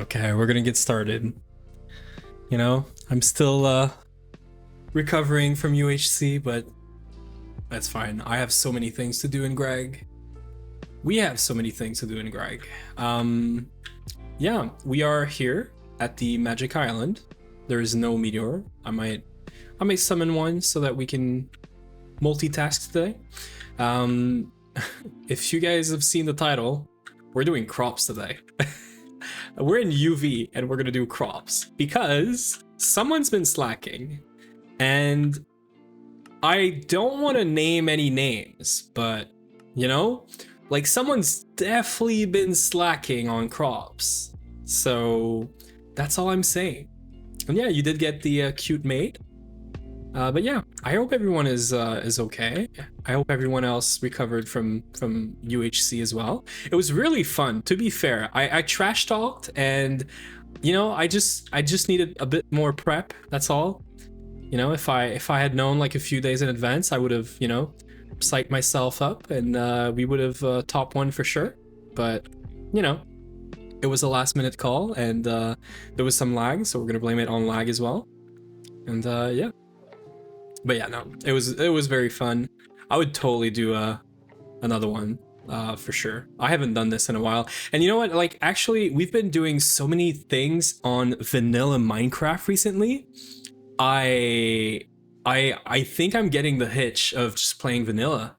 Okay, we're gonna get started. You know, I'm still recovering from UHC, but that's fine. I have so many things to do in Greg. We have so many things to do in Greg. Yeah, we are here at the Magic Island. There is no meteor. I might summon one so that we can multitask today. If you guys have seen the title, we're doing crops today. We're in UV and we're gonna do crops because someone's been slacking, and I don't want to name any names, but you know, like someone's definitely been slacking on crops. So that's all I'm saying. And yeah, you did get the cute maid. But yeah, I hope everyone is okay. I hope everyone else recovered from UHC as well. It was really fun. To be fair, I trash talked, and you know, I just needed a bit more prep. That's all. You know, if I had known like a few days in advance, I would have, you know, psyched myself up, and we would have top one for sure. But you know, it was a last minute call, and there was some lag, so we're gonna blame it on lag as well. And yeah. But yeah, no, it was very fun. I would totally do another one for sure. I haven't done this in a while. And you know what? Like, actually, we've been doing so many things on vanilla Minecraft recently. I think I'm getting the hitch of just playing vanilla.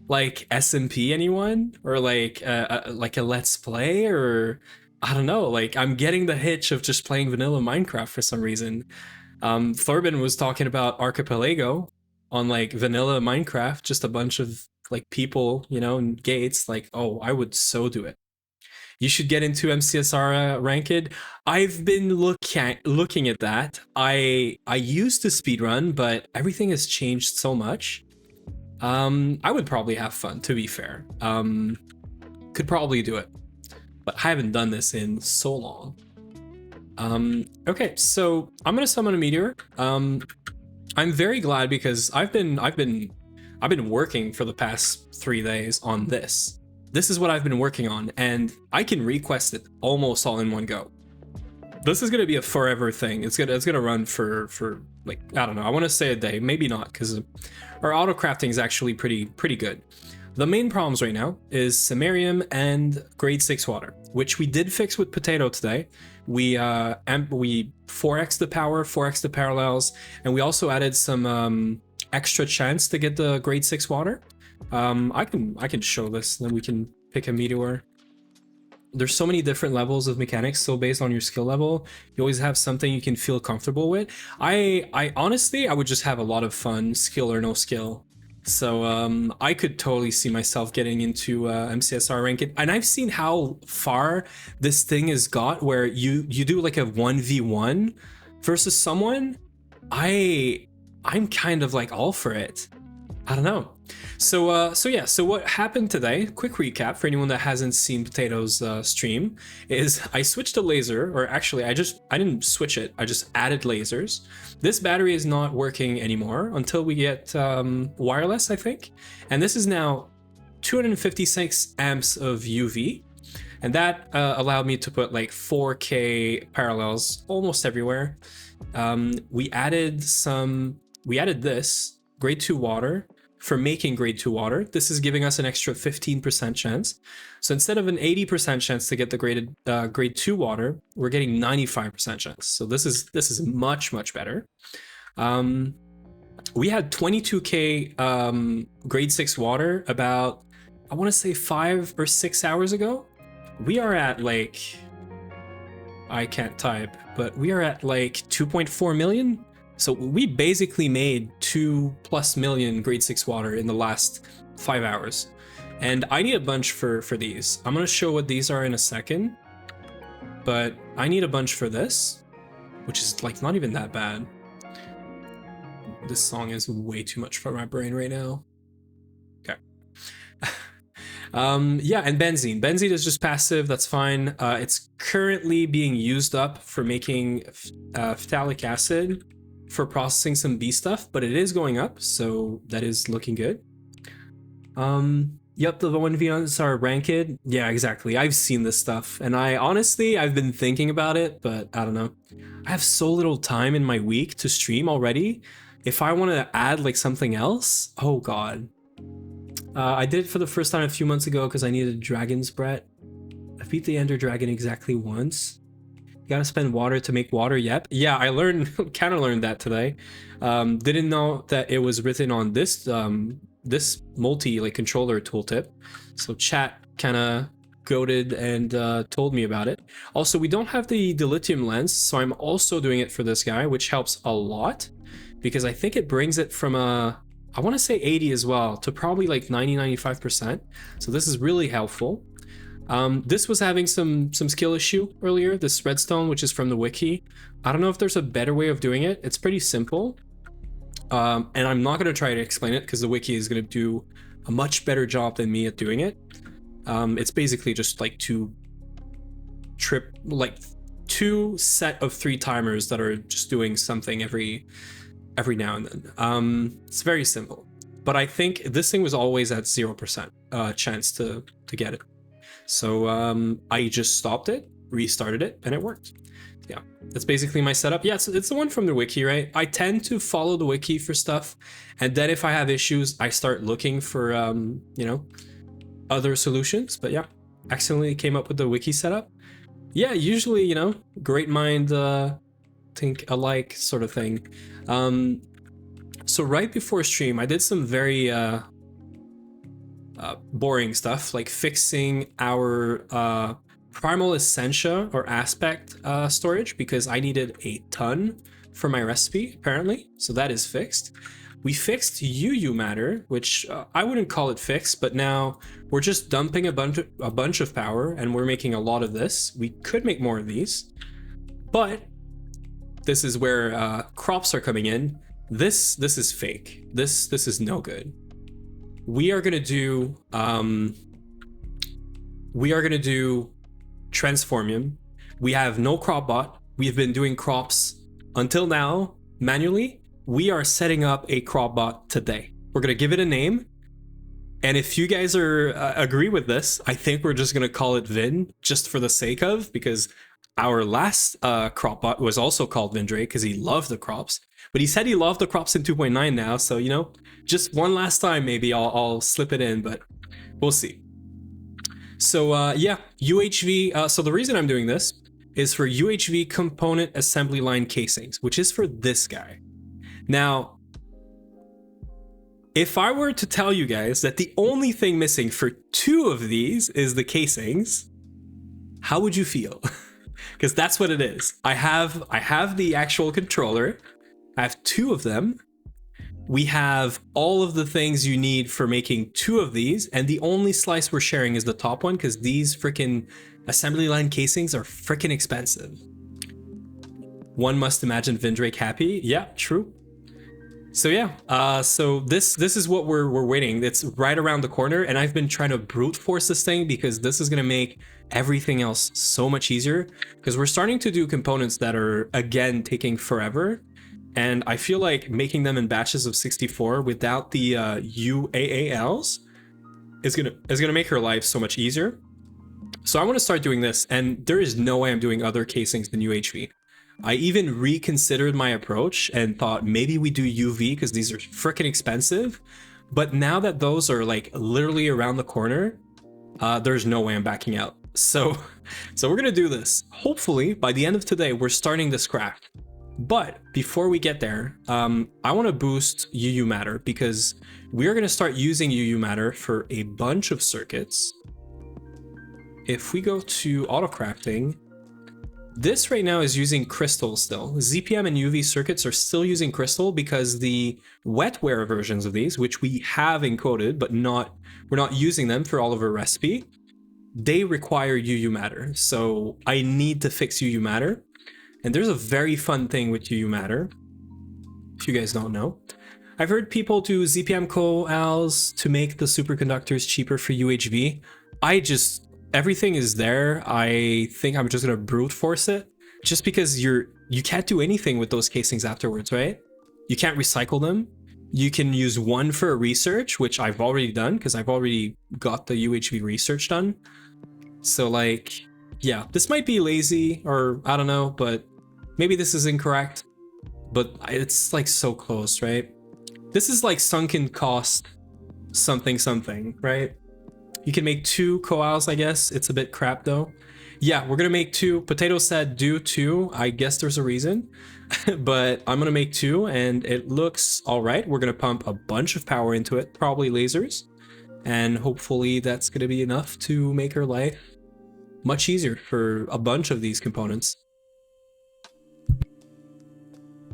Like SMP, anyone? Or like a Let's Play, or I don't know. Like, I'm getting the hitch of just playing vanilla Minecraft for some reason. Thorbin was talking about Archipelago on like vanilla Minecraft, just a bunch of like people, you know, and gates. Like, oh, I would so do it. You should get into MCSR ranked. I've been looking at that. I used to speedrun, but everything has changed so much. I would probably have fun, to be fair. Could probably do it, but I haven't done this in so long. Okay, so I'm gonna summon a meteor. I'm very glad because I've been working for the past 3 days on this. This is what I've been working on, and I can request it almost all in one go. This is gonna be a forever thing. It's gonna run for like, I don't know. I want to say a day, maybe not, because our auto crafting is actually pretty good. The main problems right now is Samarium and grade 6 water, which we did fix with Potato today. We 4x the power, 4x the parallels, and we also added some extra chance to get the grade 6 water. I can show this, then we can pick a meteor. There's so many different levels of mechanics, so based on your skill level, you always have something you can feel comfortable with. I honestly, I would just have a lot of fun, skill or no skill. So I could totally see myself getting into MCSR ranked, and I've seen how far this thing has got, where you do like a 1v1 versus someone. I'm kind of like all for it. I don't know. So yeah, so what happened today, quick recap for anyone that hasn't seen Potato's stream, is I switched to laser, or actually I didn't switch it, I just added lasers. This battery is not working anymore until we get wireless, I think. And this is now 256 amps of UV. And that allowed me to put like 4K parallels almost everywhere. We added this grade 2 water for making grade 2 water. This is giving us an extra 15% chance. So instead of an 80% chance to get the grade 2 water, we're getting 95% chance. So this is much better. We had 22k grade 6 water about, I want to say 5 or 6 hours ago. We are at like, I can't type, but we are at like 2.4 million. So we basically made 2+ million grade 6 water in the last 5 hours. And I need a bunch for these. I'm gonna show what these are in a second, but I need a bunch for this, which is like not even that bad. This song is way too much for my brain right now. Okay. Yeah, and benzene. Benzene is just passive, that's fine. It's currently being used up for making phthalic acid, for processing some B stuff, but it is going up, so that is looking good. Yep, the 1v1s are ranked. Yeah, exactly. I've seen this stuff, and I've been thinking about it, but I don't know. I have so little time in my week to stream already. If I want to add like something else, oh god. I did it for the first time a few months ago because I needed Dragon's Breath. I beat the Ender Dragon exactly once. You gotta spend water to make water. Yep. Yeah, I learned, kind of learned that today. Didn't know that it was written on this this multi like controller tooltip. So chat kind of goaded and told me about it. Also, we don't have the dilithium lens, so I'm also doing it for this guy, which helps a lot because I think it brings it from a, I want to say 80 as well to probably like 90-95%. So this is really helpful. This was having some skill issue earlier, this redstone, which is from the wiki. I don't know if there's a better way of doing it. It's pretty simple. And I'm not going to try to explain it because the wiki is going to do a much better job than me at doing it. It's basically just like two set of 3 timers that are just doing something every now and then. It's very simple, but I think this thing was always at 0% chance to get it. So I just stopped it, restarted it, and it worked. Yeah, that's basically my setup. Yeah, it's the one from the wiki, right? I tend to follow the wiki for stuff, and then if I have issues, I start looking for you know, other solutions. But yeah, accidentally came up with the wiki setup. Yeah, usually, you know, great mind think alike sort of thing. So right before stream, I did some very boring stuff like fixing our primal essentia or aspect storage because I needed a ton for my recipe apparently, so that is fixed. We fixed UU matter, which I wouldn't call it fixed, but now we're just dumping a bunch of power and we're making a lot of this. We could make more of these, but this is where crops are coming in. This is fake. This is no good. We are gonna do transformium. We have no crop bot. We've been doing crops until now manually. We are setting up a crop bot today. We're gonna give it a name, and if you guys are agree with this, I think we're just gonna call it Vin, just for the sake of, because our last crop bot was also called Vindrake because he loved the crops, but he said he loved the crops in 2.9 now, so you know, just one last time maybe I'll slip it in, but we'll see. So yeah, UHV, so the reason I'm doing this is for UHV component assembly line casings, which is for this guy. Now, if I were to tell you guys that the only thing missing for 2 of these is the casings, how would you feel? Because that's what it is. I have the actual controller. I have 2 of them. We have all of the things you need for making 2 of these, and the only slice we're sharing is the top one because these freaking assembly line casings are freaking expensive. One must imagine Vindrake happy. Yeah, true. So yeah, so this is what we're waiting. It's right around the corner, and I've been trying to brute force this thing because this is gonna make everything else so much easier. Because we're starting to do components that are again taking forever, and I feel like making them in batches of 64 without the UAALs is gonna make her life so much easier. So I want to start doing this, and there is no way I'm doing other casings than UHV. I even reconsidered my approach and thought maybe we do UV because these are freaking expensive. But now that those are like literally around the corner, there's no way I'm backing out. So we're gonna do this. Hopefully by the end of today, we're starting this craft. But before we get there, I want to boost UU matter because we're gonna start using UU matter for a bunch of circuits. If we go to auto crafting, this right now is using crystal still. ZPM and UV circuits are still using crystal because the wetware versions of these, which we have encoded, but we're not using them for all of our recipe, they require UU matter. So I need to fix UU matter. And there's a very fun thing with UU matter, if you guys don't know. I've heard people do ZPM coals to make the superconductors cheaper for UHV. Everything is there. I think I'm just gonna brute force it just because you can't do anything with those casings afterwards, right? You can't recycle them. You can use one for research, which I've already done because I've already got the UHV research done. So like, yeah, this might be lazy or I don't know, but maybe this is incorrect, but it's like so close, right? This is like sunken cost something something, right? You can make 2 koalas, I guess. It's a bit crap though. Yeah, we're gonna make 2. Potato said do 2. I guess there's a reason, but I'm gonna make 2 and it looks all right. We're gonna pump a bunch of power into it, probably lasers, and hopefully that's gonna be enough to make our life much easier for a bunch of these components.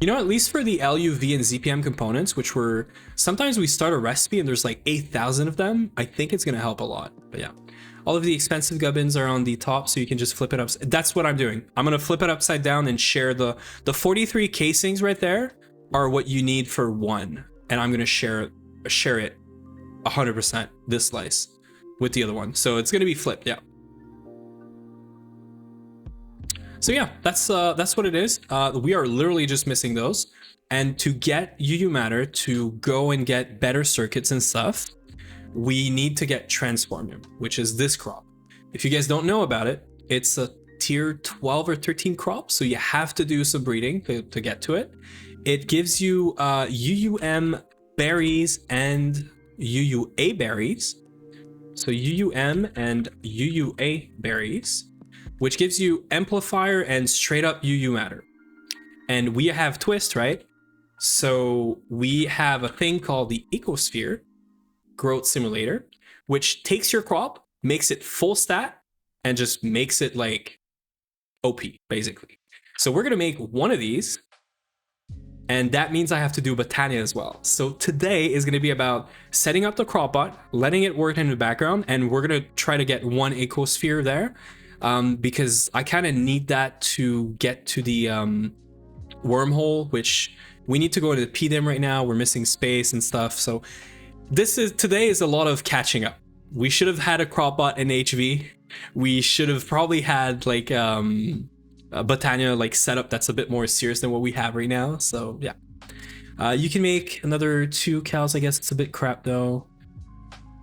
You know, at least for the LUV and ZPM components, which were, sometimes we start a recipe and there's like 8,000 of them, I think it's gonna help a lot. But yeah, all of the expensive gubbins are on the top, so you can just flip it up. That's what I'm doing. I'm gonna flip it upside down and share the 43 casings right there are what you need for 1. And I'm gonna share it 100%, this slice, with the other one. So it's gonna be flipped, yeah. So yeah, that's what it is. We are literally just missing those. And to get UU matter to go and get better circuits and stuff, we need to get transformium, which is this crop. If you guys don't know about it, it's a tier 12 or 13 crop, so you have to do some breeding to get to it. It gives you UUM berries and UUA berries. So UUM and UUA berries, which gives you amplifier and straight up UU matter. And we have twist, right? So we have a thing called the ecosphere growth simulator, which takes your crop, makes it full stat, and just makes it like OP, basically. So we're gonna make 1 of these, and that means I have to do Botania as well. So today is gonna be about setting up the crop bot, letting it work in the background, and we're gonna try to get 1 ecosphere there. Because I kind of need that to get to the wormhole, which we need to go to the PDIM right now. We're missing space and stuff. So today is a lot of catching up. We should have had a crop bot in HV. We should have probably had like a Botania like setup that's a bit more serious than what we have right now. So yeah, you can make another 2 cows. I guess it's a bit crap though.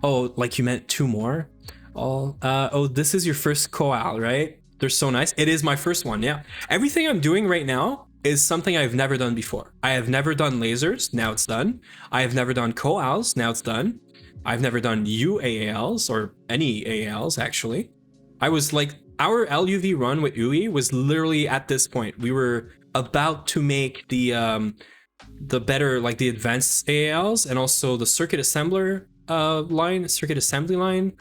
Oh, like you meant 2 more? Oh, this is your first koal, right? They're so nice. It is my first one, yeah. Everything I'm doing right now is something I've never done before. I have never done lasers, now it's done. I have never done koals, now it's done. I've never done UAALs or any AALs actually. I was like, our LUV run with UI was literally at this point. We were about to make the better, like the advanced AALs and also the circuit assembly line.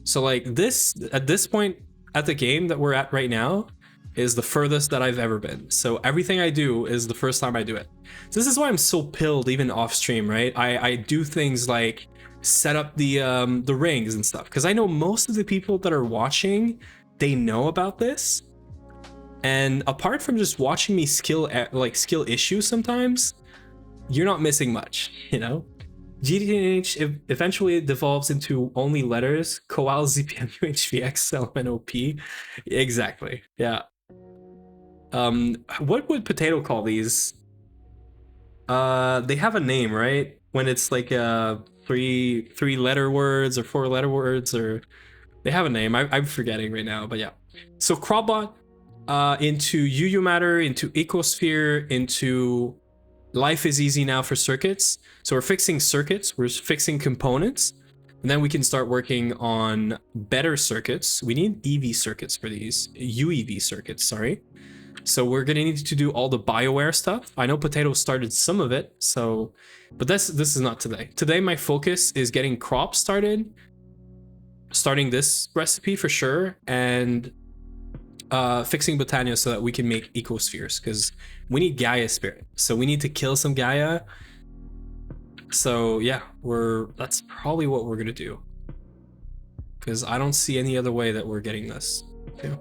So like this, at this point at the game that we're at right now is the furthest that I've ever been. So everything I do is the first time I do it. So this is why I'm so pilled even off stream, right? I do things like set up the rings and stuff, because I know most of the people that are watching, they know about this. And apart from just watching me skill issues sometimes, you're not missing much, you know? GTH eventually devolves into only letters. Koal, ZPM, UHVX, element OP. Exactly. Yeah. What would Potato call these? They have a name, right? When it's like 3 letter words or 4 letter words, or they have a name. I'm forgetting right now, but yeah. So Crawbot into UU matter, into ecosphere, into life is easy now for circuits. So we're fixing circuits, we're fixing components, and then we can start working on better circuits. We need EV circuits for these, UEV circuits, sorry. So we're gonna need to do all the BioWare stuff. I know Potato started some of it, so, but this is not today. Today my focus is getting crops started, starting this recipe for sure, and fixing Botania so that we can make ecospheres, because we need Gaia spirit. So we need to kill some Gaia. So yeah, that's probably what we're gonna do, because I don't see any other way that we're getting this. Yeah.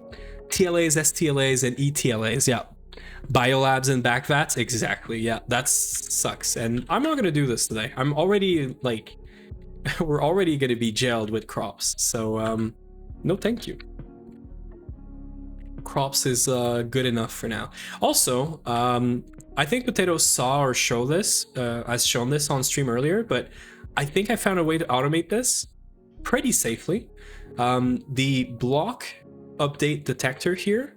TLAs, STLAs, and ETLAs, yeah. Biolabs and backvats, exactly, yeah, that sucks. And I'm not gonna do this today. I'm already like, we're already gonna be jailed with crops. So no thank you. Crops is good enough for now. Also, I think Potato saw or show this, as shown this on stream earlier, but I think I found a way to automate this pretty safely. The block update detector here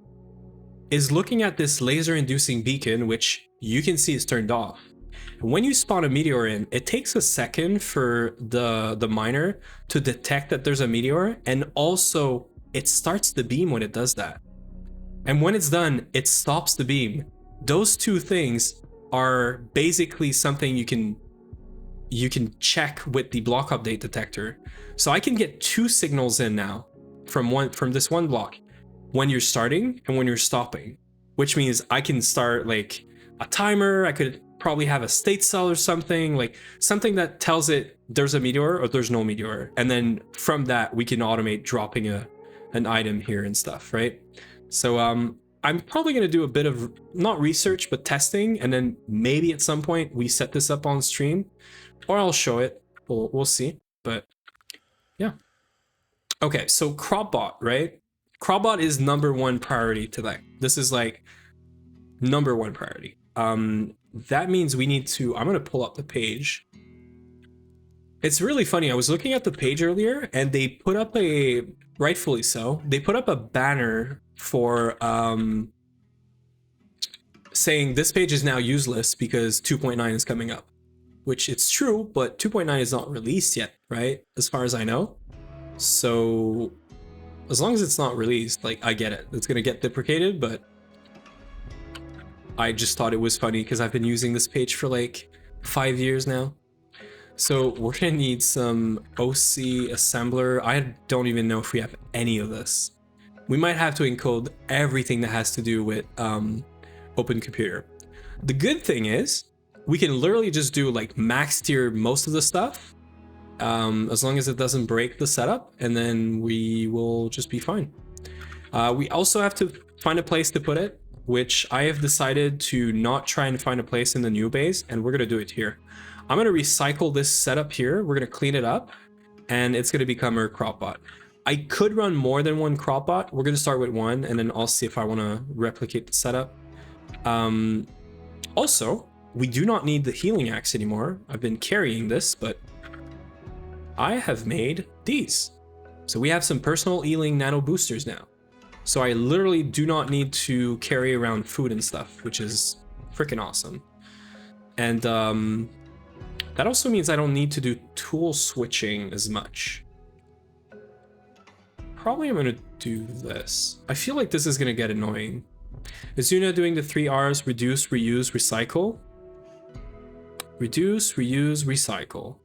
is looking at this laser inducing beacon, which you can see is turned off. When you spawn a meteor in, it takes a second for the miner to detect that there's a meteor, and also it starts the beam when it does that. And when it's done, it stops the beam. Those two things are basically something you can check with the block update detector. So I can get two signals in now from this one block when you're starting and when you're stopping, which means I can start like a timer. I could probably have a state cell or something, like something that tells it there's a meteor or there's no meteor, and then from that we can automate dropping an item here and stuff, right? So I'm probably going to do a bit of not research but testing, and then maybe at some point we set this up on stream, or I'll show it. We'll see. But yeah. Okay, so CropBot, right? CropBot is #1 priority today. This is like #1 priority. That means we need to, I'm gonna pull up the page. It's really funny. I was looking at the page earlier and they put up a, rightfully so, they put up a banner for saying this page is now useless because 2.9 is coming up, which it's true, but 2.9 is not released yet, right? As far as I know. So as long as it's not released, like, I get it. It's gonna get deprecated, but I just thought it was funny because I've been using this page for like 5 years now. So we're gonna need some OC assembler. I don't even know if we have any of this. We might have to encode everything that has to do with Open Computer. The good thing is we can literally just do like max tier most of the stuff, as long as it doesn't break the setup, and then we will just be fine. We also have to find a place to put it, which I have decided to not try and find a place in the new base, and we're gonna do it here. I'm gonna recycle this setup here. We're gonna clean it up, and it's gonna become our CropBot. I could run more than one CropBot. We're gonna start with one, and then I'll see if I wanna replicate the setup. Also, we do not need the healing axe anymore. I've been carrying this, but I have made these. So we have some personal healing nano boosters now. So I literally do not need to carry around food and stuff, which is freaking awesome. And that also means I don't need to do tool switching as much. Probably I'm gonna do this. I feel like this is gonna get annoying. Is Yuna doing the 3 R's: reduce, reuse, recycle? Reduce, reuse, recycle.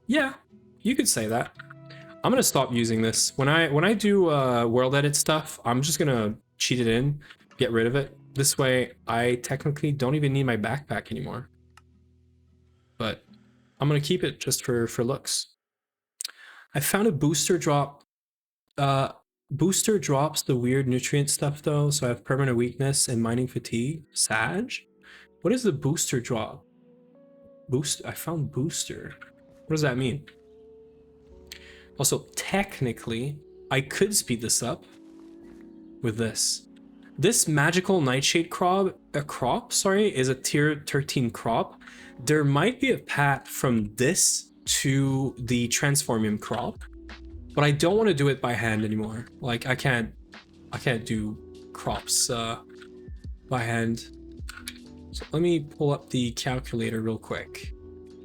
Yeah, you could say that. I'm gonna stop using this. When I do world edit stuff, I'm just gonna cheat it in, get rid of it. This way, I technically don't even need my backpack anymore. But I'm gonna keep it just for looks. I found a booster drop. Booster drops the weird nutrient stuff though, so I have permanent weakness and mining fatigue. Sag? What is the booster drop? I found booster. What does that mean? Also, technically, I could speed this up with this. This magical nightshade crop, is a tier 13 crop. There might be a path from this to the transformium crop, but I don't want to do it by hand anymore. Like I can't do crops by hand. So let me pull up the calculator real quick.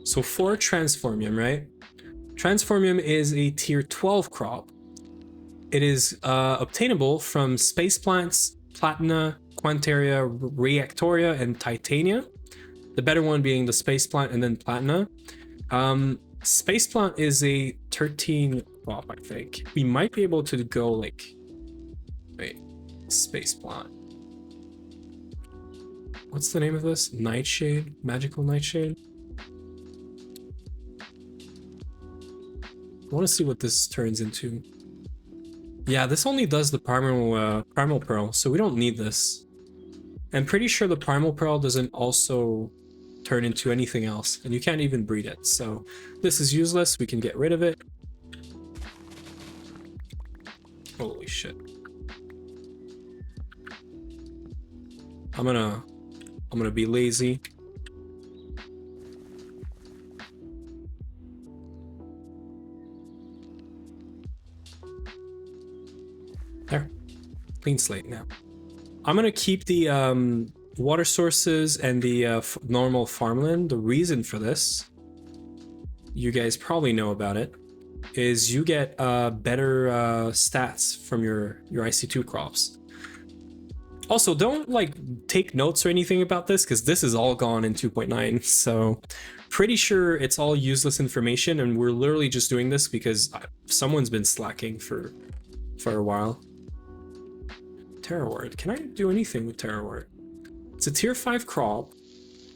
So for transformium, right? Transformium is a tier 12 crop. It is obtainable from space plants, platina, quantaria, reactoria, and titania. The better one being the space plant and then platina. Space plant is a 13 crop, I think. We might be able to go like, wait, space plant. What's the name of this? Nightshade? Magical nightshade? I want to see what this turns into. Yeah, this only does the primal pearl, so we don't need this. I'm pretty sure the primal pearl doesn't also turn into anything else, and you can't even breed it. So this is useless. We can get rid of it. Holy shit. I'm gonna I'm gonna be lazy. There, clean slate now. I'm gonna keep the water sources and the normal farmland. The reason for this, you guys probably know about it, is you get better stats from your IC2 crops. Also, don't like take notes or anything about this because this is all gone in 2.9. So pretty sure it's all useless information, and we're literally just doing this because someone's been slacking for a while. Terrawort. Can I do anything with Terrawort? It's a tier 5 crop.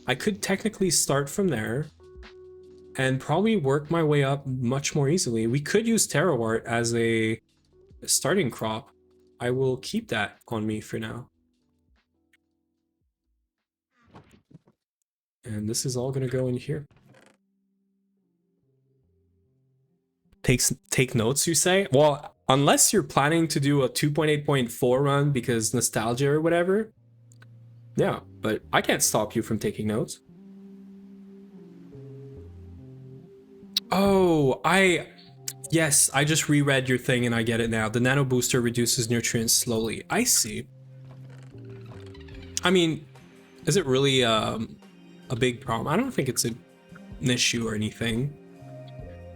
I could technically start from there and probably work my way up much more easily. We could use Terrawort as a starting crop. I will keep that on me for now. And this is all going to go in here. Take notes, you say? Well, unless you're planning to do a 2.8.4 run because nostalgia or whatever. Yeah, but I can't stop you from taking notes. Oh, yes, I just reread your thing and I get it now. The nano booster reduces nutrients slowly. I see. I mean, is it really a big problem? I don't think it's an issue or anything.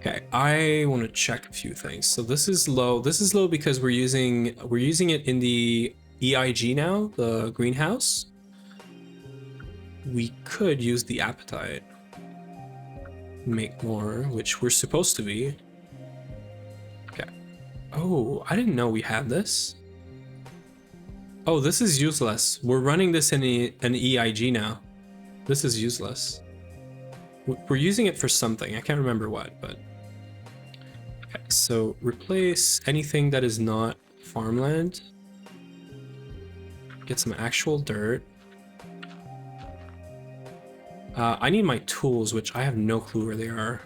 Okay, I want to check a few things. So this is low. This is low because we're using it in the EIG now, the greenhouse. We could use the appetite. Make more, which we're supposed to be. Okay. Oh, I didn't know we had this. Oh, this is useless. We're running this in an EIG now. This is useless. We're using it for something. I can't remember what, but... Okay, so replace anything that is not farmland. Get some actual dirt. I need my tools, which I have no clue where they are.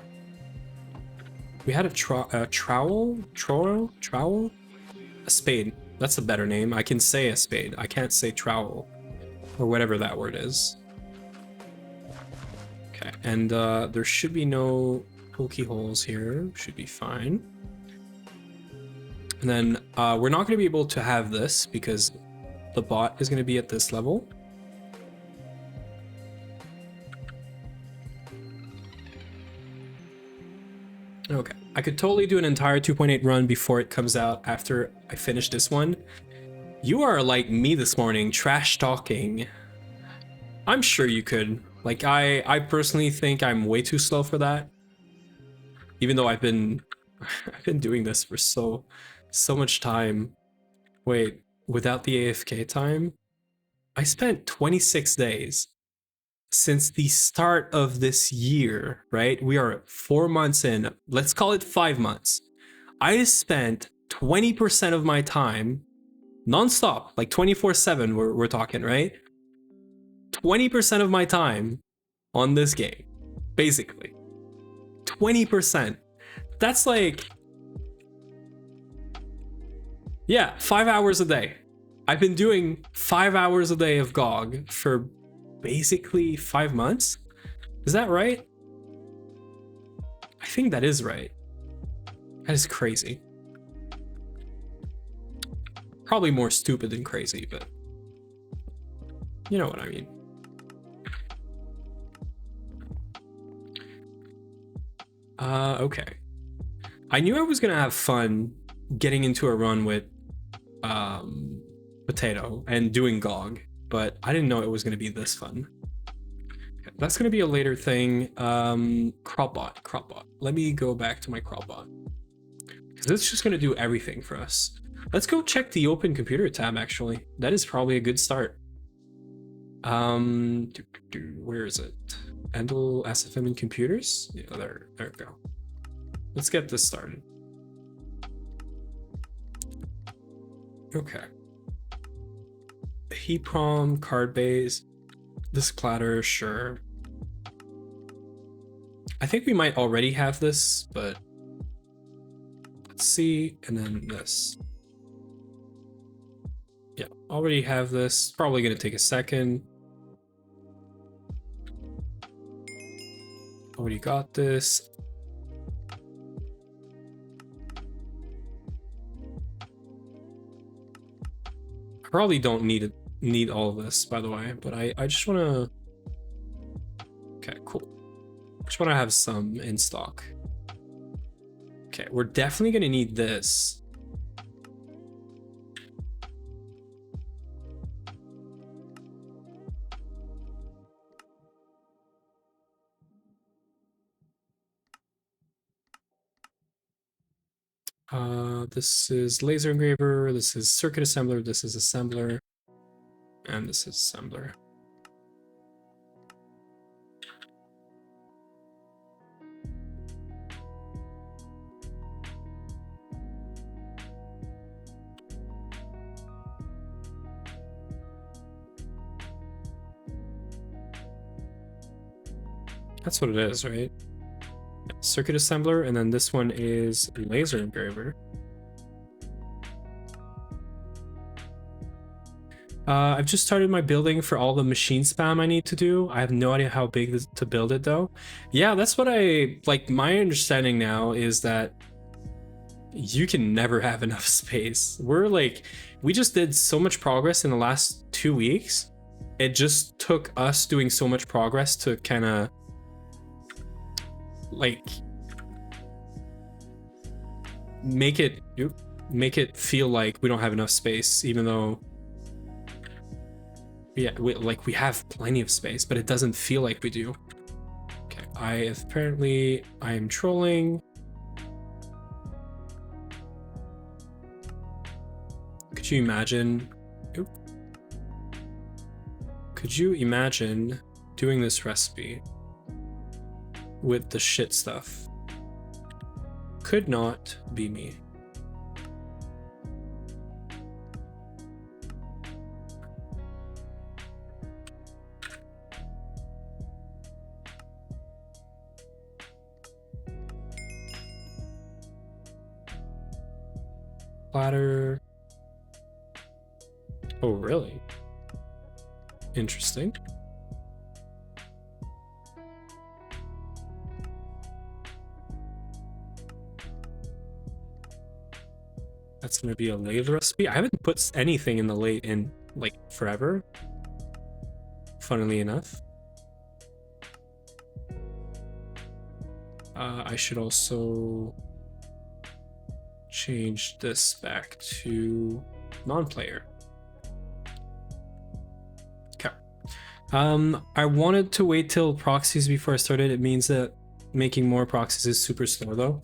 We had a trowel? A spade. That's a better name. I can say a spade. I can't say trowel. Or whatever that word is. Okay, and there should be no pokey holes here. Should be fine. And then we're not going to be able to have this because the bot is going to be at this level. Okay, I could totally do an entire 2.8 run before it comes out after I finish this one. You are like me this morning, trash talking. I'm sure you could. Like, I personally think I'm way too slow for that. Even though I've been doing this for so much time. Wait, without the AFK time? I spent 26 days since the start of this year, right? We are 4 months in. Let's call it 5 months. I spent 20% of my time nonstop, like 24/7 we're talking, right? 20% of my time on this game, basically. 20%. That's like, yeah, 5 hours a day. I've been doing 5 hours a day of GoG for basically 5 months. Is that right? I think that is right. That is crazy. Probably more stupid than crazy, but you know what I mean. Okay. I knew I was gonna have fun getting into a run with Potato and doing GoG, but I didn't know it was gonna be this fun. Okay, that's gonna be a later thing. Cropbot. Let me go back to my Cropbot. Because it's just gonna do everything for us. Let's go check the open computer tab actually. That is probably a good start. Where is it? Handle SFM and computers? Yeah, there we go. Let's get this started. Okay. EEPROM, card base, disk platter, sure. I think we might already have this, but let's see, and then this. Yeah, already have this. Probably gonna take a second. Already got this. I probably don't need all of this, by the way, but I just want to. Okay, cool. Just want to have some in stock. Okay, we're definitely gonna need this. This is laser engraver, this is circuit assembler, this is assembler, and this is assembler. That's what it is, right? Circuit assembler, and then this one is laser engraver. I've just started my building for all the machine spam I need to do. I have no idea how big to build it though. Yeah, that's what I like. My understanding now is that you can never have enough space. We just did so much progress in the last 2 weeks. It just took us doing so much progress to kind of like make it feel like we don't have enough space, even though we have plenty of space, but it doesn't feel like we do. Okay, I am trolling. Could you imagine? Could you imagine doing this recipe with the shit stuff? Could not be me. Platter. Oh, really? Interesting. That's gonna be a lathe recipe. I haven't put anything in the lathe in like forever, funnily enough. I should also change this back to non-player. Okay. I wanted to wait till proxies before I started. It means that making more proxies is super slow though.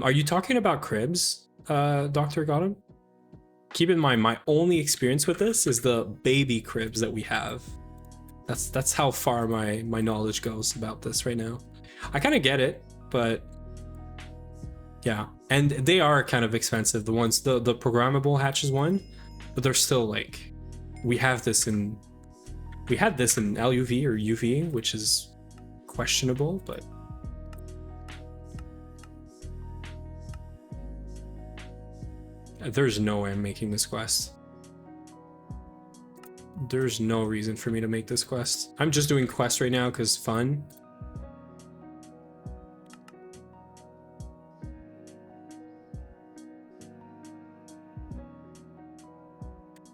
Are you talking about cribs, Dr. Gotham? Keep in mind, my only experience with this is the baby cribs that we have. That's how far my knowledge goes about this right now. I kind of get it, but yeah, and they are kind of expensive. The ones, the programmable hatches one, but they're still like, we had this in LUV or UV, which is questionable, but. There's no way I'm making this quest. There's no reason for me to make this quest. I'm just doing quests right now because fun.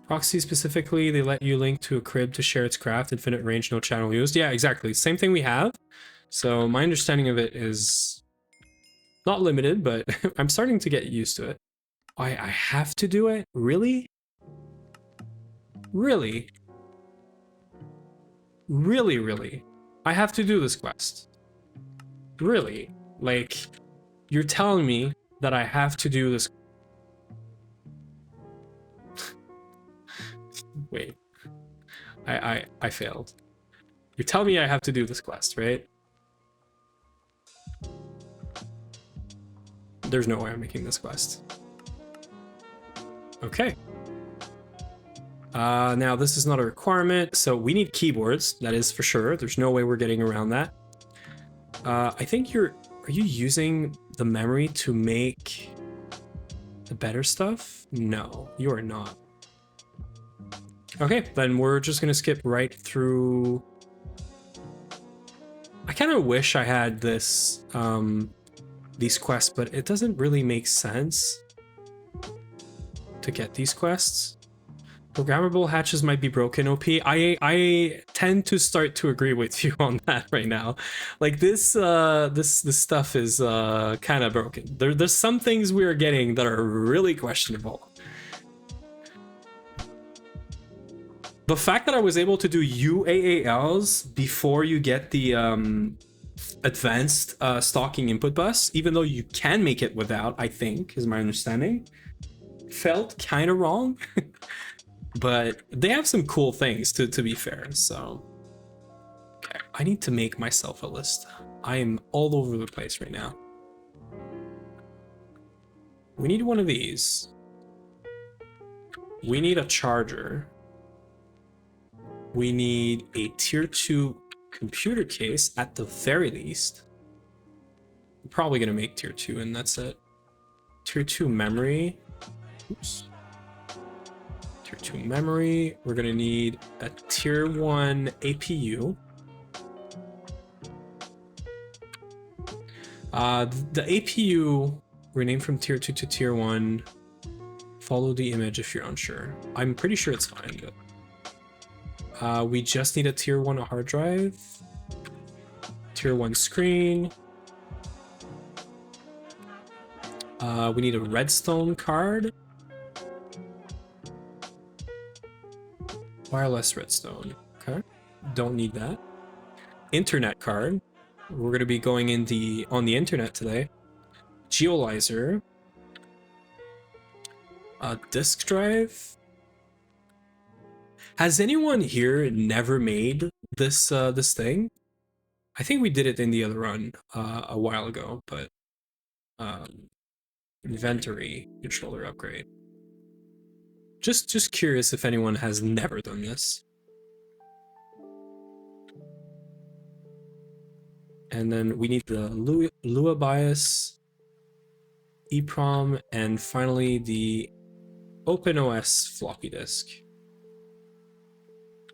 Proxy specifically, they let you link to a crib to share its craft, infinite range, no channel used. Yeah, exactly. Same thing we have. So my understanding of it is not limited, but I'm starting to get used to it. I have to do it? Really? Really? Really, really? I have to do this quest? Really? Like, you're telling me that I have to do this? Wait. I failed. You're telling me I have to do this quest, right? There's no way I'm making this quest. Okay. Now this is not a requirement, so we need keyboards, that is for sure. There's no way we're getting around that. I think are you using the memory to make the better stuff? No, you are not. Okay, then we're just gonna skip right through I kind of wish I had this, these quests, but it doesn't really make sense to get these quests. Programmable hatches might be broken, OP. I tend to start to agree with you on that right now. Like this this stuff is kind of broken. There's some things we are getting that are really questionable. The fact that I was able to do UAALs before you get the advanced stalking input bus, even though you can make it without, I think, is my understanding, felt kind of wrong. But they have some cool things, to be fair, so... Okay, I need to make myself a list. I am all over the place right now. We need one of these. We need a charger. We need a tier 2 computer case, at the very least. I'm probably gonna make tier 2 and that's it. Tier 2 memory. Oops. Tier 2 memory. We're gonna need a tier 1 APU. The APU, rename from tier 2 to tier 1. Follow the image if you're unsure. I'm pretty sure it's fine, but we just need a tier 1 hard drive, tier 1 screen. We need a redstone card. Wireless redstone, okay. Don't need that. Internet card. We're gonna be going on the internet today. Geolyzer. Disk drive. Has anyone here never made this this thing? I think we did it in the other run a while ago, but inventory controller upgrade. Just curious if anyone has never done this. And then we need the Lua BIOS, EEPROM, and finally the OpenOS floppy disk.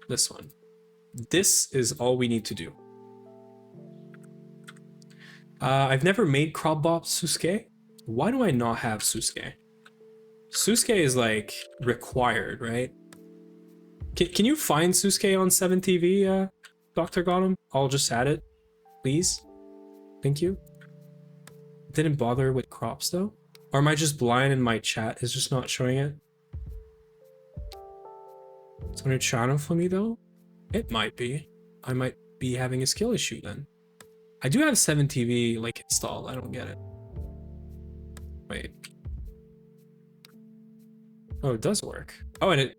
This one. This is all we need to do. I've never made Crop Susuke. Why do I not have Susuke? Susuke is like required, right? Can you find Susuke on 7TV, Dr. Gotham? I'll just add it, please. Thank you. Didn't bother with crops though? Or am I just blind and my chat is just not showing it? It's on a channel for me though? It might be. I might be having a skill issue then. I do have 7TV like installed, I don't get it. Wait. Oh, it does work. Oh, and it...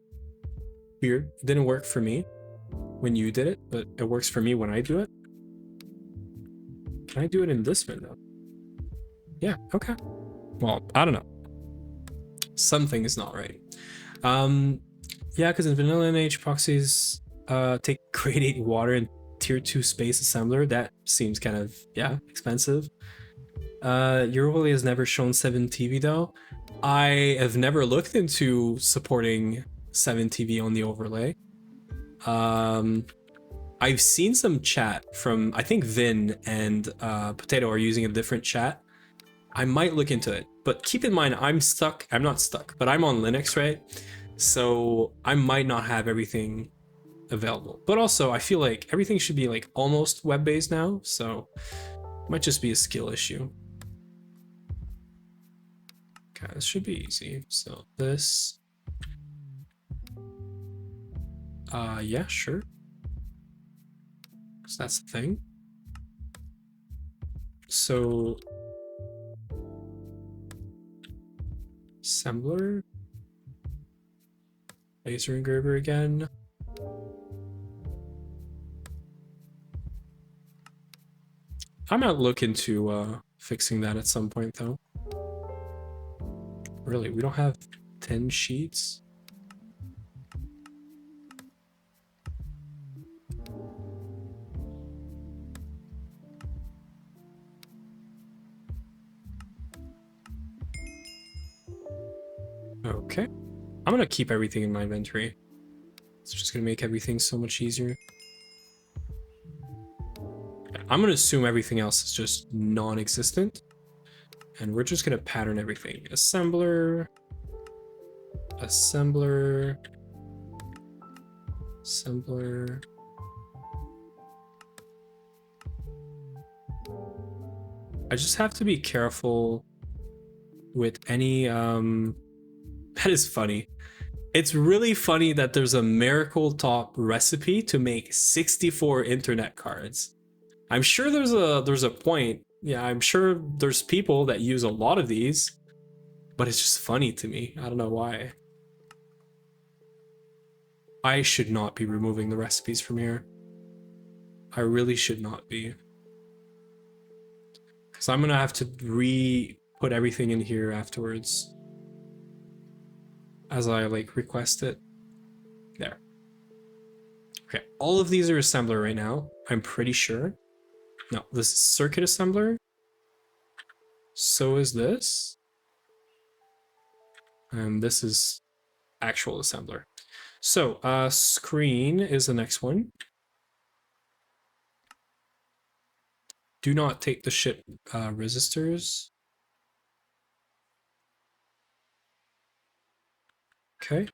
Weird. It didn't work for me when you did it, but it works for me when I do it. Can I do it in this window? Yeah, okay. Well, I don't know. Something is not right. Yeah, because in vanilla NH proxies take grade 8 water and tier 2 space assembler. That seems kind of, yeah, expensive. Your overlay has never shown 7TV though. I have never looked into supporting 7TV on the overlay. I've seen some chat from, I think Vin and Potato are using a different chat. I might look into it, but keep in mind, I'm not stuck, but I'm on Linux, right? So I might not have everything available. But also, I feel like everything should be like almost web-based now, so it might just be a skill issue. Okay, this should be easy. So this, yeah, sure. So that's the thing. So assembler, laser engraver again. I might look into fixing that at some point though. Really, we don't have 10 sheets? Okay. I'm gonna keep everything in my inventory. It's just gonna make everything so much easier. I'm gonna assume everything else is just non-existent. And we're just gonna pattern everything. Assembler, assembler, assembler. I just have to be careful with any, that is funny. It's really funny that there's a Miracle Top recipe to make 64 internet cards. I'm sure there's a point. Yeah, I'm sure there's people that use a lot of these, but it's just funny to me. I don't know why. I should not be removing the recipes from here. I really should not be. Because I'm gonna have to re-put everything in here afterwards. As I like request it. There. Okay, all of these are assembler right now. I'm pretty sure. No, this is circuit assembler. So is this. And this is actual assembler. So, screen is the next one. Do not take the ship resistors. Okay.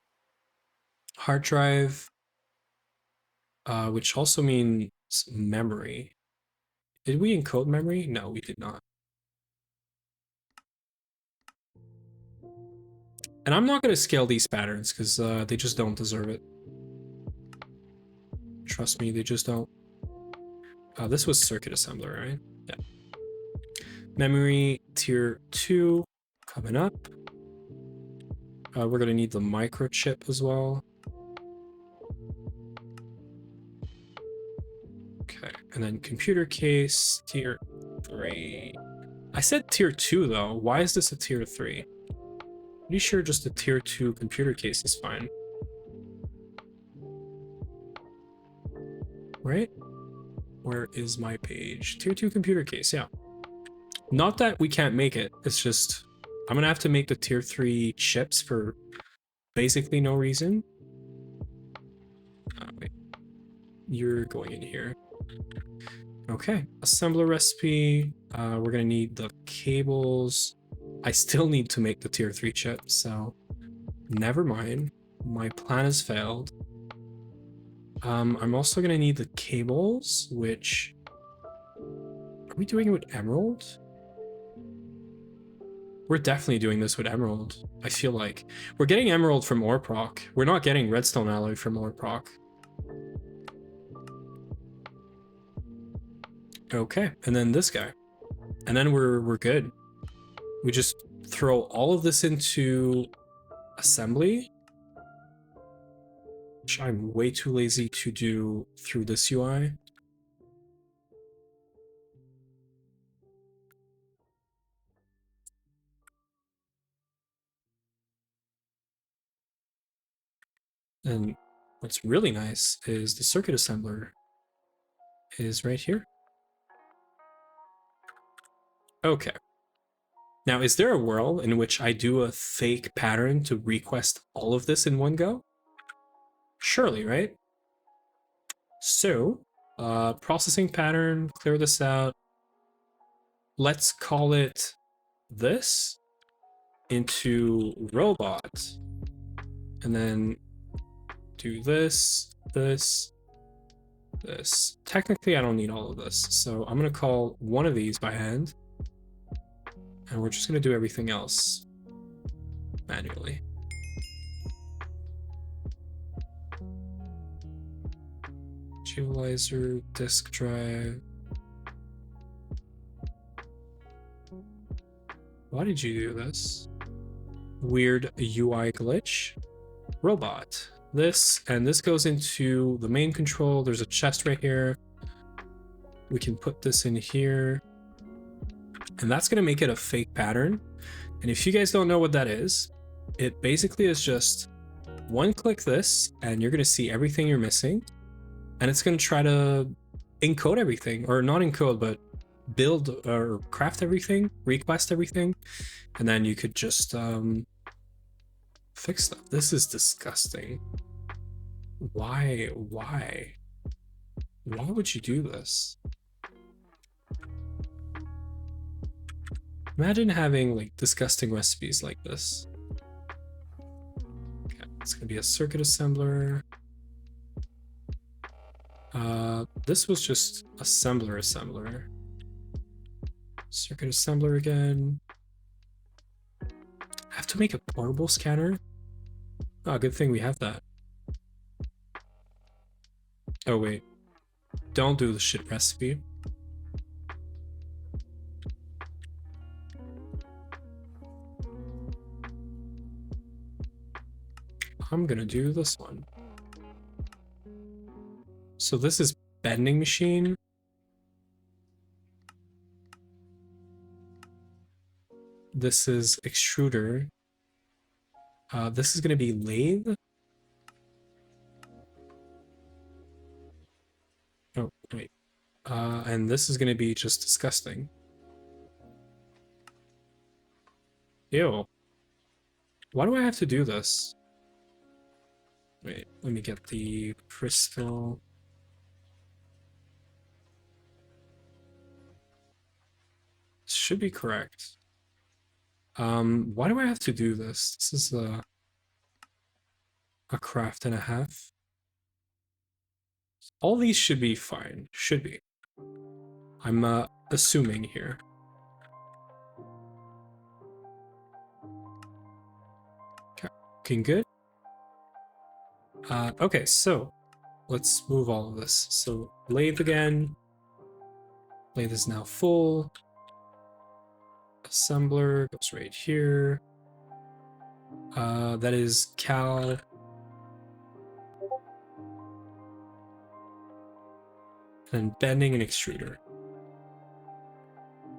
Hard drive, which also means memory. Did we encode memory? No, we did not. And I'm not going to scale these patterns because they just don't deserve it. Trust me, they just don't. This was circuit assembler, right? Yeah. Memory tier 2 coming up. We're going to need the microchip as well. Okay, and then computer case tier 3. I said tier 2 though. Why is this a tier 3? Pretty sure just a tier 2 computer case is fine. Right? Where is my page? Tier 2 computer case, yeah. Not that we can't make it, it's just I'm gonna have to make the tier 3 chips for basically no reason. Wait. You're going in here. Okay, assembler recipe. We're gonna need the cables. I still need to make the tier 3 chip, so never mind. My plan has failed. I'm also gonna need the cables, which... Are we doing it with emerald? We're definitely doing this with emerald, I feel like. We're getting emerald from ore proc. We're not getting redstone alloy from ore proc. Okay, and then this guy. And then we're good. We just throw all of this into assembly, which I'm way too lazy to do through this UI. And what's really nice is the circuit assembler is right here. Okay. Now, is there a world in which I do a fake pattern to request all of this in one go? Surely, right? So, processing pattern, clear this out. Let's call it this into robot. And then do this, this, this. Technically, I don't need all of this. So I'm going to call one of these by hand. And we're just going to do everything else manually. Geolizer, disk drive. Why did you do this? Weird UI glitch. Robot. This, and this goes into the main control. There's a chest right here. We can put this in here. And that's going to make it a fake pattern. And if you guys don't know what that is, it basically is just one click this, and you're going to see everything you're missing. And it's going to try to encode everything, or not encode, but build or craft everything, request everything. And then you could just fix stuff. This is disgusting. Why would you do this? Imagine having like disgusting recipes like this. Okay, it's gonna be a circuit assembler. This was just assembler. Circuit assembler again. I have to make a portable scanner? Oh, good thing we have that. Oh wait, don't do the shit recipe. I'm gonna do this one. So this is bending machine. This is extruder. This is gonna be lathe. Oh, wait. And this is gonna be just disgusting. Ew. Why do I have to do this? Wait, let me get the crystal. This should be correct. Why do I have to do this? This is a craft and a half. All these should be fine. Should be. I'm assuming here. Okay, looking good. Okay, so let's move all of this. So lathe again. Lathe is now full. Assembler goes right here. That is cal. And bending and extruder.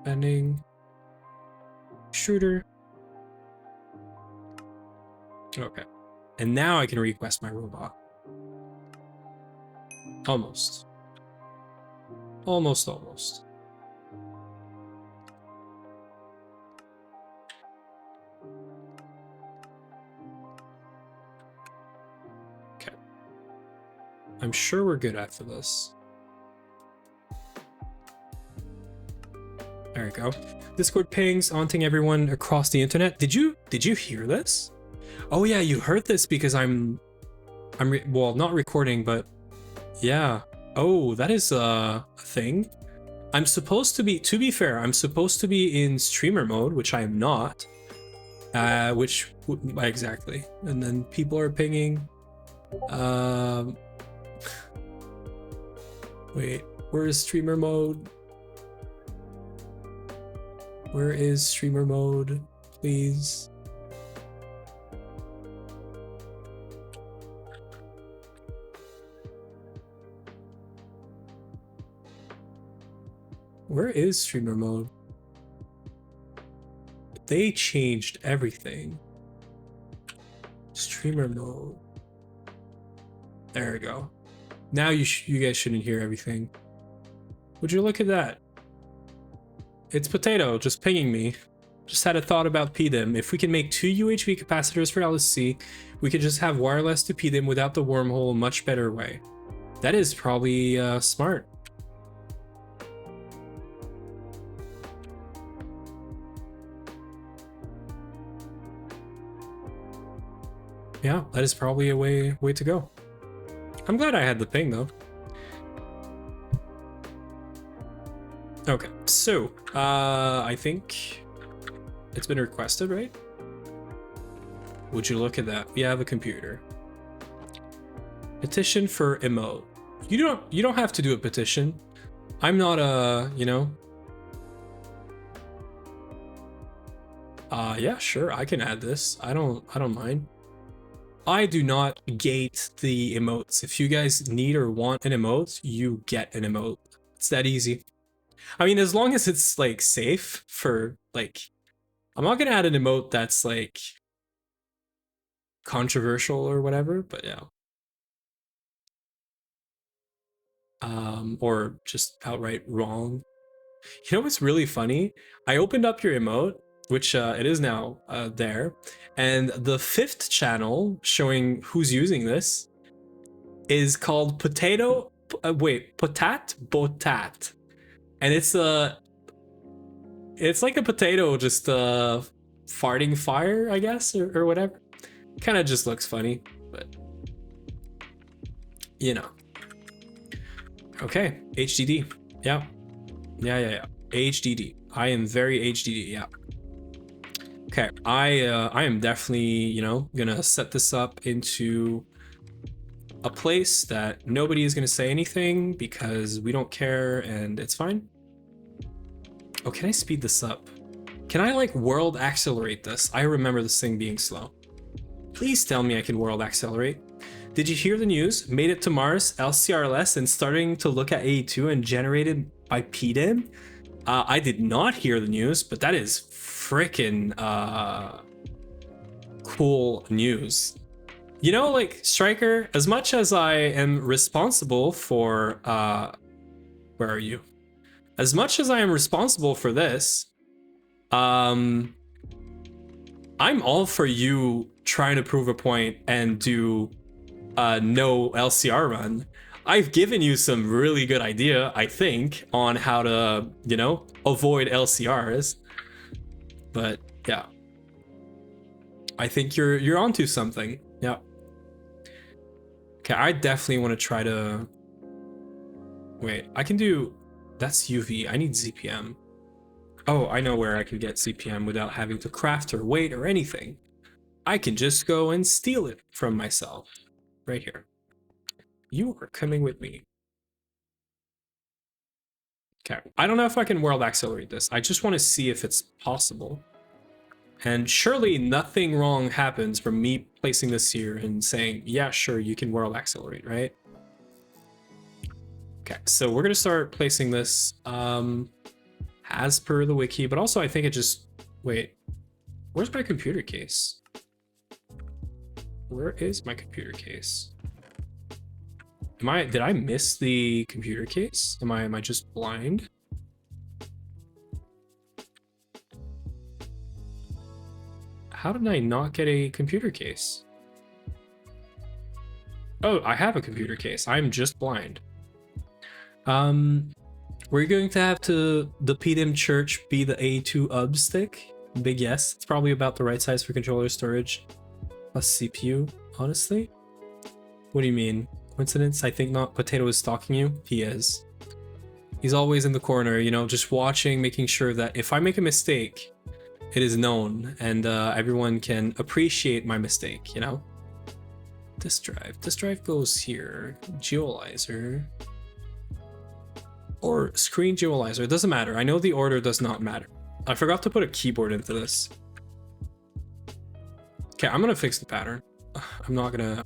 Bending. Extruder. Okay. And now I can request my robot. Almost. Almost. Okay. I'm sure we're good after this. There we go. Discord pings haunting everyone across the internet. Did you hear this? Oh yeah, you heard this because I'm well, not recording, but yeah. Oh, that is a thing. I'm supposed to be fair, I'm supposed to be in streamer mode, which I am not. Which exactly. And then people are pinging. Wait, where is streamer mode? Where is streamer mode, please? Where is streamer mode? They changed everything. Streamer mode. There we go. Now you guys shouldn't hear everything. Would you look at that? It's Potato just pinging me. Just had a thought about PDIM. If we can make 2 UHV capacitors for LSC, we could just have wireless to PDIM without the wormhole, much better way. That is probably smart. Yeah, that is probably a way to go. I'm glad I had the ping though. Okay, so I think it's been requested, right? Would you look at that? We have a computer. Petition for emote. You don't have to do a petition. I'm not a, you know. Yeah, sure, I can add this. I don't mind. I do not gate the emotes. If you guys need or want an emote, you get an emote. It's that easy. I mean, as long as it's like safe for like, I'm not gonna add an emote that's like controversial or whatever, but yeah. Or just outright wrong. You know what's really funny? I opened up your emote, which it is now there, and the 5th channel showing who's using this is called Potato. Wait, Botat, and it's It's like a potato just farting fire, I guess, or whatever. Kind of just looks funny, but you know. Okay, HDD. Yeah. Yeah. HDD. I am very HDD, yeah. Okay, I am definitely, you know, gonna set this up into a place that nobody is gonna say anything because we don't care and it's fine. Oh, can I speed this up? Can I like world accelerate this? I remember this thing being slow. Please tell me I can world accelerate. Did you hear the news? Made it to Mars, LCRLS, and starting to look at AE2 and generated by PDIM? I did not hear the news, but that is freaking cool news. You know, like, Striker, as much as I am responsible for, where are you? As much as I am responsible for this, I'm all for you trying to prove a point and do no LCR run. I've given you some really good idea, I think, on how to, you know, avoid LCRs. But yeah, I think you're onto something. Yeah. Okay, I definitely want to try to. Wait, I can do. That's UV. I need ZPM. Oh, I know where I can get CPM without having to craft or wait or anything. I can just go and steal it from myself. Right here. You are coming with me. Okay, I don't know if I can world accelerate this. I just want to see if it's possible. And surely nothing wrong happens from me placing this here and saying, yeah, sure, you can world accelerate, right? Okay, so we're going to start placing this as per the wiki, but also I think it just... Wait, where's my computer case? Where is my computer case? Did I miss the computer case? Am I just blind? How did I not get a computer case? Oh, I have a computer case. I'm just blind. We're going to have to the PDIM church be the A2 UB stick. Big yes. It's probably about the right size for controller storage plus CPU, honestly. What do you mean? Coincidence? I think not. Potato is stalking you. He is. He's always in the corner, you know, just watching, making sure that if I make a mistake, it is known and everyone can appreciate my mistake, you know? This drive goes here. Geolyzer. Or screen geolyzer, it doesn't matter. I know the order does not matter. I forgot to put a keyboard into this. Okay, I'm gonna fix the pattern. I'm not gonna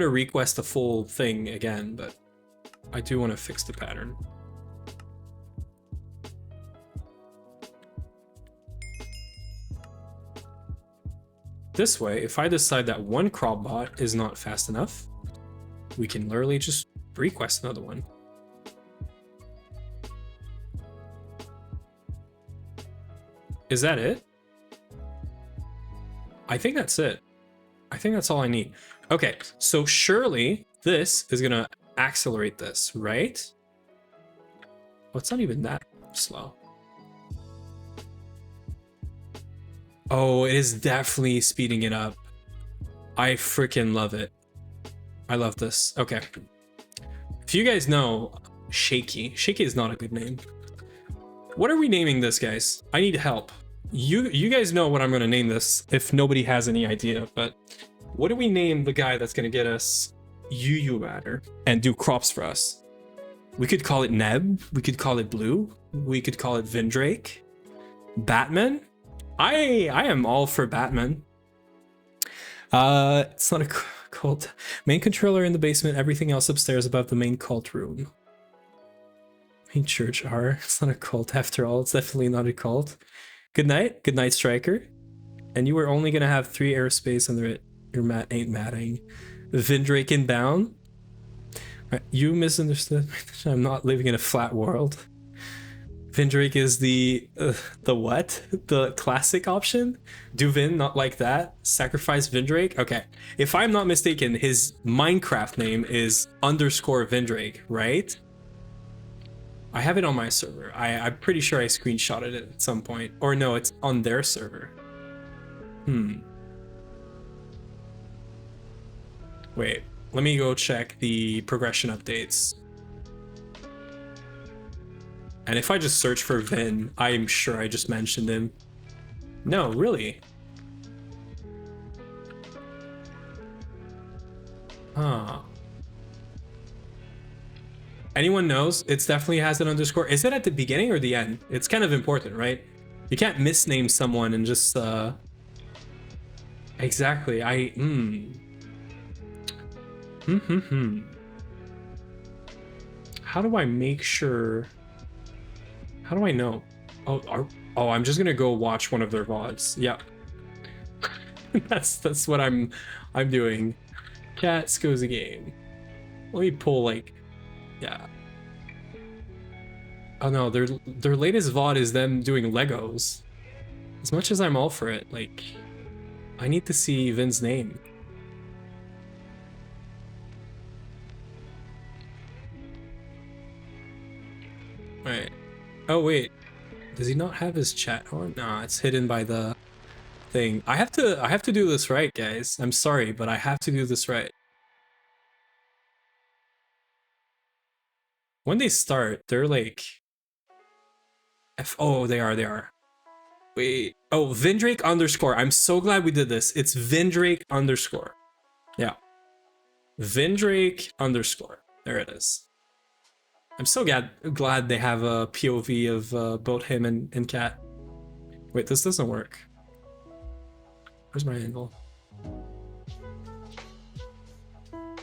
request the full thing again, but I do want to fix the pattern. This way, if I decide that one crop bot is not fast enough, we can literally just request another one. Is that it? I think that's it. I think that's all I need. Okay, so surely this is gonna accelerate this, right? Oh, it's not even that slow. Oh, it is definitely speeding it up. I freaking love it. I love this. Okay. If you guys know, Shaky. Shaky is not a good name. What are we naming this, guys? I need help. You guys know what I'm gonna name this if nobody has any idea, but what do we name the guy that's gonna get us UU Matter and do crops for us? We could call it Neb, we could call it Blue, we could call it Vindrake, Batman. I am all for Batman. It's not a cult. Main controller in the basement, everything else upstairs above the main cult room. Main church R. It's not a cult after all. It's definitely not a cult. Good night, Striker. And you were only gonna have 3 aerospace and your mat ain't matting. Vindrake inbound. Right, you misunderstood. I'm not living in a flat world. Vindrake is the what? The classic option? Do Vin not like that? Sacrifice Vindrake? Okay. If I'm not mistaken, his Minecraft name is _Vindrake, right? I have it on my server. I'm pretty sure I screenshotted it at some point. Or no, it's on their server. Wait, let me go check the progression updates. And if I just search for Vin, I'm sure I just mentioned him. No, really? Huh. Anyone knows? It definitely has an underscore. Is it at the beginning or the end? It's kind of important, right? You can't misname someone and just exactly. How do I make sure? How do I know? Oh, I'm just gonna go watch one of their VODs. Yeah. that's what I'm doing. Cats goes a game. Let me pull like, yeah. Oh no, their latest VOD is them doing Legos. As much as I'm all for it, like, I need to see Vin's name. Right. Oh wait, does he not have his chat on? Nah, it's hidden by the thing. I have to do this right, guys. I'm sorry, but I have to do this right. When they start, they're like, oh, they are. Wait, oh, Vindrake underscore. I'm so glad we did this. It's Vindrake underscore. Yeah. Vindrake underscore. There it is. I'm so glad they have a POV of both him and Cat. Wait, this doesn't work. Where's my angle?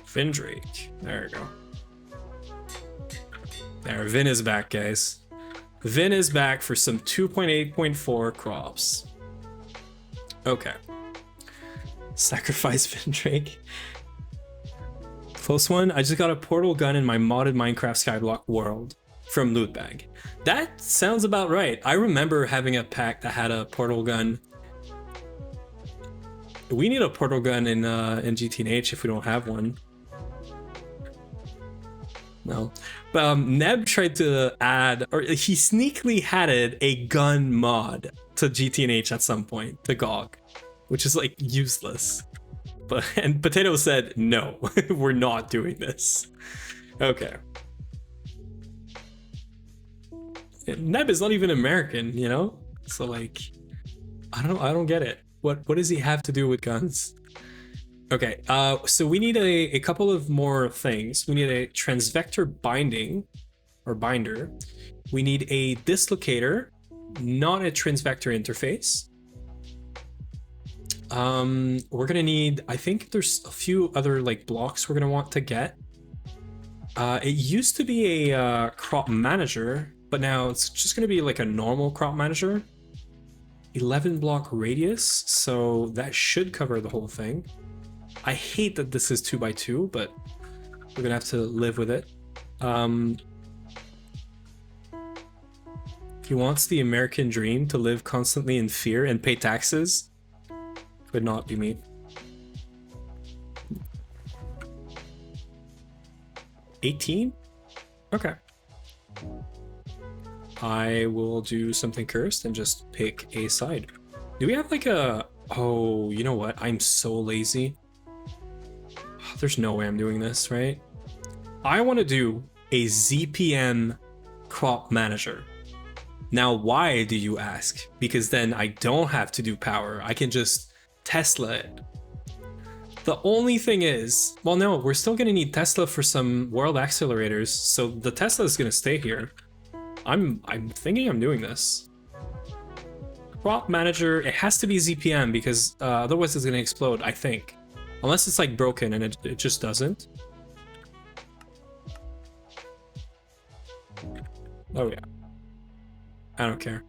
Vindrake. There we go. There, Vin is back, guys. Vin is back for some 2.8.4 crops. Okay. Sacrifice Vindrake. Close one. I just got a portal gun in my modded Minecraft Skyblock world from Loot Bag. That sounds about right. I remember having a pack that had a portal gun. We need a portal gun in GTH if we don't have one. No. But Neb tried to add, or he sneakily added a gun mod to GTH at some point, to GoG, which is like useless. And Potato said, no, we're not doing this. Okay. Neb is not even American, you know? So like, I don't get it. What does he have to do with guns? Okay, so we need a couple of more things. We need a transvector binding, or binder. We need a dislocator, not a transvector interface. We're gonna need, I think there's a few other like blocks we're gonna want to get. It used to be a crop manager, but now it's just gonna be like a normal crop manager. 11 block radius, so that should cover the whole thing. I hate that this is 2x2, but we're gonna have to live with it. He wants the American dream to live constantly in fear and pay taxes. Would not be me. 18? Okay. I will do something cursed and just pick a side. Do we have like a... Oh, you know what? I'm so lazy. There's no way I'm doing this, right? I want to do a ZPM crop manager. Now, why do you ask? Because then I don't have to do power. I can just Tesla it. The only thing is, well, no, we're still going to need Tesla for some world accelerators. So the Tesla is going to stay here. I'm thinking I'm doing this. Crop manager, it has to be ZPM because otherwise it's going to explode, I think. Unless it's like broken and it just doesn't. Oh yeah. I don't care.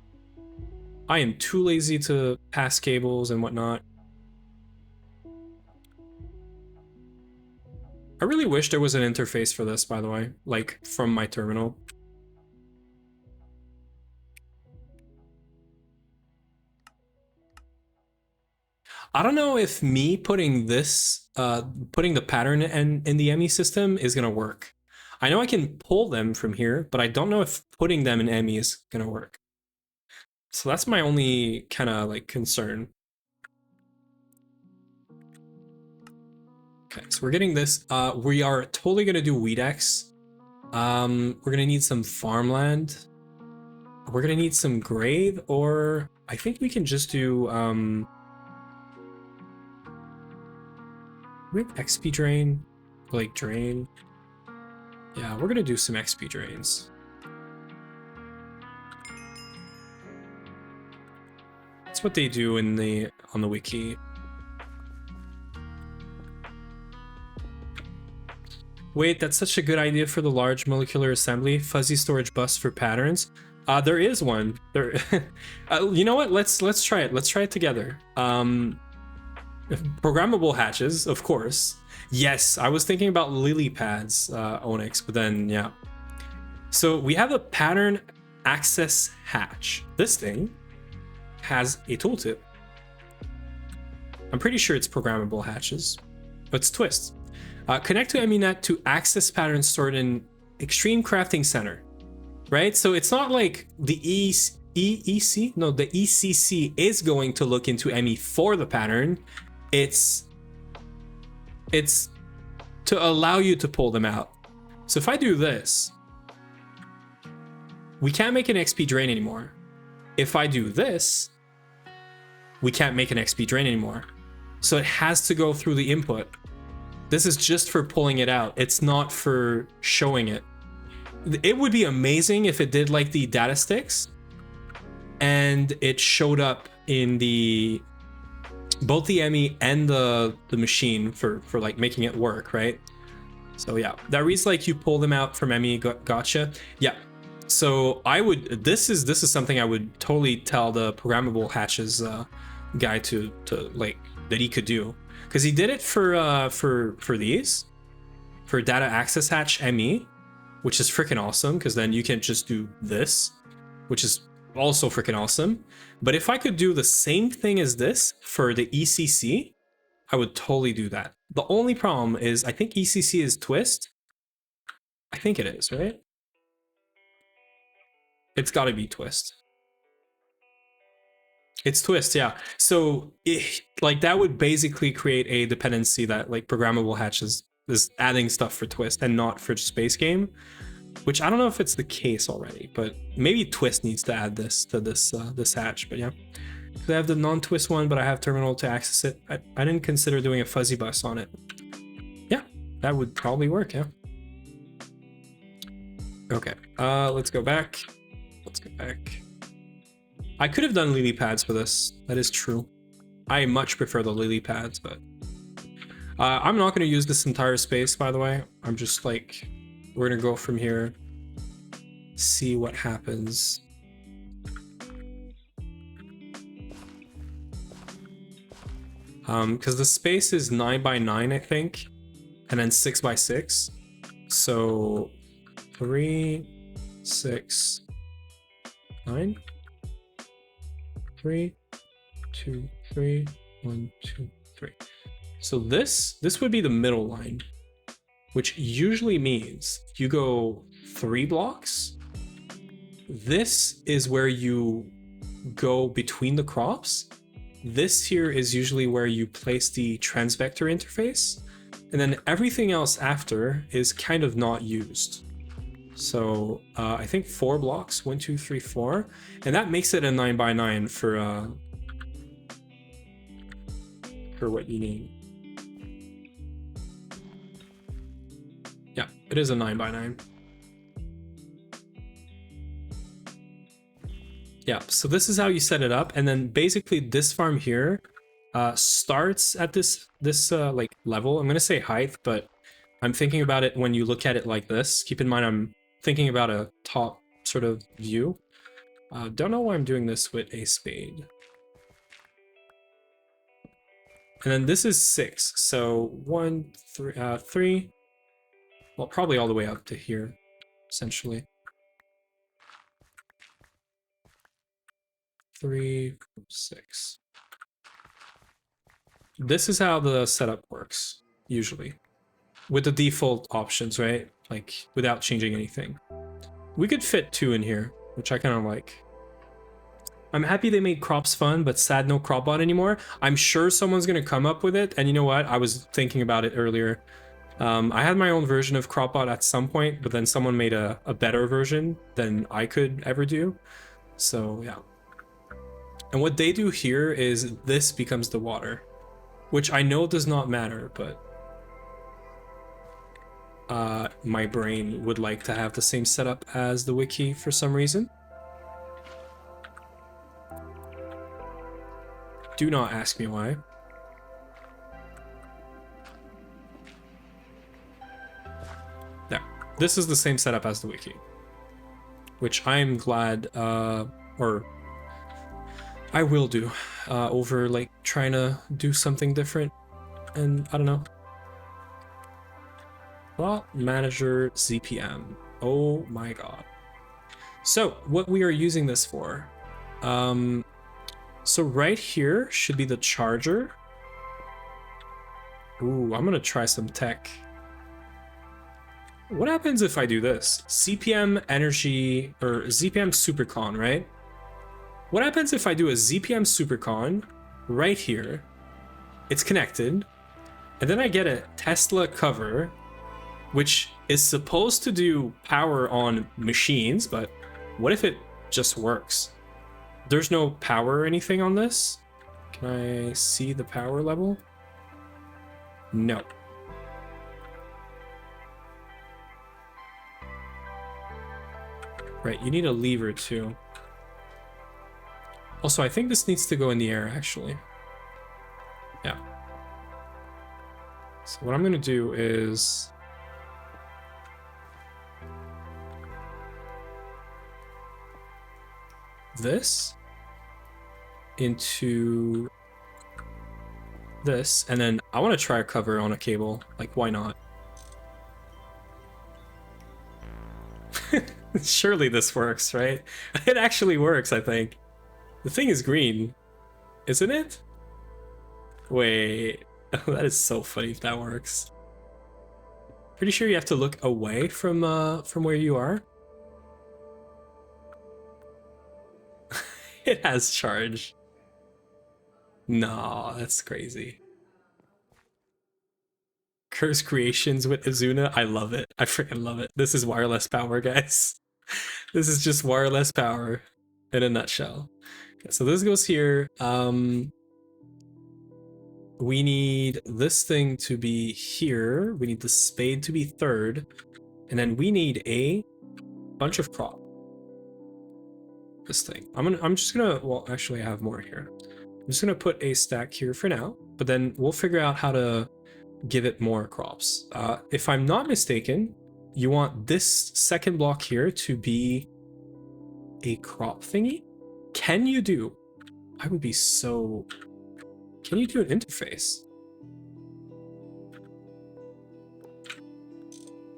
I am too lazy to pass cables and whatnot. I really wish there was an interface for this, by the way, like from my terminal. I don't know if me putting this, putting the pattern in the ME system is gonna work. I know I can pull them from here, but I don't know if putting them in Emmy is gonna work. So that's my only kind of like concern. Okay, so we're getting this. We are totally gonna do Weedex. We're gonna need some farmland. We're gonna need some grave, or I think we can just do we have XP drain, like drain. Yeah, we're gonna do some XP drains. That's what they do in the on the wiki. Wait, that's such a good idea for the large molecular assembly. Fuzzy storage bus for patterns. There is one. There. You know what? Let's try it. Let's try it together. Programmable hatches, of course. Yes, I was thinking about lily pads, Onyx, but then yeah. So we have a pattern access hatch. This thing has a tooltip. I'm pretty sure it's programmable hatches, but it's twists. Connect to EmuNet to access patterns stored in Extreme Crafting Center, right? So it's not like the EEC, no, the ECC is going to look into Emmy for the pattern. It's to allow you to pull them out. So if I do this, we can't make an XP drain anymore. If I do this, we can't make an XP drain anymore. So it has to go through the input. This is just for pulling it out. It's not for showing it. It would be amazing if it did like the data sticks and it showed up in the both the Emmy and the machine for like making it work, right? So yeah, that reads like you pull them out from Emmy. Gotcha. Yeah. So I would. This is something I would totally tell the programmable hatches guy to like that he could do, because he did it for these, for data access hatch ME, which is freaking awesome, because then you can just do this, which is also freaking awesome. But if I could do the same thing as this for the ECC, I would totally do that. The only problem is I think ECC is twist. I think it is, right? It's got to be twist. It's twist, yeah. So like that would basically create a dependency that like programmable hatches is adding stuff for twist and not for space game, which I don't know if it's the case already, but maybe twist needs to add this to this this hatch. But yeah, I have the non-twist one, but I have terminal to access it. I didn't consider doing a fuzzy bus on it. Yeah, that would probably work. Yeah. Okay, let's go back. Let's go back. I could have done lily pads for this. That is true. I much prefer the lily pads, but I'm not going to use this entire space, by the way. I'm just like, we're going to go from here, see what happens. Because the space is 9 by 9, I think, and then 6 by 6. So 3, 6, 9. 3, 2, 3, 1, 2, 3. So this would be the middle line, which usually means you go 3 blocks. This is where you go between the crops. This here is usually where you place the transvector interface, and then everything else after is kind of not used. So I think 4 blocks, 1, 2, 3, 4, and that makes it a 9 by 9 for what you need. Yeah, it is a 9 by 9. Yeah, so this is how you set it up, and then basically this farm here starts at this like level. I'm gonna say height, but I'm thinking about it when you look at it like this. Keep in mind I'm thinking about a top sort of view. Don't know why I'm doing this with a spade. And then this is 6, so 1, 3, 3. Well, probably all the way up to here, essentially. 3, 6. This is how the setup works, usually, with the default options, right? like without changing anything. We could fit 2 in here, which I kind of like. I'm happy they made crops fun, but sad no crop bot anymore. I'm sure someone's gonna come up with it, and you know what? I was thinking about it earlier. I had my own version of crop bot at some point, but then someone made a better version than I could ever do. So yeah. And what they do here is this becomes the water, which I know does not matter, but my brain would like to have the same setup as the wiki for some reason. Do not ask me why. There. This is the same setup as the wiki, which I'm glad, or I will do, over like trying to do something different, and I don't know. Plot manager ZPM. Oh my god. So what we are using this for, so right here should be the charger. Ooh, I'm gonna try some tech. What happens if I do this? ZPM energy, or ZPM supercon, right? What happens if I do a ZPM supercon right here? It's connected, and then I get a Tesla cover, which is supposed to do power on machines, but what if it just works? There's no power or anything on this? Can I see the power level? No. Right, you need a lever too. Also, I think this needs to go in the air, actually. Yeah. So what I'm gonna do is... this into this, and then I want to try a cover on a cable. Like, why not? Surely this works, right? It actually works, I think. The thing is green, isn't it? Wait, that is so funny if that works. Pretty sure you have to look away from where you are. It has charge. No, that's crazy. Curse creations with Azuna. I love it. I freaking love it. This is wireless power, guys. This is just wireless power in a nutshell. Okay, so this goes here. We need this thing to be here. We need the spade to be 3rd. And then we need a bunch of crop. This thing. I'm just gonna, well, actually I have more here. I'm just gonna put a stack here for now, but then we'll figure out how to give it more crops. If I'm not mistaken, you want this second block here to be a crop thingy? Can you do? I would be so... Can you do an interface?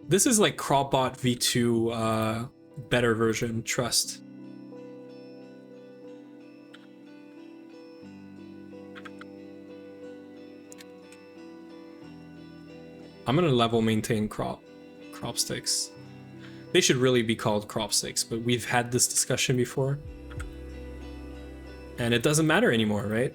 This is like CropBot v2 better version, trust. I'm gonna level maintain crop sticks. They should really be called crop sticks, but we've had this discussion before. And it doesn't matter anymore, right?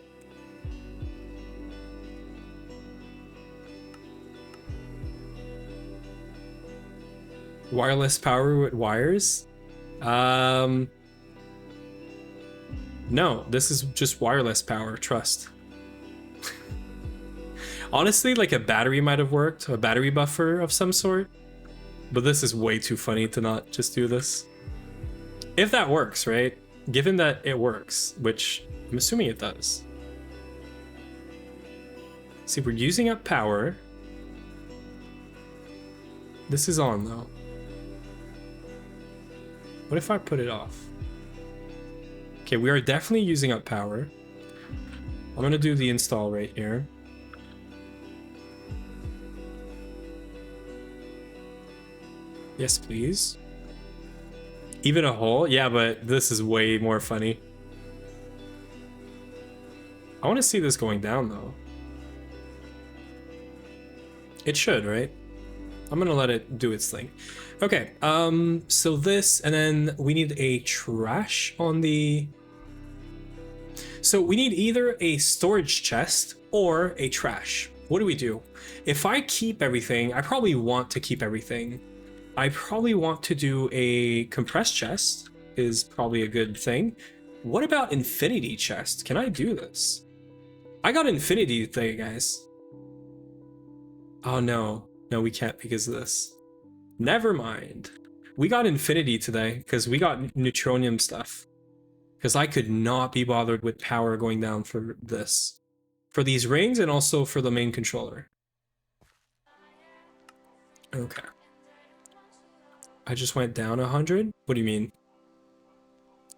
Wireless power with wires? No, this is just wireless power, trust. Honestly, like a battery might have worked, a battery buffer of some sort. But this is way too funny to not just do this. If that works, right? Given that it works, which I'm assuming it does. See, we're using up power. This is on though. What if I put it off? Okay, we are definitely using up power. I'm gonna do the install right here. Yes, please. Even a hole? Yeah, but this is way more funny. I want to see this going down, though. It should, right? I'm gonna let it do its thing. Okay, so this, and then we need a trash on the... So we need either a storage chest or a trash. What do we do? If I keep everything, I probably want to keep everything. I probably want to do a compressed chest, is probably a good thing. What about infinity chest? Can I do this? I got infinity thing, guys. Oh no, no, we can't because of this. Never mind. We got infinity today because we got neutronium stuff. Because I could not be bothered with power going down for this. For these rings and also for the main controller. Okay. I just went down 100? What do you mean?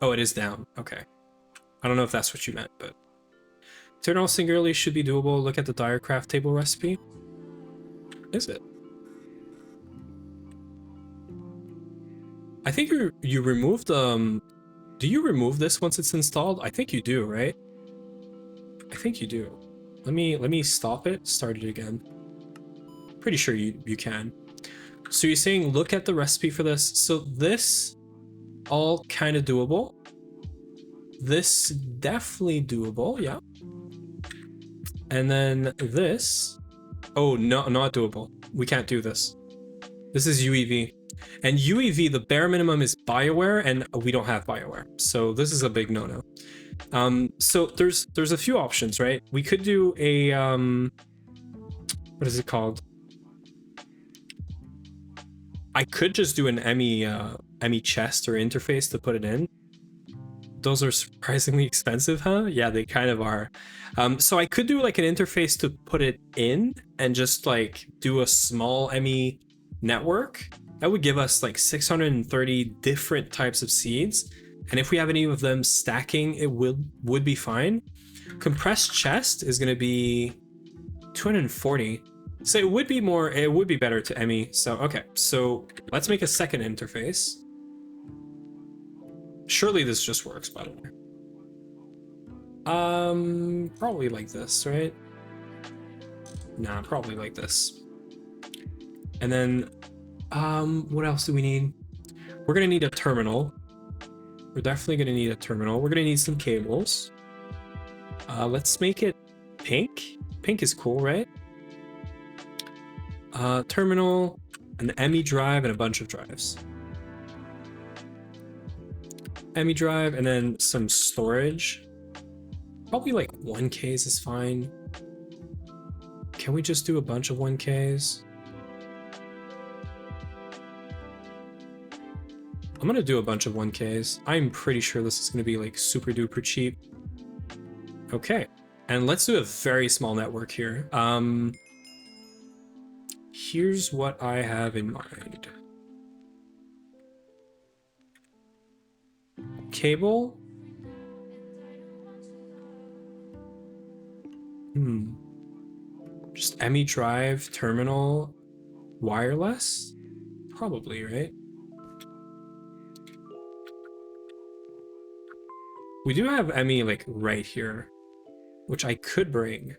Oh, it is down. Okay. I don't know if that's what you meant, but... Eternal singularly should be doable. Look at the Direcraft table recipe. Is it? I think you removed do you remove this once it's installed? I think you do, right? I think you do. Let me stop it, start it again. Pretty sure you can. So you're saying look at the recipe for this. So this all kind of doable. This definitely doable, yeah. And then this, oh no, not doable. We can't do this. This is UEV. And UEV, the bare minimum is BioWare, and we don't have BioWare. So this is a big no-no. So there's a few options, right? We could do a what is it called? I could just do an ME chest or interface to put it in. Those are surprisingly expensive, huh? Yeah, they kind of are. So I could do like an interface to put it in and just like do a small ME network. That would give us like 630 different types of seeds. And if we have any of them stacking, it would be fine. Compressed chest is going to be 240. So it would be better to ME. So, okay. So let's make a second interface. Surely this just works, by the way. Probably like this, right? Nah, probably like this. And then, what else do we need? We're gonna need a terminal. We're definitely gonna need a terminal. We're gonna need some cables. Let's make it pink. Pink is cool, right? Terminal, an ME drive, and a bunch of drives. ME drive, and then some storage. Probably like 1Ks is fine. Can we just do a bunch of 1Ks? I'm gonna do a bunch of 1Ks. I'm pretty sure this is gonna be like super duper cheap. Okay, and let's do a very small network here. Here's what I have in mind. Cable. Just ME drive, terminal, wireless? Probably, right? We do have ME like right here, which I could bring.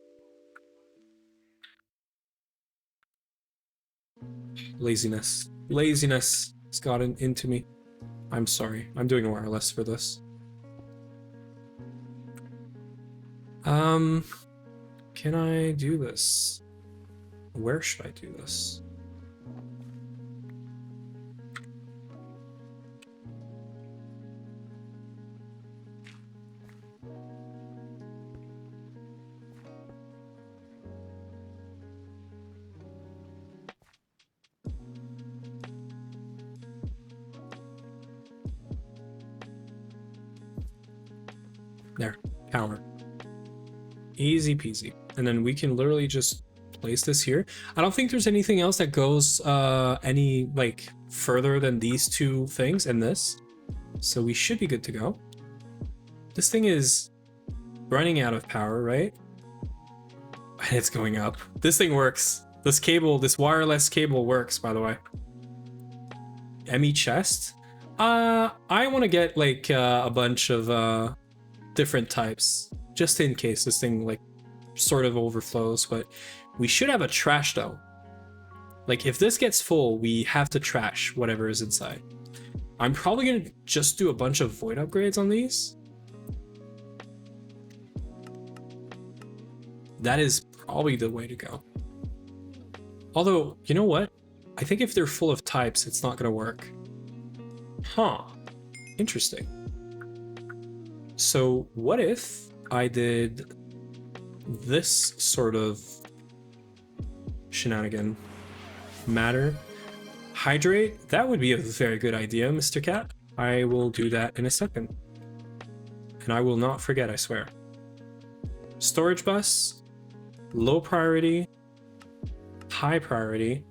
Laziness. Laziness has gotten into me. I'm sorry. I'm doing wireless for this. Can I do this? Where should I do this? There, power. Easy peasy. And then we can literally just place this here. I don't think there's anything else that goes any like further than these two things and this. So we should be good to go. This thing is running out of power, right? And it's going up. This thing works. This cable, this wireless cable works, by the way. ME chest. I want to get like a bunch of different types, just in case this thing like sort of overflows, but we should have a trash though. Like, if this gets full, we have to trash whatever is inside. I'm probably gonna just do a bunch of void upgrades on these. That is probably the way to go. Although, you know what? I think if they're full of types, it's not gonna work. Huh. Interesting. So what if I did this sort of shenanigan? Matter. Hydrate? That would be a very good idea, Mr. Cat. I will do that in a second. And I will not forget, I swear. Storage bus. Low priority. High priority.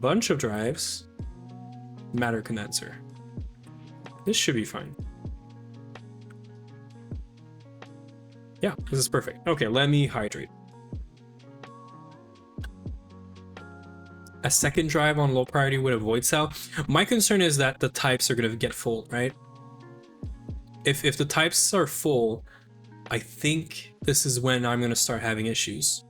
Bunch of drives. Matter condenser. This should be fine. Yeah, this is perfect. Okay, let me hydrate. A second drive on low priority with a void cell. My concern is that the types are gonna get full, right? If the types are full, I think this is when I'm gonna start having issues.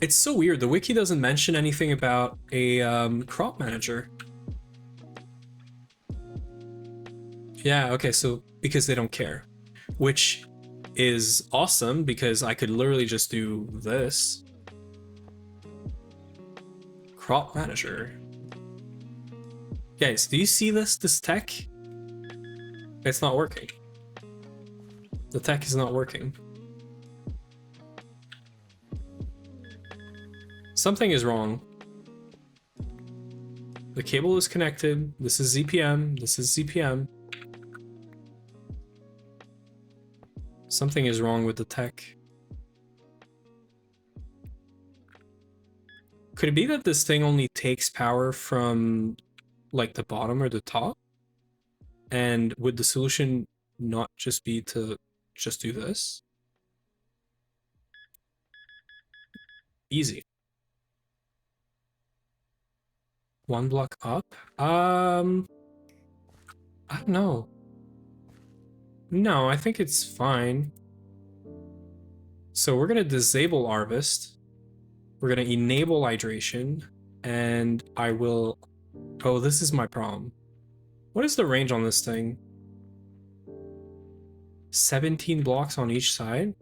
It's so weird. The wiki doesn't mention anything about a crop manager. Yeah, okay, so because they don't care, which is awesome because I could literally just do this. Crop manager. Guys, do you see this tech? It's not working. The tech is not working. Something is wrong. The cable is connected. This is ZPM. This is ZPM. Something is wrong with the tech. Could it be that this thing only takes power from like the bottom or the top? And would the solution not just be to just do this? Easy. One block up? I don't know. No, I think it's fine. So we're gonna disable harvest. We're gonna enable hydration, and I will... Oh, this is my problem. What is the range on this thing? 17 blocks on each side?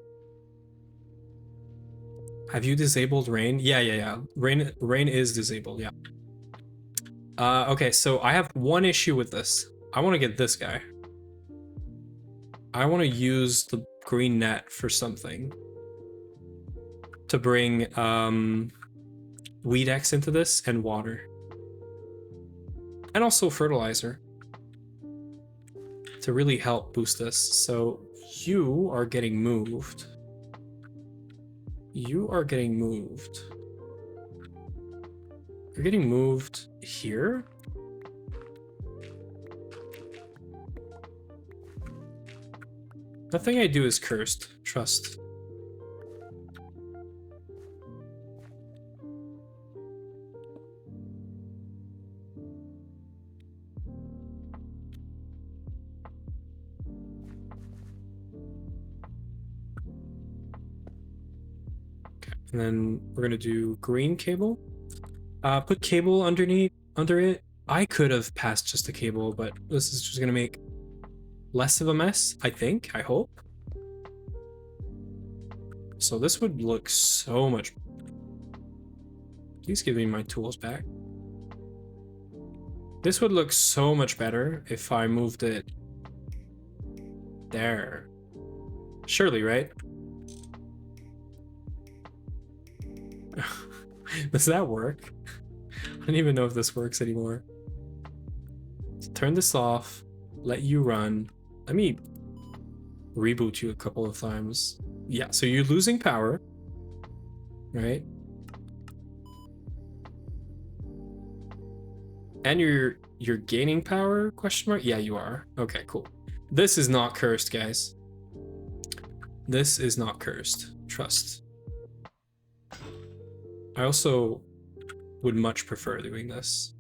Have you disabled rain? Yeah. Rain is disabled, yeah. Okay, so I have one issue with this. I want to get this guy. I want to use the green net for something. To bring Weed X into this and water. And also fertilizer. To really help boost this. So you are getting moved. You are getting moved. You're getting moved here? Nothing I do is cursed. Trust. And then we're gonna do green cable. Put cable under it. I could have passed just a cable, but this is just gonna make less of a mess, I think, I hope. So this would look so much... Please give me my tools back. This would look so much better if I moved it there. Surely, right? Does that work? I don't even know if this works anymore. So turn this off, let you run. Let me reboot you a couple of times. Yeah, so you're losing power, right? And you're gaining power, question mark? Yeah, you are. Okay, cool. This is not cursed, guys. This is not cursed. Trust. I also would much prefer doing this.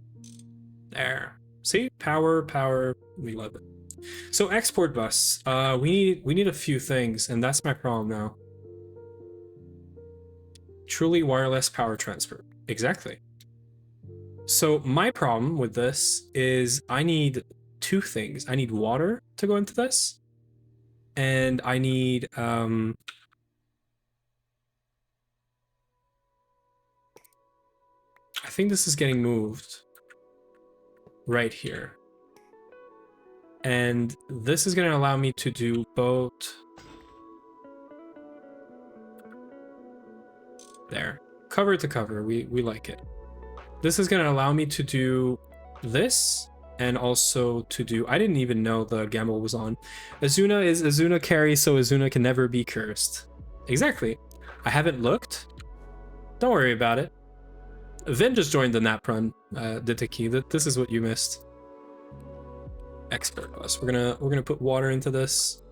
There. See? Power, power. We love it. So export bus. We need a few things, and that's my problem now. Truly wireless power transfer. Exactly. So my problem with this is I need two things. I need water to go into this, and I need I think this is getting moved right here. And this is going to allow me to do boat. There. Cover to cover. We like it. This is going to allow me to do this and also to do... I didn't even know the gamble was on. Azuna is Azuna carry, so Azuna can never be cursed. Exactly. I haven't looked. Don't worry about it. Vin just joined the nap run, Ditaki. This is what you missed. Expert bus. We're gonna put water into this.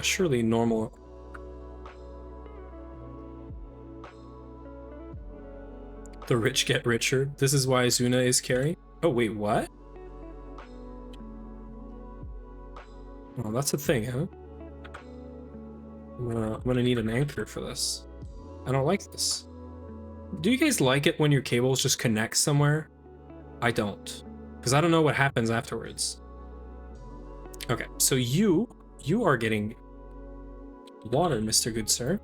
Surely normal. The rich get richer. This is why Azuna is carry. Oh wait, what? Oh, that's a thing, huh? I'm gonna need an anchor for this. I don't like this. Do you guys like it when your cables just connect somewhere? I don't. Because I don't know what happens afterwards. Okay, so you are getting water, Mr. Good Sir.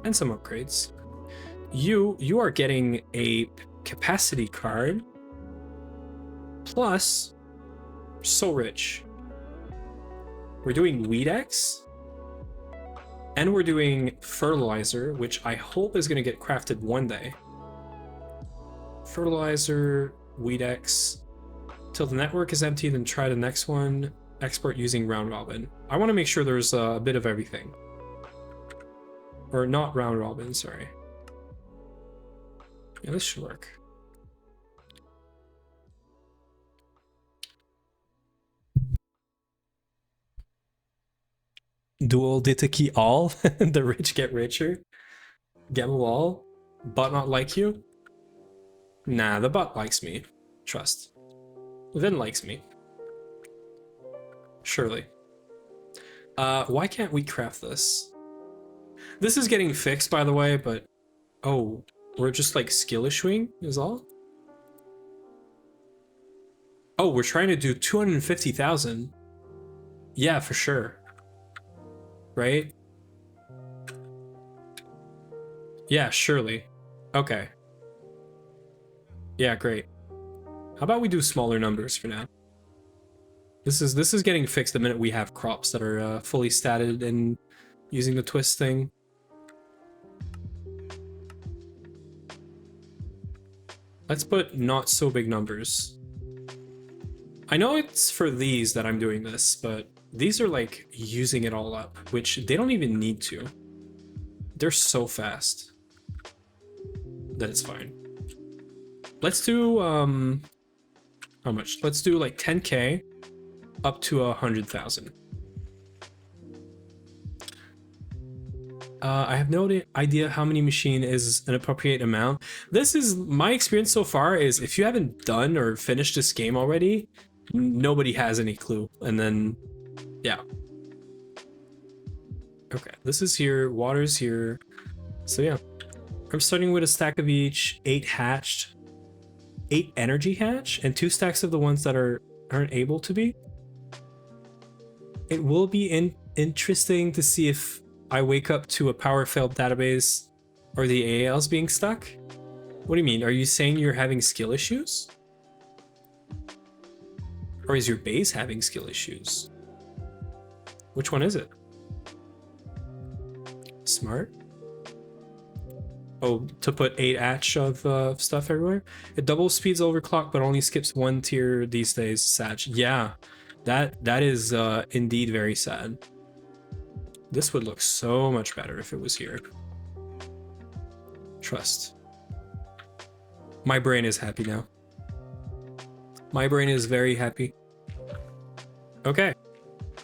And some upgrades. You are getting a capacity card. Plus, so rich. We're doing Weedex. And we're doing fertilizer, which I hope is going to get crafted one day. Fertilizer, Weedex. Till the network is empty, then try the next one. Export using round robin. I want to make sure there's a bit of everything. Or not round robin, sorry. Yeah, this should work. Dual Ditaki all? The rich get richer? Gamble all? Bot not like you? Nah, the bot likes me. Trust. Vin likes me. Surely. Why can't we craft this? This is getting fixed, by the way, but... Oh, we're just like skill issuing is all? Oh, we're trying to do 250,000. Yeah, for sure. Right? Yeah, surely. Okay. Yeah, great. How about we do smaller numbers for now? This is getting fixed the minute we have crops that are fully statted and using the twist thing. Let's put not so big numbers. I know it's for these that I'm doing this, but these are like using it all up, which they don't even need to. They're so fast that it's fine. Let's do, how much? Let's do like 10K up to 100,000. I have no idea how many machine is an appropriate amount. This is my experience so far is if you haven't done or finished this game already, nobody has any clue. And then, yeah. Okay, this is here, water's here. So yeah, I'm starting with a stack of each, 8 hatched, 8 energy hatch, and 2 stacks of the ones that aren't able to be. It will be interesting to see if I wake up to a power failed database or the AL's being stuck. What do you mean? Are you saying you're having skill issues? Or is your base having skill issues? Which one is it? Smart? Oh, to put 8 atch of stuff everywhere? It double speeds overclock but only skips 1 tier these days. Sad. Yeah, that is indeed very sad. This would look so much better if it was here. Trust. My brain is happy now. My brain is very happy. Okay.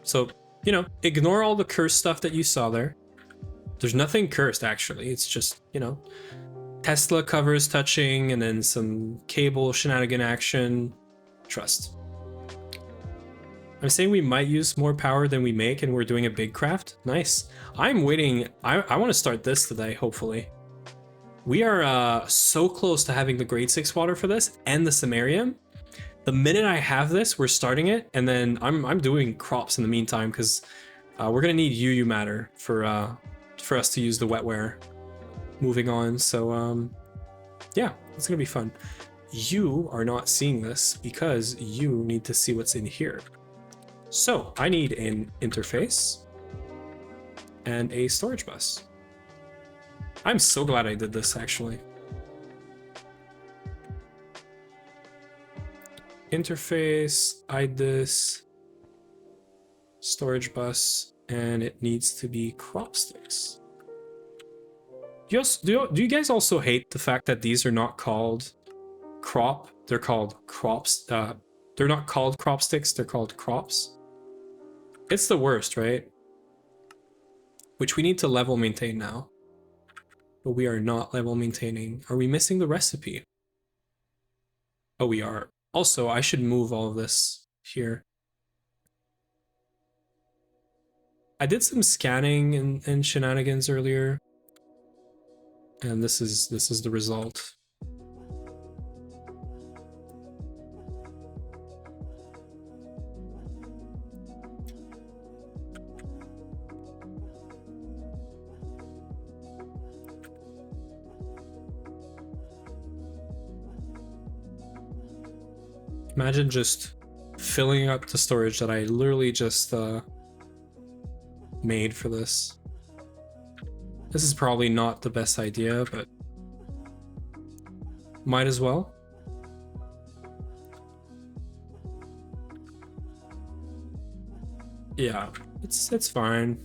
So, you know, ignore all the cursed stuff that you saw there. There's nothing cursed, actually. It's just, you know, Tesla covers touching and then some cable shenanigan action. Trust. I'm saying we might use more power than we make, and we're doing a big craft. Nice. I'm waiting. I want to start this today, hopefully. We are so close to having the grade 6 water for this and the samarium. The minute I have this, we're starting it, and then I'm doing crops in the meantime, because we're gonna need UU matter for us to use the wetware. Moving on, so yeah, it's gonna be fun. You are not seeing this because you need to see what's in here. So I need an interface and a storage bus. I'm so glad I did this, actually. Interface, IDIS, storage bus, and it needs to be crop sticks. Do you guys also hate the fact that these are not called crop? They're called crops. They're not called crop sticks, they're called crops. It's the worst, right? Which we need to level maintain now. But we are not level maintaining. Are we missing the recipe? Oh, we are. Also, I should move all of this here. I did some scanning and shenanigans earlier, and this is the result. Imagine just filling up the storage that I literally just made for this. This is probably not the best idea, but might as well. Yeah, it's fine.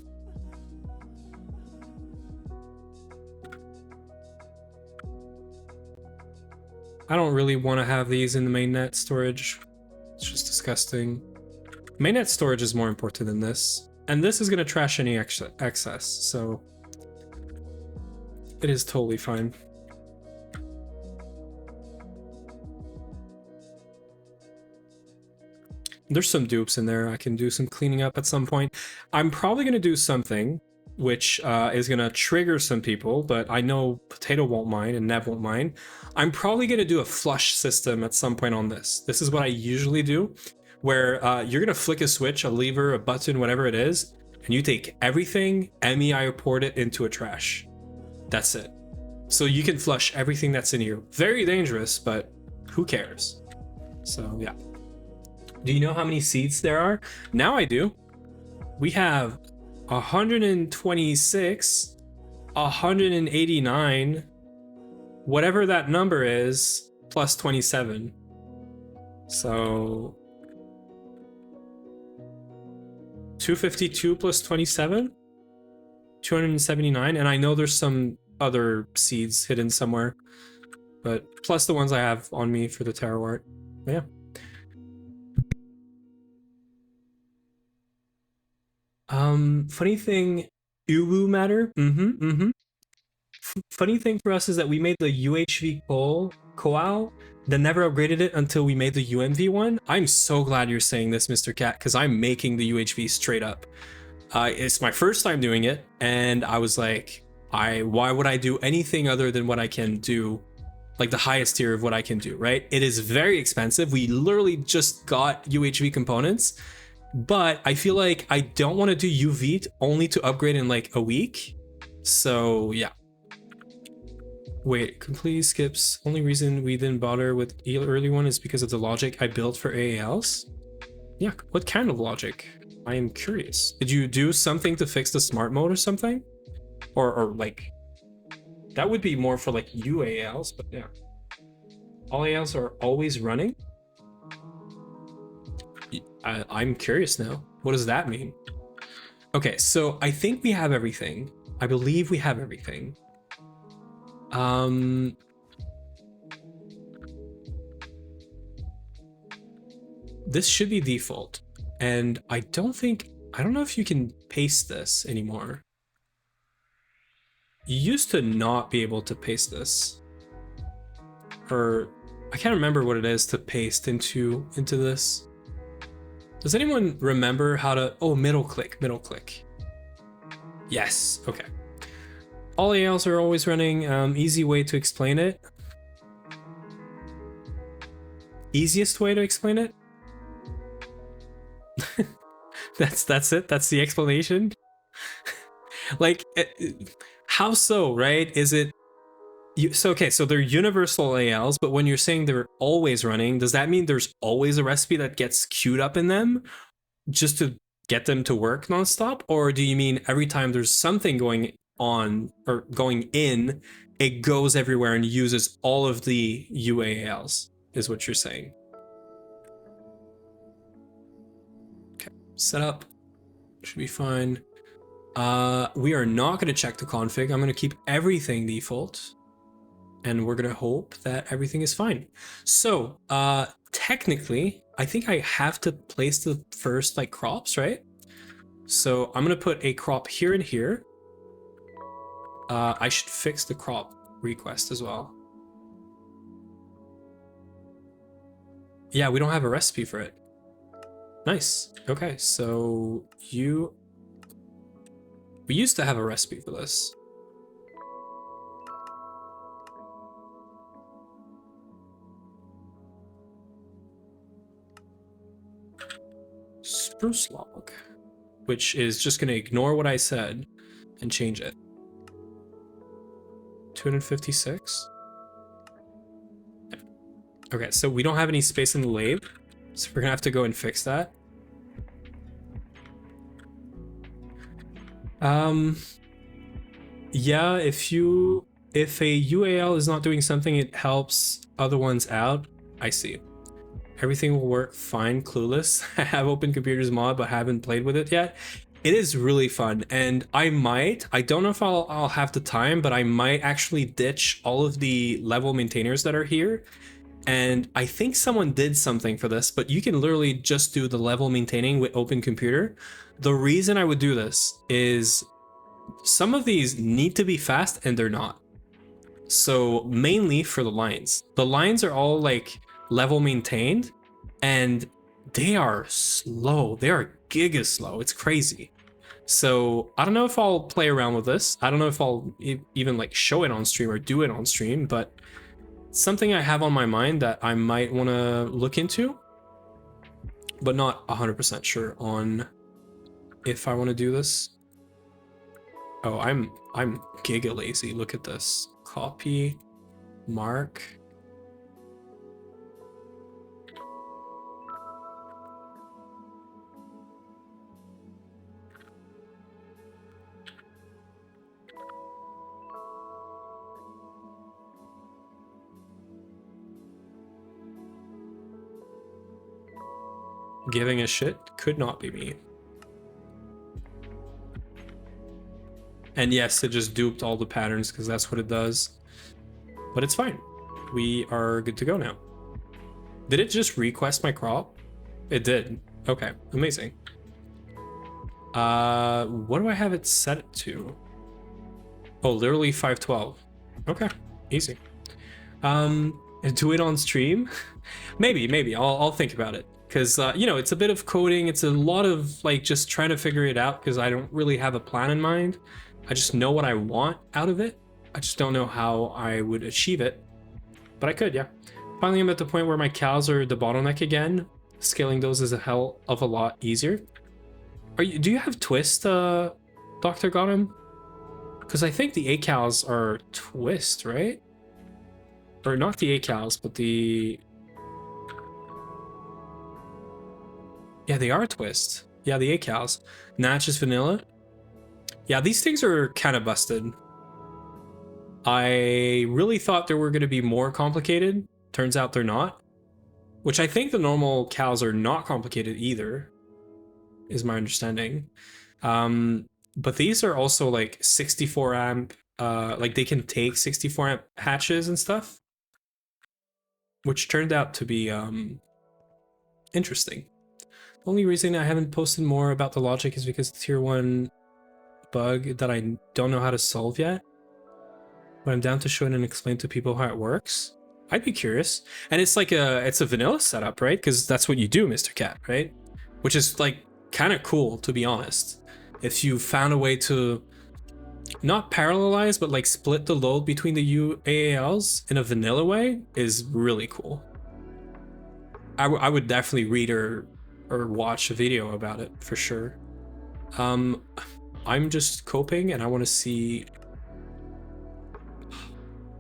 I don't really want to have these in the mainnet storage. It's just disgusting. Mainnet storage is more important than this. And this is going to trash any excess, so it is totally fine. There's some dupes in there. I can do some cleaning up at some point. I'm probably going to do something which is going to trigger some people, but I know Potato won't mind and Nev won't mind. I'm probably going to do a flush system at some point on this. This is what I usually do, where you're going to flick a switch, a lever, a button, whatever it is, and you take everything, MEI report it into a trash. That's it. So you can flush everything that's in here. Very dangerous, but who cares? So yeah. Do you know how many seeds there are? Now I do. We have 126, 189, whatever that number is, plus 27. So 252 plus 27, 279, and I know there's some other seeds hidden somewhere, but plus the ones I have on me for the tarot art. But yeah. Funny thing, Uwu matter. Funny thing for us is that we made the UHV Koal, then never upgraded it until we made the UMV one. I'm so glad you're saying this, Mr. Cat, because I'm making the UHV straight up. It's my first time doing it, and I was like, why would I do anything other than what I can do, like the highest tier of what I can do, right? It is very expensive. We literally just got UHV components, but I feel like I don't want to do UV only to upgrade in like a week. So yeah. Wait, completely skips. Only reason we didn't bother with the early one is because of the logic I built for AALs. Yeah, what kind of logic? I am curious. Did you do something to fix the smart mode or something? Or like, that would be more for like UALs, but yeah. All ALs are always running? I'm curious now. What does that mean? Okay, so I think we have everything. I believe we have everything. This should be default. And I don't know if you can paste this anymore. You used to not be able to paste this. Or I can't remember what it is to paste into this. Does anyone remember how to... Oh, middle click. Yes, okay. All ALs are always running. Easy way to explain it. Easiest way to explain it? That's it? That's the explanation? Like, how so, right? Is it... so they're universal ALs, but when you're saying they're always running, does that mean there's always a recipe that gets queued up in them just to get them to work nonstop? Or do you mean every time there's something going on or going in, it goes everywhere and uses all of the UALs, is what you're saying? Okay, setup should be fine. We are not going to check the config. I'm going to keep everything default. And we're gonna hope that everything is fine. So, technically, I think I have to place the first like crops, right? So I'm gonna put a crop here and here. I should fix the crop request as well. Yeah, we don't have a recipe for it. Nice. Okay, so we used to have a recipe for this. Spruce log, which is just going to ignore what I said and change it. 256. Okay, so we don't have any space in the lathe, so we're gonna have to go and fix that. Yeah, if a UAL is not doing something, it helps other ones out. I see. Everything will work fine. Clueless. I have Open Computers mod, but haven't played with it yet. It is really fun, and I don't know if I'll have the time, but I might actually ditch all of the level maintainers that are here. And I think someone did something for this, but you can literally just do the level maintaining with Open Computer. The reason I would do this is some of these need to be fast and they're not. So mainly for the lines. The lines are all like level maintained and they are slow. They are giga slow. It's crazy. So I don't know if I'll play around with this. I don't know if I'll even like show it on stream or do it on stream, but it's something I have on my mind that I might want to look into, but not 100% sure on if I want to do this. Oh, I'm giga lazy. Look at this. Copy, mark. Giving a shit could not be me. And yes, it just duped all the patterns because that's what it does. But it's fine. We are good to go now. Did it just request my crop? It did. Okay, amazing. What do I have it set to? Oh, literally 512. Okay, easy. Do it on stream? Maybe. I'll think about it. Because, you know, it's a bit of coding. It's a lot of, like, just trying to figure it out because I don't really have a plan in mind. I just know what I want out of it. I just don't know how I would achieve it. But I could, yeah. Finally, I'm at the point where my cows are the bottleneck again. Scaling those is a hell of a lot easier. Do you have twist, Dr. Gotham? Because I think the A cows are twist, right? Or not the A cows, but the... Yeah, they are twist. Yeah, the A cows. Not just vanilla. Yeah, these things are kind of busted. I really thought they were going to be more complicated. Turns out they're not. Which I think the normal cows are not complicated either, is my understanding. But these are also like 64 amp, like they can take 64 amp hatches and stuff. Which turned out to be interesting. The only reason I haven't posted more about the logic is because it's tier 1 bug that I don't know how to solve yet. But I'm down to show it and explain to people how it works. I'd be curious. And it's like it's a vanilla setup, right? Because that's what you do, Mr. Cat, right? which is like kind of cool, to be honest. If you found a way to not parallelize, but like split the load between the UAALs in a vanilla way, is really cool. I would definitely read or watch a video about it for sure. I'm just coping and I want to see.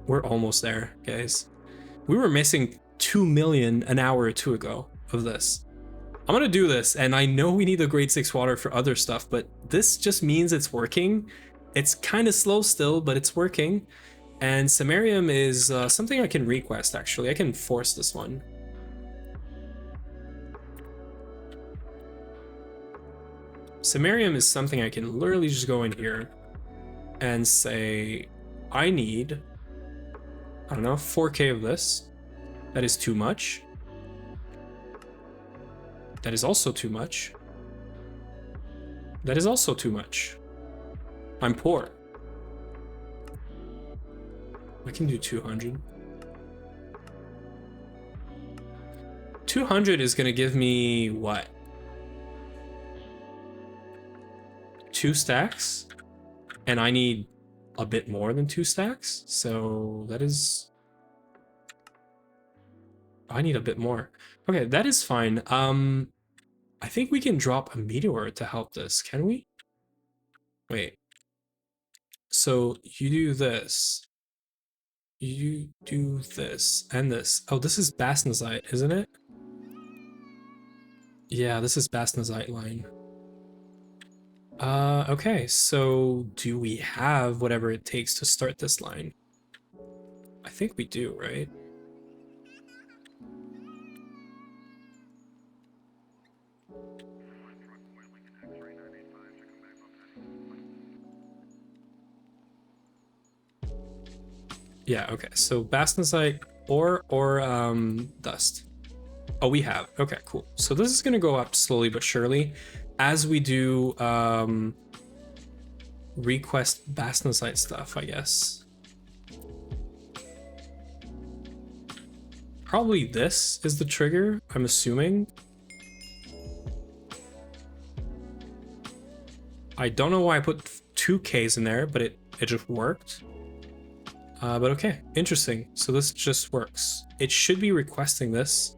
We're almost there, guys. We were missing 2 million an hour or two ago of this. I'm gonna do this, and I know we need a grade 6 water for other stuff, but this just means it's working. It's kind of slow still, but it's working. And Samarium is something I can request, actually. I can force this one. Samarium is something I can literally just go in here and say, I need, I don't know, 4K of this. That is too much. That is also too much. That is also too much. I'm poor. I can do 200. 200 is gonna give me what? 2 stacks? And I need a bit more than 2 stacks? So that is... I need a bit more. Okay, that is fine. I think we can drop a meteor to help this, can we? Wait. So you do this. You do this and this. Oh, this is Bastnazite, isn't it? Yeah, this is Bastnazite line. Okay, so do we have whatever it takes to start this line? I think we do, right? Yeah, okay, so Bastnazite or dust. Oh, we have. Okay, cool. So this is gonna go up slowly but surely as we do request Bastnazite stuff, I guess. Probably this is the trigger, I'm assuming. I don't know why I put 2 Ks in there, but it just worked. But okay, interesting. So this just works. It should be requesting this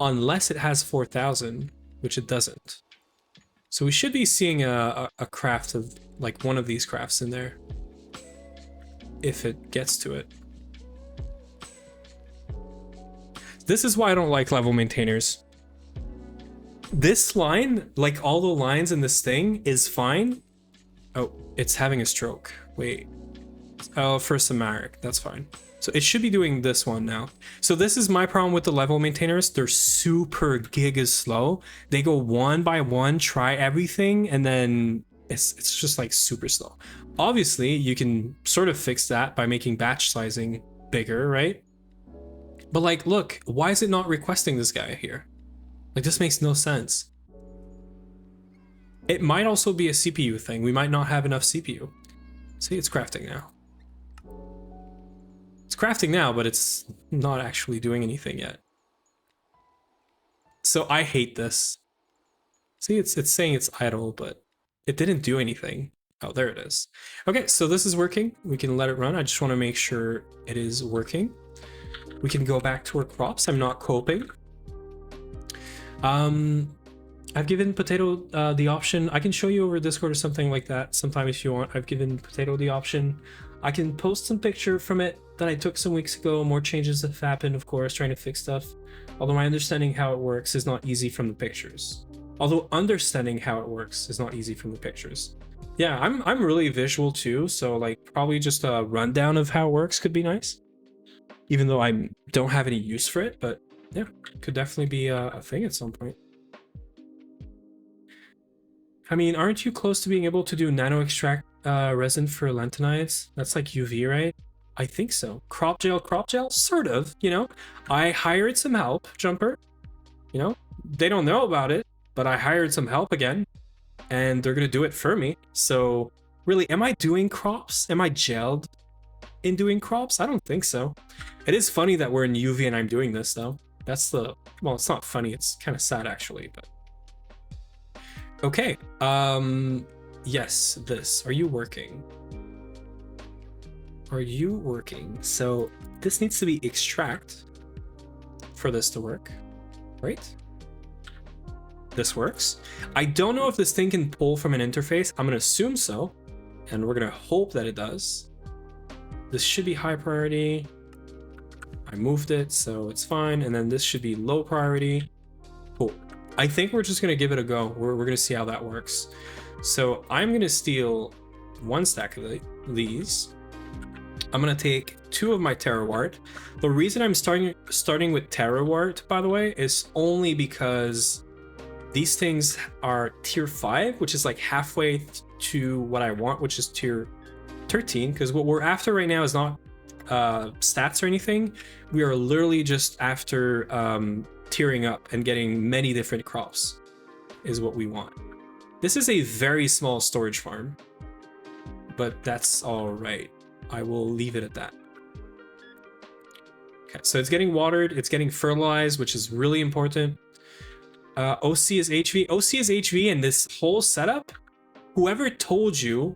unless it has 4,000, which it doesn't. So we should be seeing a craft of like one of these crafts in there if it gets to it. This is why I don't like level maintainers. This line, like all the lines in this thing, is fine. Oh, it's having a stroke. Wait. Oh, for Samaric, that's fine. So it should be doing this one now. So this is my problem with the level maintainers. They're super giga slow. They go one by one, try everything, and then it's just like super slow. Obviously, you can sort of fix that by making batch sizing bigger, right? But like, look, why is it not requesting this guy here? Like, this makes no sense. It might also be a CPU thing. We might not have enough CPU. See, it's crafting now. It's crafting now, but it's not actually doing anything yet. So I hate this. See, it's saying it's idle, but it didn't do anything. Oh, there it is. Okay, so this is working. We can let it run. I just want to make sure it is working. We can go back to our crops. I'm not coping. I've given Potato the option. I can show you over Discord or something like that sometime if you want. I've given Potato the option. I can post some picture from it that I took some weeks ago. More changes have happened, of course, trying to fix stuff. Although my understanding how it works is not easy from the pictures. Although understanding how it works is not easy from the pictures. Yeah, I'm really visual too, so like probably just a rundown of how it works could be nice. Even though I don't have any use for it, but yeah, could definitely be a thing at some point. I mean, aren't you close to being able to do nano extract resin for lantanides? That's like UV, right? I think so. Crop gel, sort of, you know? I hired some help, Jumper. You know? They don't know about it, but I hired some help again, and they're gonna do it for me. So, really, am I doing crops? Am I gelled in doing crops? I don't think so. It is funny that we're in UV and I'm doing this, though. That's the... Well, it's not funny, it's kind of sad, actually, but... Okay. Yes, this. Are you working? Are you working? So this needs to be extract for this to work, right? This works. I don't know if this thing can pull from an interface. I'm gonna assume so, and we're gonna hope that it does. This should be high priority. I moved it, so it's fine. And then this should be low priority. Cool. I think we're just gonna give it a go. We're gonna see how that works. So I'm gonna steal 1 stack of these. I'm gonna take 2 of my Terrawart. The reason I'm starting with Terrawart, by the way, is only because these things are tier 5, which is like halfway to what I want, which is tier 13. Because what we're after right now is not stats or anything. We are literally just after tiering up and getting many different crops is what we want. This is a very small storage farm, but that's all right. I will leave it at that. Okay, so it's getting watered, it's getting fertilized, which is really important. OC is HV. OC is HV, and this whole setup, whoever told you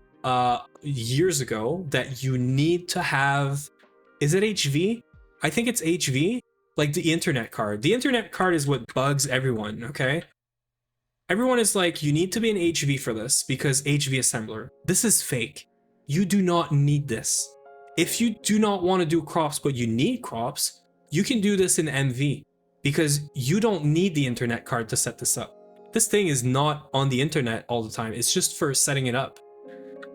years ago that you need to have, is it HV? I think it's HV, like the internet card. The internet card is what bugs everyone, okay? Everyone is like, you need to be an HV for this because HV assembler. This is fake. You do not need this. If you do not want to do crops, but you need crops, you can do this in MV because you don't need the internet card to set this up. This thing is not on the internet all the time. It's just for setting it up.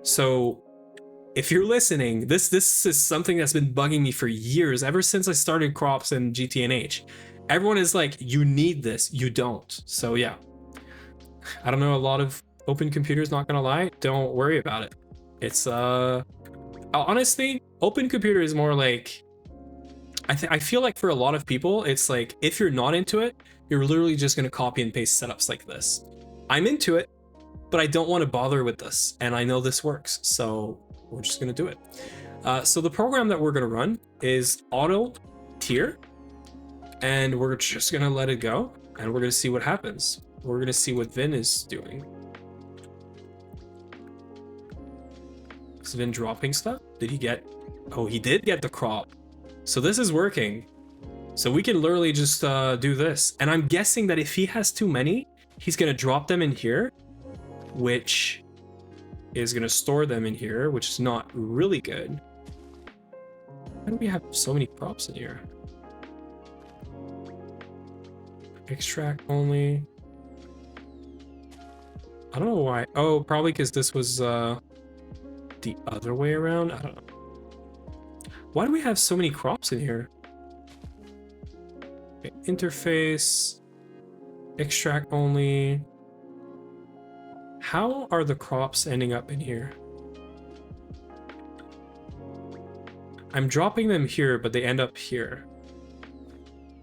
So if you're listening, this is something that's been bugging me for years, ever since I started crops in GTNH. Everyone is like, you need this, you don't. So yeah, I don't know, a lot of open computers, not gonna lie, don't worry about it. It's honestly, open computer is more like, I feel like for a lot of people, it's like, if you're not into it, you're literally just gonna copy and paste setups like this. I'm into it, but I don't want to bother with this, and I know this works, so we're just gonna do it. So the program that we're gonna run is auto tier, and we're just gonna let it go, and we're gonna see what happens. We're gonna see what Vin is doing. Is Vin dropping stuff? Did he get? Oh, he did get the crop. So this is working. So we can literally just do this. And I'm guessing that if he has too many, he's gonna drop them in here, which is gonna store them in here, which is not really good. Why do we have so many crops in here? Extract only. I don't know why. Oh, probably because this was the other way around. I don't know. Why do we have so many crops in here? Okay, interface, extract only. How are the crops ending up in here? I'm dropping them here, but they end up here.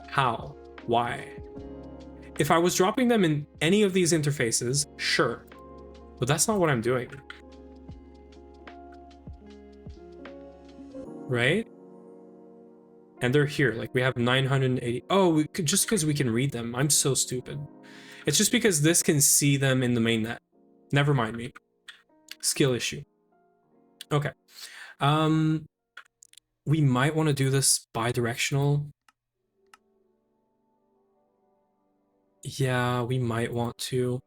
How? Why? If I was dropping them in any of these interfaces, sure, but that's not what I'm doing. Right? And they're here, like we have 980. Oh, just because we can read them. I'm so stupid. It's just because this can see them in the mainnet. Never mind me. Skill issue. Okay. We might want to do this bi-directional. Yeah, we might want to.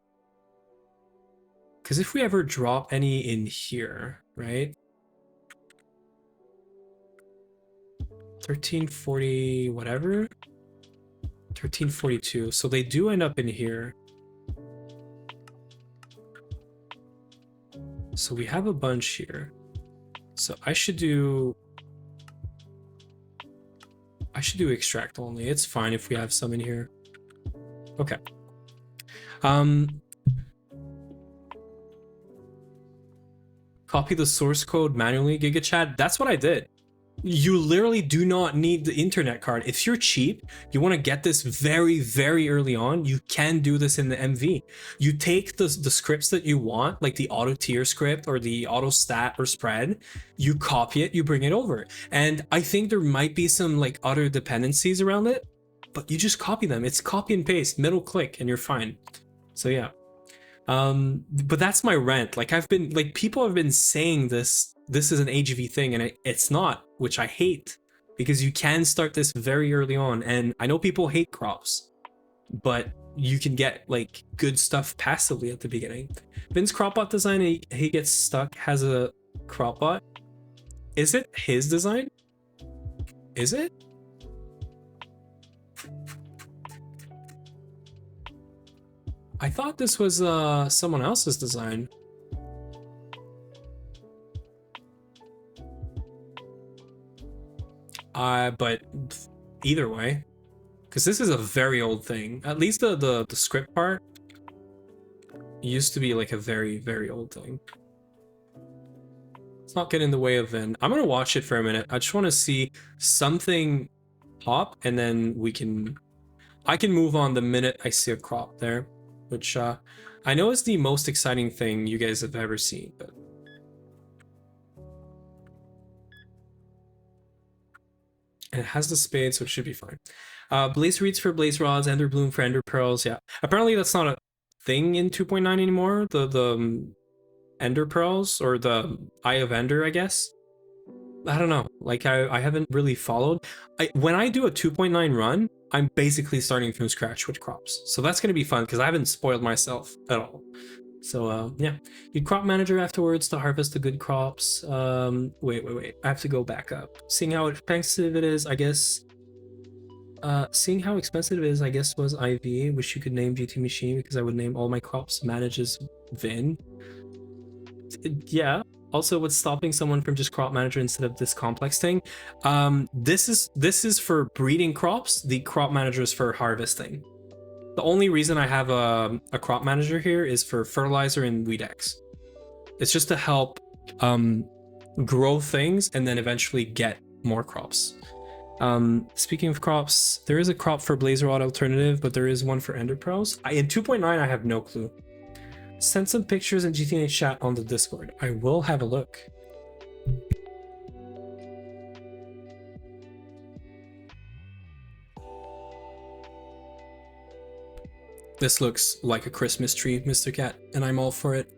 Because if we ever drop any in here, right? 1340 whatever, 1342, so they do end up in here. So we have a bunch here, so I should do extract only. It's fine if we have some in here. Okay. Copy the source code manually, GigaChat. That's what I did. You literally do not need the internet card. If you're cheap, you want to get this very, very early on, you can do this in the MV. You take the scripts that you want, like the auto tier script or the auto stat or spread, you copy it, you bring it over. And I think there might be some like other dependencies around it, but you just copy them. It's copy and paste, middle click, and you're fine. So yeah. But that's my rant. Like I've been like people have been saying this is an AGV thing, and it's not, which I hate, because you can start this very early on. And I know people hate crops, but you can get like good stuff passively at the beginning. Vin's crop bot design, he gets stuck, has a crop bot. Is it his design? Is it? I thought this was someone else's design. But either way, because this is a very old thing. At least the script part used to be like a very, very old thing. Let's not get in the way of Vin. I'm gonna watch it for a minute. I just want to see something pop, and then I can move on the minute I see a crop there, which I know is the most exciting thing you guys have ever seen, but and it has the spade, so it should be fine. Blaze Reeds for Blaze Rods, Ender Bloom for Ender Pearls. Yeah, apparently that's not a thing in 2.9 anymore. The Ender Pearls, or the Eye of Ender, I guess. I don't know. Like I haven't really followed. When I do a 2.9 run, I'm basically starting from scratch with crops, so that's gonna be fun because I haven't spoiled myself at all. So yeah, you crop manager afterwards to harvest the good crops. Wait. I have to go back up. Seeing how expensive it is, I guess. Seeing how expensive it is, I guess was IV. Wish you could name GT Machine because I would name all my crops manages Vin. Yeah. Also, what's stopping someone from just crop manager instead of this complex thing? This is for breeding crops. The crop manager is for harvesting. The only reason I have a crop manager here is for fertilizer and weed X. It's just to help grow things and then eventually get more crops. Speaking of crops, there is a crop for Blazer Rod alternative, but there is one for Ender Pearls. In 2.9, I have no clue. Send some pictures in GTNA chat on the Discord. I will have a look. This looks like a Christmas tree, Mr. Cat, and I'm all for it.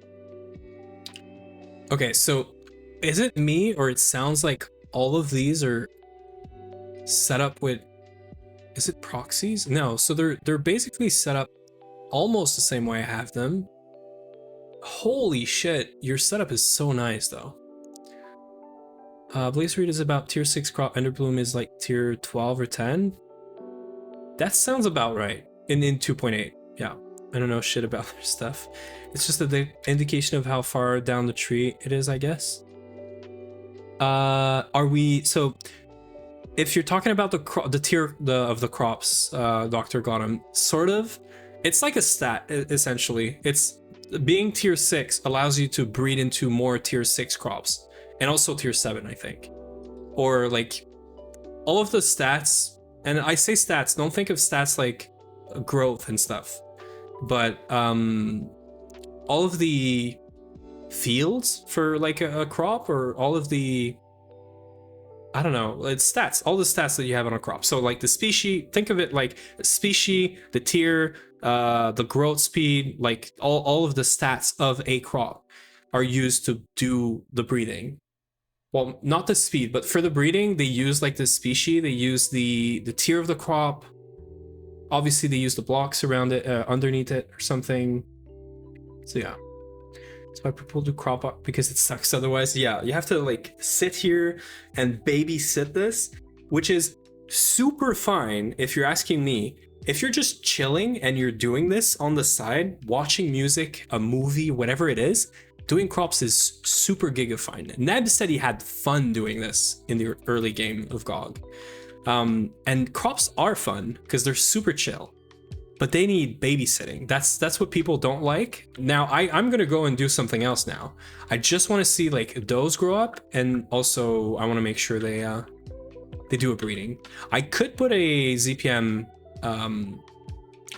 Okay, so is it me, or it sounds like all of these are set up with, is it proxies? No, so they're basically set up almost the same way I have them. Holy shit, your setup is so nice though. Blaze Reed is about tier 6 crop, Ender Bloom is like tier 12 or 10. That sounds about right in 2.8. Yeah, I don't know shit about their stuff. It's just the indication of how far down the tree it is, I guess. So if you're talking about the tier of the crops, Dr. Gotham, sort of, it's like a stat essentially. It's being tier 6 allows you to breed into more tier 6 crops, and also tier 7, I think, or like all of the stats. And I say stats, don't think of stats like growth and stuff, but all of the fields for like a crop, or all of the, I don't know, it's stats, all the stats that you have on a crop. So like the species, think of it like the species, the tier, the growth speed, like all of the stats of a crop are used to do the breeding. Well, not the speed, but for the breeding, they use like the species, they use the tier of the crop. Obviously, they use the blocks around it, underneath it, or something. So yeah. So I propose to crop up because it sucks otherwise. Yeah, you have to like sit here and babysit this, which is super fine if you're asking me. If you're just chilling and you're doing this on the side, watching music, a movie, whatever it is, doing crops is super giga fine. Neb said he had fun doing this in the early game of GoG. And crops are fun because they're super chill, but they need babysitting. That's what people don't like. Now I'm gonna go and do something else now. I just want to see like those grow up, and also I want to make sure they do a breeding. I could put a ZPM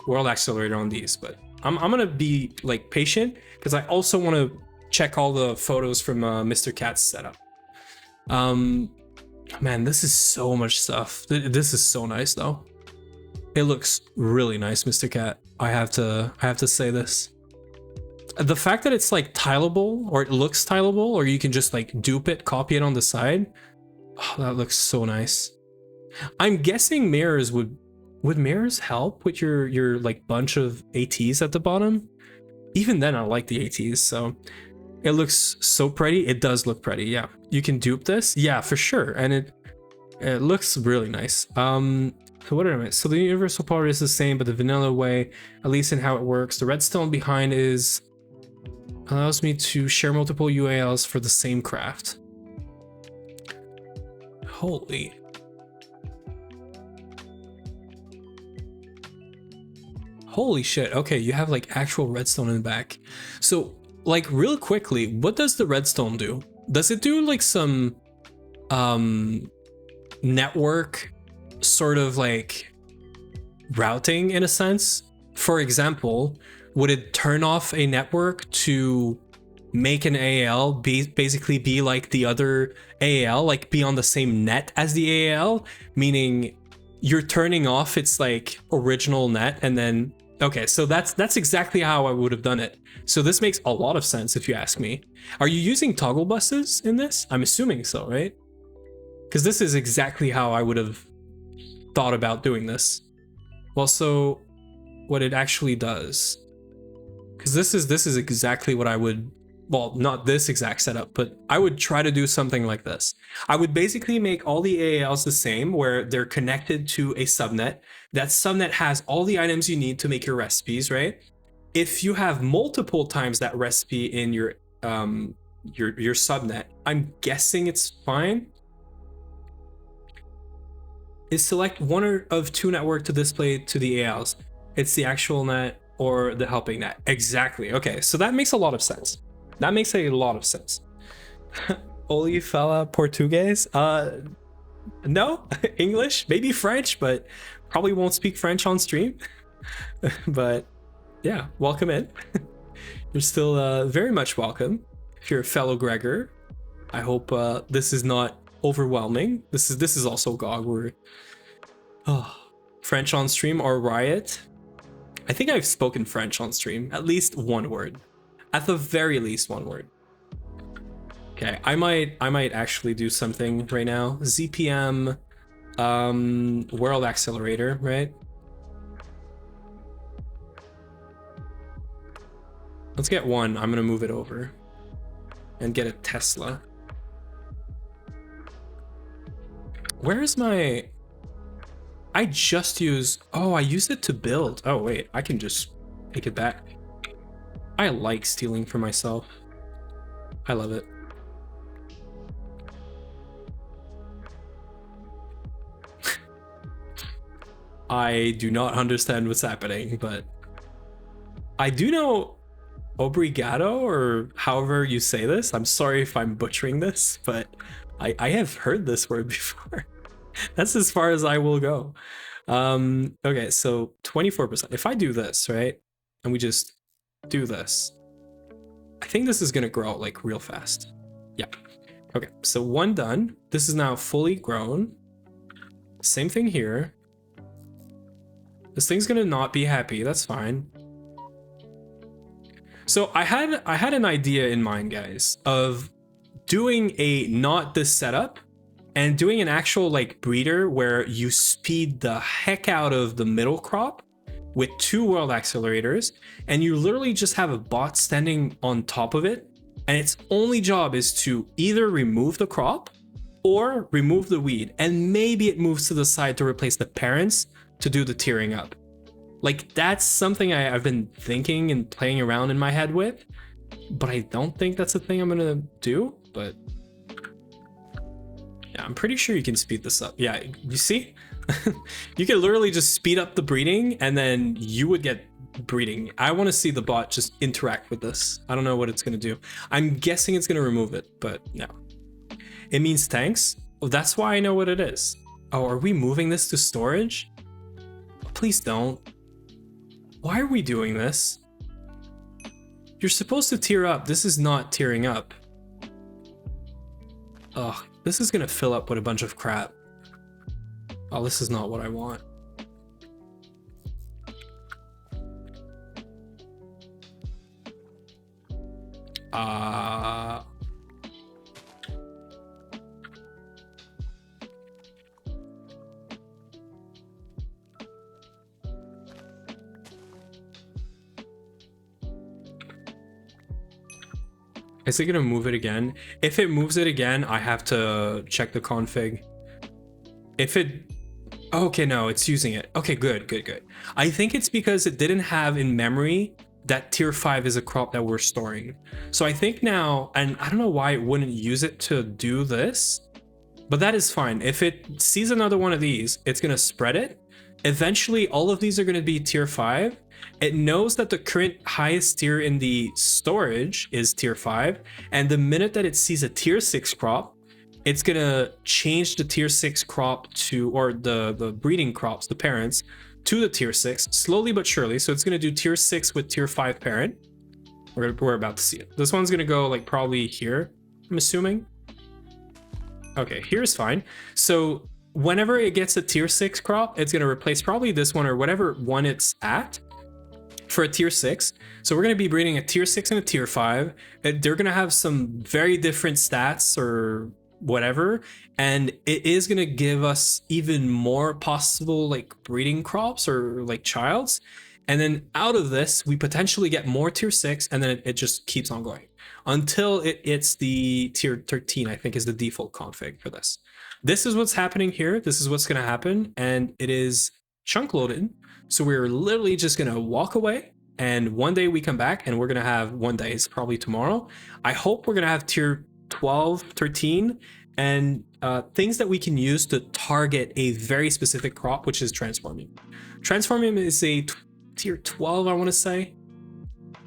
world accelerator on these, but I'm gonna be like patient because I also want to check all the photos from Mr. Cat's setup. Man, this is so much stuff. This is so nice though. It looks really nice, Mr. Cat. I have to say this. The fact that it's like tileable, or it looks tileable, or you can just like dupe it, copy it on the side. Oh, that looks so nice. I'm guessing mirrors would mirrors help with your like bunch of ATs at the bottom? Even then I like the ATs, so it looks so pretty. It does look pretty, yeah. You can dupe this, yeah, for sure, and it looks really nice. So what am I? So the universal part is the same, but the vanilla way, at least in how it works. The redstone behind is allows me to share multiple UALs for the same craft. Holy. Holy shit. Okay, you have like actual redstone in the back. So like real quickly, what does the redstone do? Does it do like some network sort of like routing in a sense? For example, would it turn off a network to make an AL basically be like the other AL, like be on the same net as the AL, meaning you're turning off its like original net and then okay, so that's exactly how I would have done it. So this makes a lot of sense if you ask me. Are you using toggle buses in this? I'm assuming so, right? Because this is exactly how I would have thought about doing this. Well, so what it actually does, because this is exactly what I would, well, not this exact setup, but I would try to do something like this. I would basically make all the AALs the same, where they're connected to a subnet. That subnet has all the items you need to make your recipes, right? If you have multiple times that recipe in your subnet, I'm guessing it's fine. Is select one of two network to display to the ALs. It's the actual net or the helping net. Exactly. Okay, so that makes a lot of sense. That makes a lot of sense. Oli fala Portuguese? No, English, maybe French, but probably won't speak French on stream. But yeah, welcome in. You're still very much welcome. If you're a fellow Gregor, I hope this is not overwhelming. This is also GoG. We're French on stream or Riot. I think I've spoken French on stream, at least one word. At the very least one word. Okay, I might actually do something right now. ZPM World Accelerator, right? Let's get one. I'm gonna move it over and get a Tesla. Where's my... I just use... Oh, I used it to build. Oh, wait. I can just take it back. I like stealing for myself. I love it. I do not understand what's happening, but... I do know obrigado, or however you say this. I'm sorry if I'm butchering this, but I have heard this word before. That's as far as I will go. Okay, so 24%. If I do this, right, and we just do this, I think this is gonna grow like real fast. Yeah. Okay, so one done. This is now fully grown. Same thing here. This thing's gonna not be happy. That's fine. So I had an idea in mind, guys, of doing a not this setup and doing an actual like breeder where you speed the heck out of the middle crop with 2 world accelerators, and you literally just have a bot standing on top of it, and its only job is to either remove the crop or remove the weed, and maybe it moves to the side to replace the parents to do the tearing up. Like, that's something I've been thinking and playing around in my head with, but I don't think that's the thing I'm gonna do. But yeah, I'm pretty sure you can speed this up. Yeah, you see? You can literally just speed up the breeding and then you would get breeding. I want to see the bot just interact with this. I don't know what it's going to do. I'm guessing it's going to remove it, but no. It means thanks. Oh, that's why I know what it is. Oh, are we moving this to storage? Please don't. Why are we doing this? You're supposed to tier up. This is not tiering up. Ugh, this is going to fill up with a bunch of crap. Oh, this is not what I want. Is it gonna move it again? If it moves it again, I have to check the config. If it... Okay, no, it's using it. Okay, good, good, good. I think it's because it didn't have in memory that tier 5 is a crop that we're storing. So I think now, and I don't know why it wouldn't use it to do this, but that is fine. If it sees another one of these, it's gonna spread it. Eventually, all of these are gonna be tier 5. It knows that the current highest tier in the storage is tier 5, and the minute that it sees a tier 6 crop, it's gonna change the tier 6 crop to, or the breeding crops, the parents, to the tier 6, slowly but surely. So it's gonna do tier 6 with tier 5 parent. We're about to see it. This one's gonna go like probably here, I'm assuming. Okay, here's fine. So whenever it gets a tier 6 crop, it's gonna replace probably this one or whatever one it's at for a tier 6. So we're going to be breeding a tier 6 and a tier 5. They're going to have some very different stats or whatever, and it is going to give us even more possible like breeding crops or like childs. And then out of this, we potentially get more tier 6, and then it just keeps on going until it's the tier 13, I think is the default config for this. This is what's happening here. This is what's going to happen, and it is chunk loaded. So we're literally just going to walk away, and one day we come back and we're going to have, one day, it's probably tomorrow, I hope we're going to have tier 12, 13, and things that we can use to target a very specific crop, which is transformium. Transformium is a tier 12, I want to say.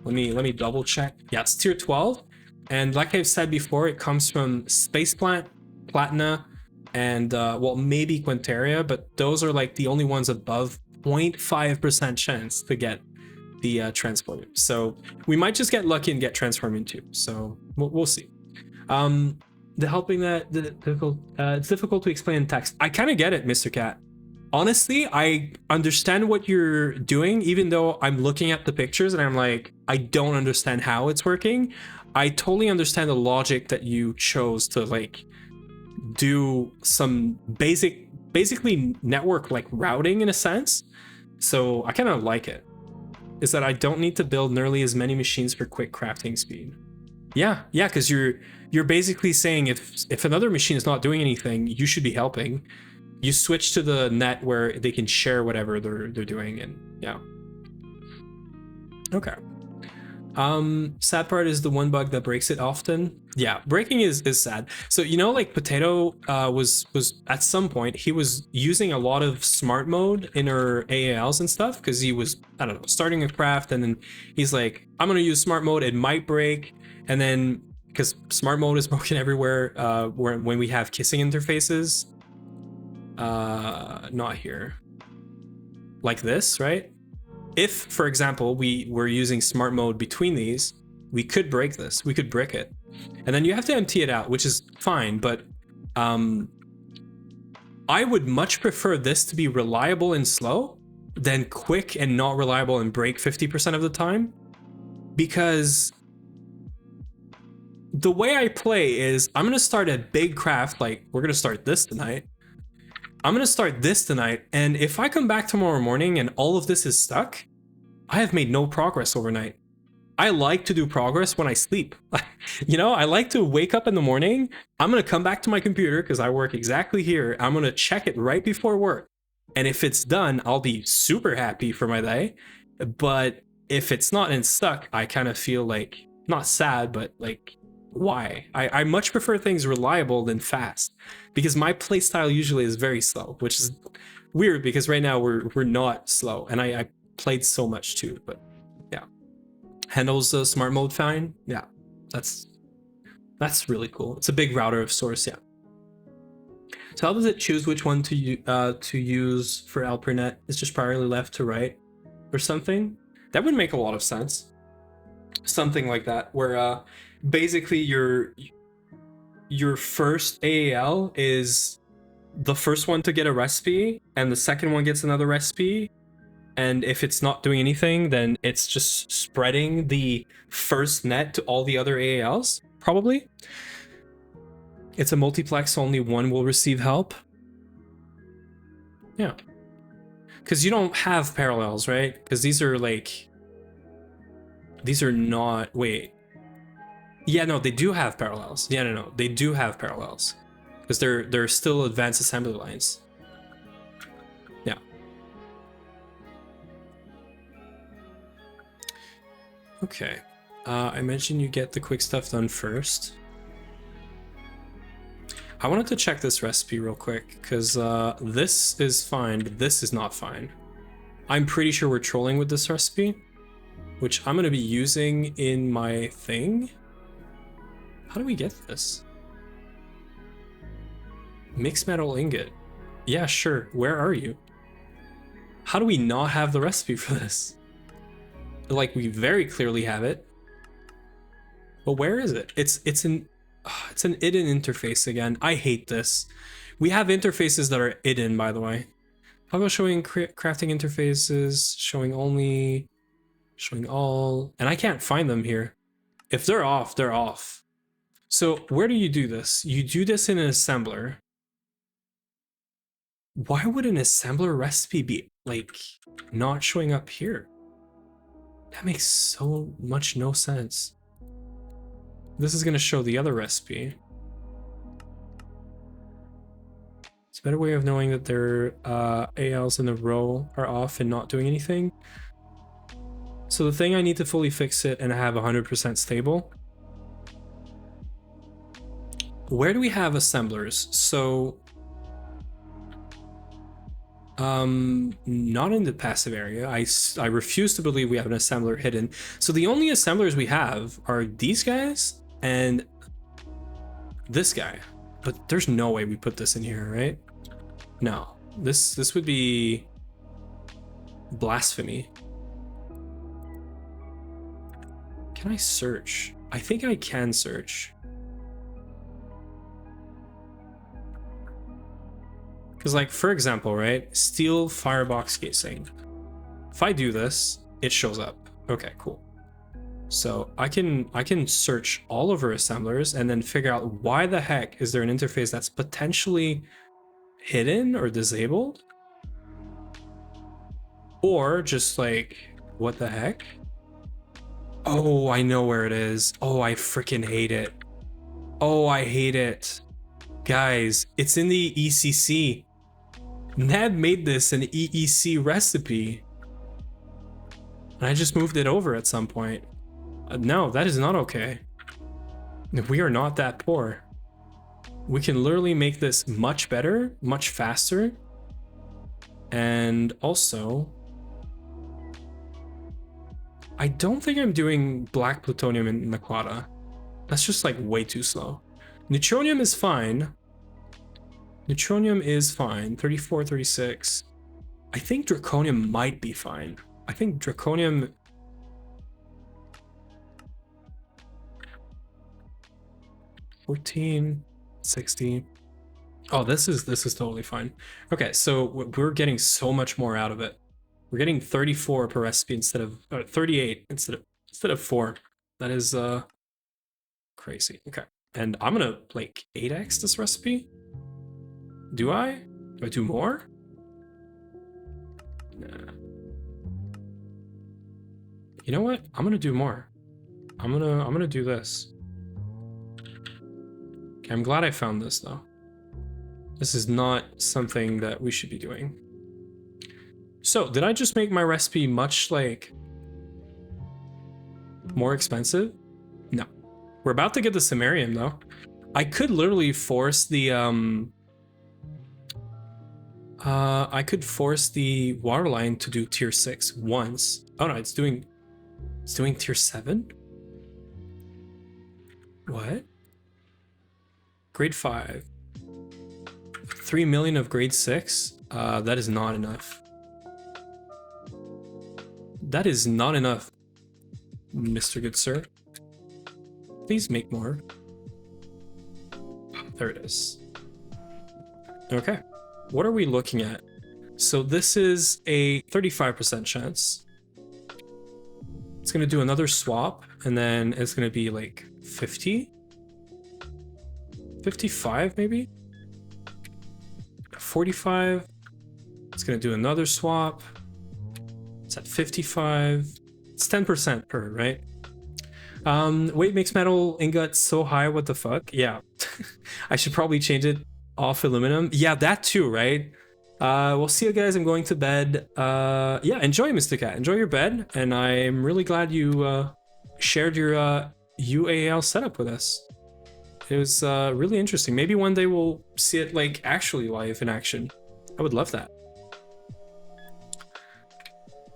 Let me double check. Yeah, it's tier 12. And like I've said before, it comes from Space Plant, Platina, and well, maybe Quinteria, but those are like the only ones above 0.5% chance to get the transformium. So we might just get lucky and get transformium too. So we'll see. The helping that it's difficult to explain in text. I kind of get it, Mr. Cat. Honestly, I understand what you're doing, even though I'm looking at the pictures and I'm like, I don't understand how it's working. I totally understand the logic that you chose to like do some basically network like routing in a sense. So I kind of like it. Is that I don't need to build nearly as many machines for quick crafting speed. Yeah, because you're basically saying if another machine is not doing anything, you should be helping. You switch to the net where they can share whatever they're doing, and yeah. Okay. Sad part is the one bug that breaks it often. Yeah, breaking is sad. So you know, like Potato was at some point he was using a lot of smart mode in her AALs and stuff because he was, I don't know, starting a craft, and then he's like, I'm gonna use smart mode, it might break, and then because smart mode is broken everywhere when we have kissing interfaces. Not here. Like this, right? If, for example, we were using smart mode between these, we could break this. We could brick it. And then you have to empty it out, which is fine, but I would much prefer this to be reliable and slow than quick and not reliable and break 50% of the time. Because the way I play is I'm going to start a big craft, like we're going to start this tonight. I'm going to start this tonight, and if I come back tomorrow morning and all of this is stuck, I have made no progress overnight. I like to do progress when I sleep. You know, I like to wake up in the morning. I'm going to come back to my computer because I work exactly here. I'm going to check it right before work. And if it's done, I'll be super happy for my day. But if it's not and stuck, I kind of feel like, not sad, but like, why? I much prefer things reliable than fast, because my playstyle usually is very slow, which is weird because right now we're not slow, and I played so much too. But yeah, handles the smart mode fine. Yeah, that's really cool. It's a big router of sorts. Yeah. So how does it choose which one to use for AlperNet? It's just primarily left to right or something. That would make a lot of sense. Something like that, where basically your first AAL is the first one to get a recipe, and the second one gets another recipe, And if it's not doing anything, then it's just spreading the first net to all the other AALs, probably. It's a multiplex, so only one will receive help. Yeah. Because you don't have parallels, right? Because these are like... These are not... Wait. Yeah, no, they do have parallels. Yeah, no, they do have parallels. Because they're still advanced assembly lines. Yeah. Okay. I mentioned you get the quick stuff done first. I wanted to check this recipe real quick, because this is fine, but this is not fine. I'm pretty sure we're trolling with this recipe, which I'm going to be using in my thing. How do we get this? Mixed metal ingot. Yeah, sure. Where are you? How do we not have the recipe for this? Like, we very clearly have it. But where is it? It's an IDEN interface again. I hate this. We have interfaces that are IDEN, by the way. I'll go showing crafting interfaces, showing only, showing all, and I can't find them here. If they're off, they're off. So where do you do this? You do this in an assembler. Why would an assembler recipe be like not showing up here? That makes so much no sense. This is going to show the other recipe. It's a better way of knowing that their ALs in the row are off and not doing anything. So the thing, I need to fully fix it and have 100% stable. Where do we have assemblers? So not in the passive area. I refuse to believe we have an assembler hidden. So the only assemblers we have are these guys and this guy. But there's no way we put this in here, right? No. This would be blasphemy. Can I search? I think I can search. Because, like, for example, right? Steel firebox casing. If I do this, it shows up. Okay, cool. So I can search all of our assemblers and then figure out why the heck is there an interface that's potentially hidden or disabled? Or just like, what the heck? Oh, I know where it is. Oh, I freaking hate it. Oh, I hate it. Guys, it's in the ECC. Ned made this an EEC recipe. And I just moved it over at some point. No, that is not okay. We are not that poor. We can literally make this much better, much faster. And also, I don't think I'm doing black plutonium in Naquata. That's just like way too slow. Neutronium is fine. Neutronium is fine. 34, 36. I think draconium might be fine. I think draconium... $14, $60. Oh, this is totally fine. Okay, so we're getting so much more out of it. We're getting 34 per recipe instead of 38 instead of 4. That is crazy. Okay, and I'm gonna like 8x this recipe. Do I? Do I do more? Nah. You know what? I'm gonna do more. I'm gonna do this. Okay, I'm glad I found this though. This is not something that we should be doing. So, did I just make my recipe much like more expensive? No. We're about to get the samarium though. I could literally force the I could force the waterline to do tier 6 once. Oh no, it's doing tier 7? What? Grade 5. 3 million of grade 6? That is not enough. That is not enough, Mr. Good Sir. Please make more. There it is. Okay. What are we looking at? So this is a 35% chance. It's gonna do another swap, and then it's gonna be like 50? 55 maybe? 45. It's gonna do another swap. It's at 55. It's 10% per, right? Weight makes metal ingots so high, what the fuck? Yeah. I should probably change it off aluminum. Yeah, that too, right? We'll see you guys. I'm going to bed. Yeah, enjoy, Mr. Cat. Enjoy your bed. And I'm really glad you shared your UAL setup with us. It was really interesting. Maybe one day we'll see it like actually live in action. I would love that.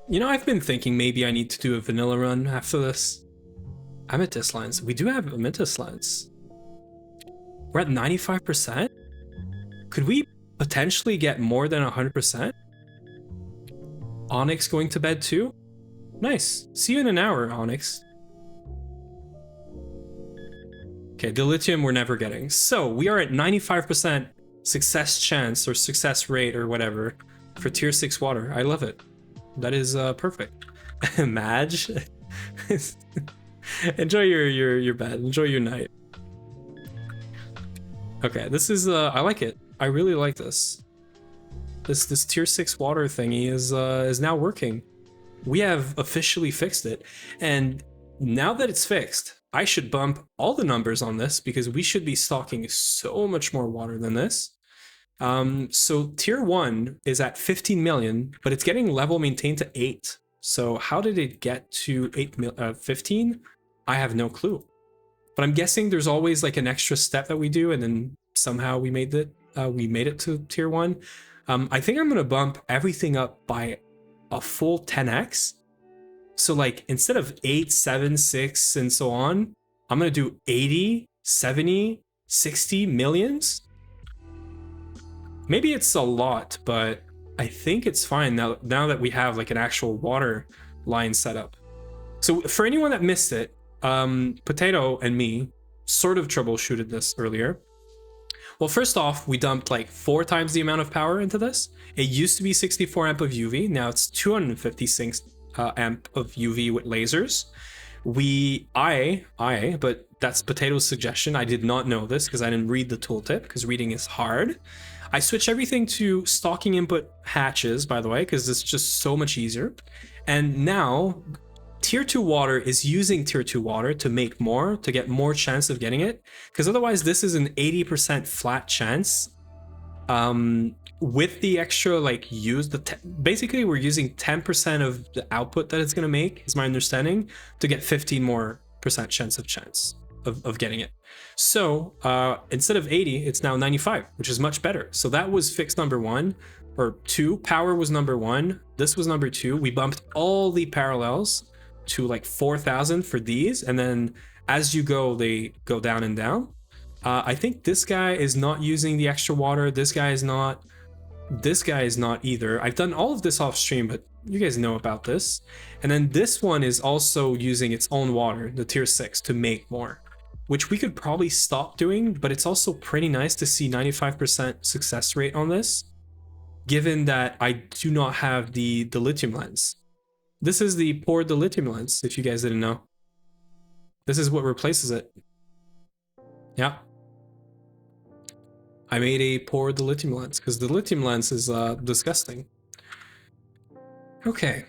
You know, I've been thinking maybe I need to do a vanilla run after this. Amethyst lines. We do have amethyst lines. We're at 95%? Could we potentially get more than 100%? Onyx going to bed too? Nice. See you in an hour, Onyx. Okay, dilithium we're never getting. So we are at 95% success chance or success rate or whatever for tier 6 water. I love it. That is perfect. Madge. Enjoy your bed. Enjoy your night. Okay, this is I like it. I really like this. This tier 6 water thingy is now working. We have officially fixed it. And now that it's fixed, I should bump all the numbers on this because we should be stocking so much more water than this. So tier 1 is at 15 million, but it's getting level maintained to 8. So how did it get to 15? I have no clue. But I'm guessing there's always like an extra step that we do, and then somehow we made it to tier 1. I think I'm gonna bump everything up by a full 10x. So like instead of 8, 7, 6, and so on, I'm gonna do 80, 70, 60 millions. Maybe it's a lot, but I think it's fine now that we have like an actual water line set up. So for anyone that missed it, Potato and me sort of troubleshooted this earlier. Well, first off, we dumped like 4 times the amount of power into this. It used to be 64 amp of UV. Now it's 256 amp of UV with lasers. But that's Potato's suggestion. I did not know this because I didn't read the tooltip because reading is hard. I switched everything to stocking input hatches, by the way, because it's just so much easier. And now tier 2 water is using tier 2 water to make more, to get more chance of getting it, because otherwise this is an 80% flat chance. With the extra like basically we're using 10% of the output that it's going to make, is my understanding, to get 15% more chance of getting it. So instead of 80, it's now 95, which is much better. So that was fix number 1 or 2. Power was number 1. This was number 2. We bumped all the parallels to like 4,000 for these, and then as you go, they go down and down. I think this guy is not using the extra water. This guy is not. This guy is not either. I've done all of this off stream, but you guys know about this. And then this one is also using its own water, the tier 6, to make more, which we could probably stop doing, but it's also pretty nice to see 95% success rate on this, given that I do not have the dilithium lens. This is the poor dilithium lens, if you guys didn't know. This is what replaces it. Yeah. I made a poor dilithium lens, because the dilithium lens is disgusting. Okay,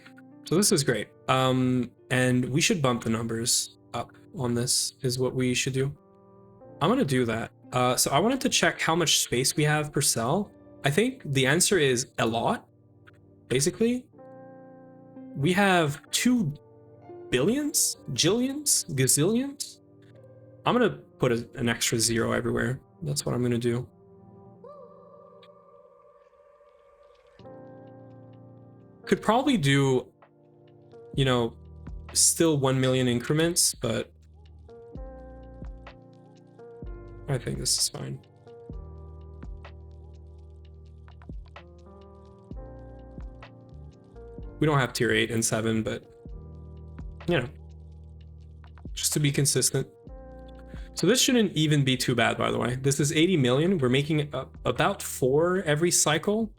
so this is great. And we should bump the numbers up on this, is what we should do. I'm gonna do that. So I wanted to check how much space we have per cell. I think the answer is a lot, basically. We have 2 billions, jillions, gazillions. I'm gonna put an extra 0 everywhere. That's what I'm gonna do. Could probably do, you know, still 1 million increments, but I think this is fine. We don't have tier 8 and 7, but, you know, just to be consistent. So this shouldn't even be too bad, by the way. This is 80 million. We're making about 4 every cycle.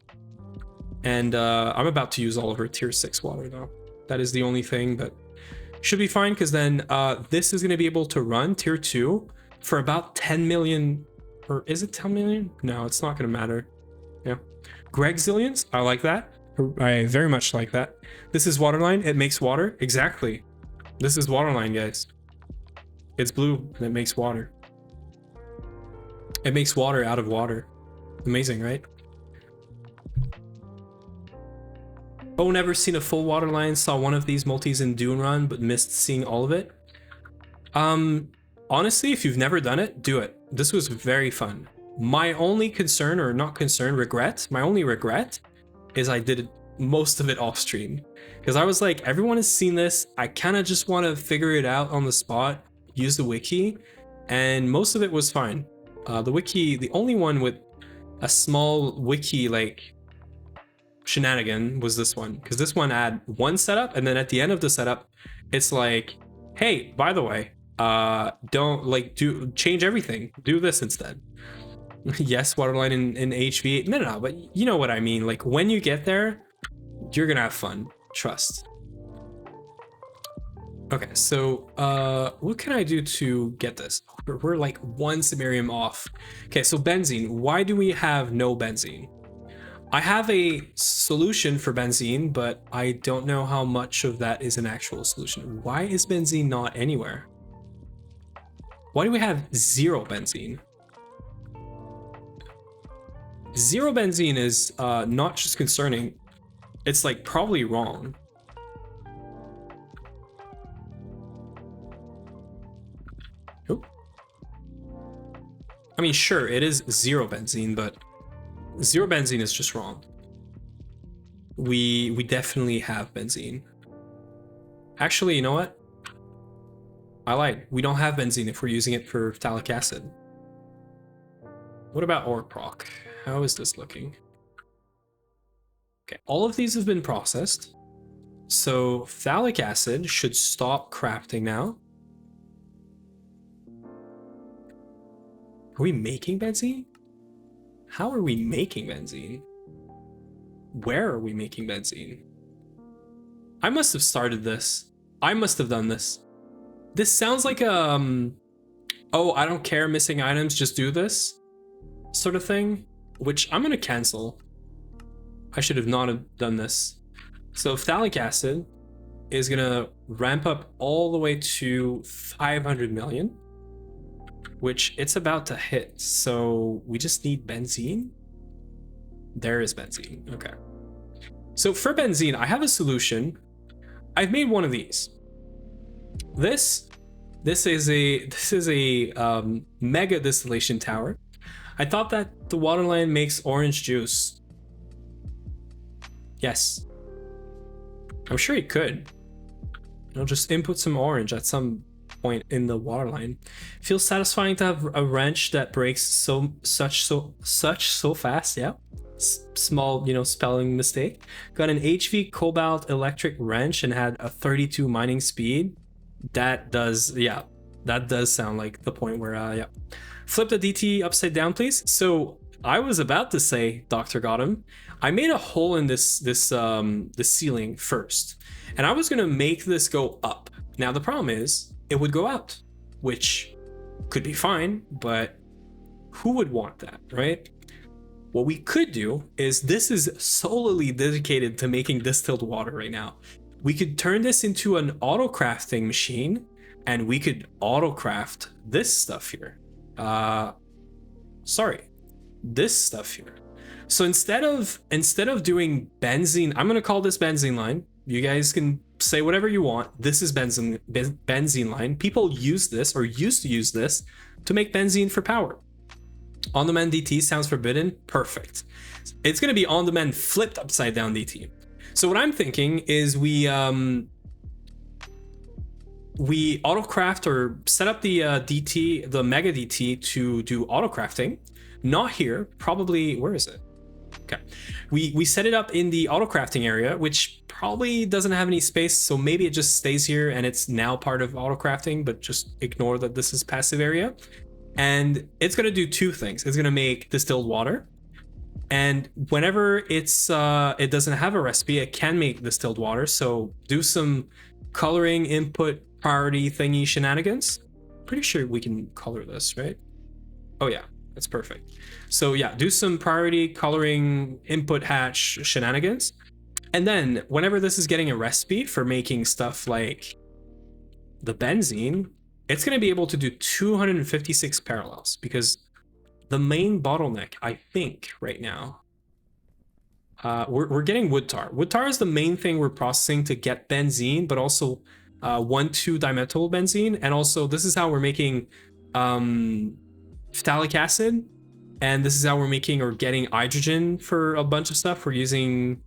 And I'm about to use all of her tier 6 water though. That is the only thing, but should be fine because then this is going to be able to run tier 2 for about 10 million. Or is it 10 million? No, it's not going to matter. Yeah. Greg Zillions, I like that. I very much like that. This is waterline. It makes water. Exactly. This is waterline, guys. It's blue and it makes water. It makes water out of water. Amazing, right? Oh, never seen a full waterline. Saw one of these multis in Dune Run, but missed seeing all of it. Honestly, if you've never done it, do it. This was very fun. My only concern, or not concern, regret, my only regret is I did most of it off stream. Because I was like, everyone has seen this. I kind of just want to figure it out on the spot, use the wiki, and most of it was fine. The wiki, the only one with a small wiki like shenanigan was this one, because this one had one setup, and then at the end of the setup, it's like, hey, by the way, don't like change everything, do this instead. Yes, waterline in HV. No, but you know what I mean. Like when you get there, you're gonna have fun. Trust. Okay, so what can I do to get this? We're like one samarium off. Okay, so benzene. Why do we have no benzene? I have a solution for benzene, but I don't know how much of that is an actual solution. Why is benzene not anywhere? Why do we have 0 benzene? 0 benzene is not just concerning, it's like probably wrong. Oh. I mean, sure, it is 0 benzene, but 0 benzene is just wrong. We definitely have benzene. Actually, you know what? I lied. We don't have benzene if we're using it for phthalic acid. What about ore proc? How is this looking? Okay, all of these have been processed. So phthalic acid should stop crafting now. Are we making benzene? How are we making benzene? Where are we making benzene? I must have started this. I must have done this. This sounds like oh, I don't care, missing items, just do this sort of thing, which I'm gonna cancel. I should have not have done this. So phthalic acid is gonna ramp up all the way to 500 million, which it's about to hit. So we just need benzene. There is benzene. Okay. So for benzene, I have a solution. I've made one of these. This is a mega distillation tower. I thought that the waterline makes orange juice. Yes. I'm sure it could. I'll just input some orange at some point in the waterline. Feels satisfying to have a wrench that breaks so fast. Yeah. Small, spelling mistake. Got an HV cobalt electric wrench and had a 32 mining speed. That does sound like the point where yeah. Flip the DT upside down, please. So I was about to say, Dr. Gotham, I made a hole in this ceiling first, and I was gonna make this go up. Now the problem is it would go out, which could be fine, but who would want that, right? What we could do is, this is solely dedicated to making distilled water right now. We could turn this into an auto crafting machine, and we could auto craft this stuff here. This stuff here. So instead of doing benzene, I'm gonna call this benzene line. You guys can say whatever you want. This is benzene line. People use this, or used to use this, to make benzene for power. On-demand DT sounds forbidden. Perfect. It's gonna be on-demand flipped upside down DT. So what I'm thinking is we auto craft, or set up the DT, the mega DT, to do auto crafting. Not here, probably, where is it? Okay, we set it up in the auto crafting area, which probably doesn't have any space, so maybe it just stays here and it's now part of auto crafting, but just ignore that this is passive area. And it's gonna do two things. It's gonna make distilled water, And whenever it doesn't have a recipe, it can make distilled water. So do some coloring input priority thingy shenanigans. Pretty sure we can color this, right? Oh yeah, that's perfect. So yeah, do some priority coloring input hatch shenanigans. And then whenever this is getting a recipe for making stuff like the benzene, it's going to be able to do 256 parallels, because the main bottleneck, I think, right now, we're getting wood tar. Wood tar is the main thing we're processing to get benzene, but also 1,2-dimethyl benzene. And also, this is how we're making phthalic acid. And this is how we're making or getting hydrogen for a bunch of stuff. We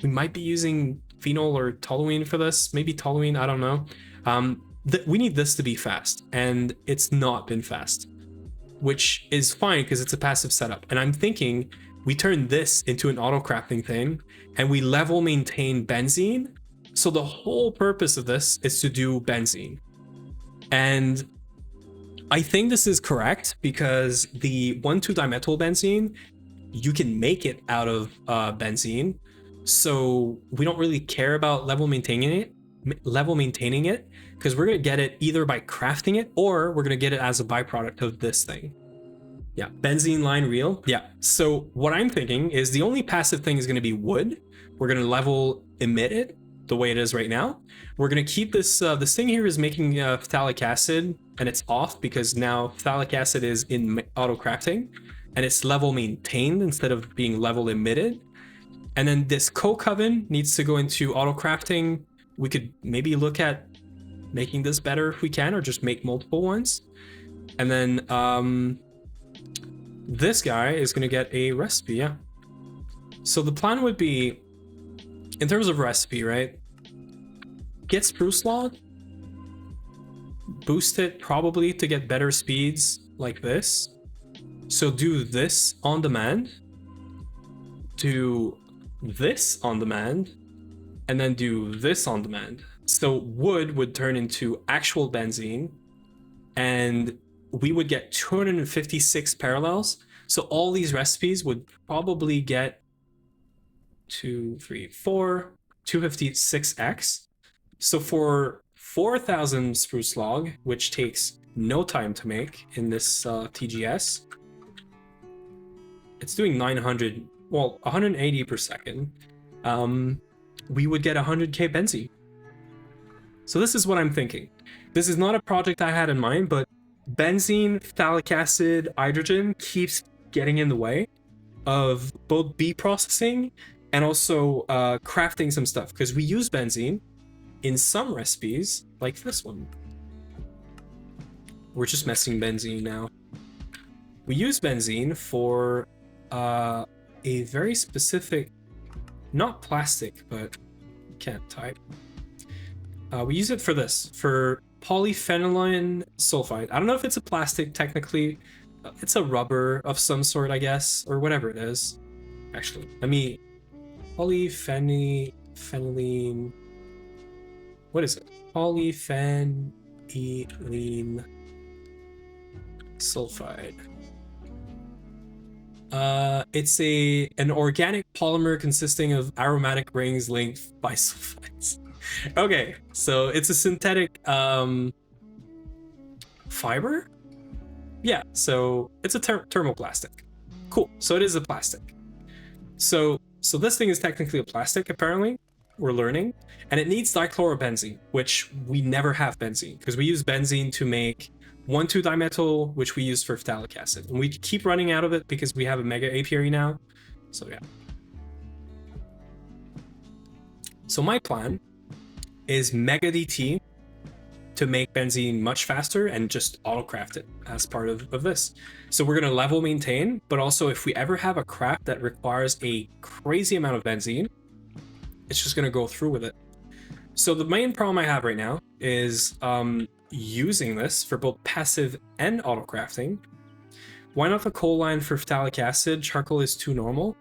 might be using phenol or toluene for this. Maybe toluene, I don't know. We need this to be fast, and it's not been fast, which is fine because it's a passive setup. And I'm thinking we turn this into an auto crafting thing and we level maintain benzene. So the whole purpose of this is to do benzene. And I think this is correct because the 1,2-dimethyl benzene, you can make it out of benzene. So we don't really care about level maintaining it because we're going to get it either by crafting it or we're going to get it as a byproduct of this thing. Yeah, benzene line reel. Yeah, so what I'm thinking is the only passive thing is going to be wood. We're going to level emit it the way it is right now. We're going to keep this, this thing here is making phthalic acid, and it's off because now phthalic acid is in auto crafting and it's level maintained instead of being level emitted. And then this coke oven needs to go into auto crafting. We could maybe look at making this better if we can, or just make multiple ones. And then this guy is going to get a recipe. Yeah. So the plan would be, in terms of recipe, right? Get spruce log, boost it probably to get better speeds like this. So do this on demand, do this on demand, and then do this on demand. So wood would turn into actual benzene, and we would get 256 parallels. So all these recipes would probably get 256x. So for 4,000 spruce log, which takes no time to make in this TGS, it's doing 900, well, 180 per second. We would get 100k benzene. So this is what I'm thinking. This is not a project I had in mind, but benzene, phthalic acid, hydrogen keeps getting in the way of both bee processing and also crafting some stuff, because we use benzene in some recipes, like this one. We're just messing benzene now. We use benzene for a very specific, not plastic, but can't type. We use it for this, for polyphenylene sulfide. I don't know if it's a plastic technically. It's a rubber of some sort, I guess, or whatever it is. Actually, let me... Polyphenylene... What is it? Polyphenylene sulfide. It's an organic polymer consisting of aromatic rings linked by sulfides. Okay, so it's a synthetic fiber? Yeah, so it's a thermoplastic. Cool, so it is a plastic. So this thing is technically a plastic, apparently. We're learning. And it needs dichlorobenzene, which we never have benzene, because we use benzene to make 1,2-dimethyl, which we use for phthalic acid. And we keep running out of it because we have a mega apiary now. So yeah. So my plan is mega DT to make benzene much faster and just auto craft it as part of this. So we're going to level maintain, but also if we ever have a craft that requires a crazy amount of benzene, it's just going to go through with it. So the main problem I have right now is using this for both passive and auto crafting. Why not the coal line for phthalic acid? Charcoal is too normal.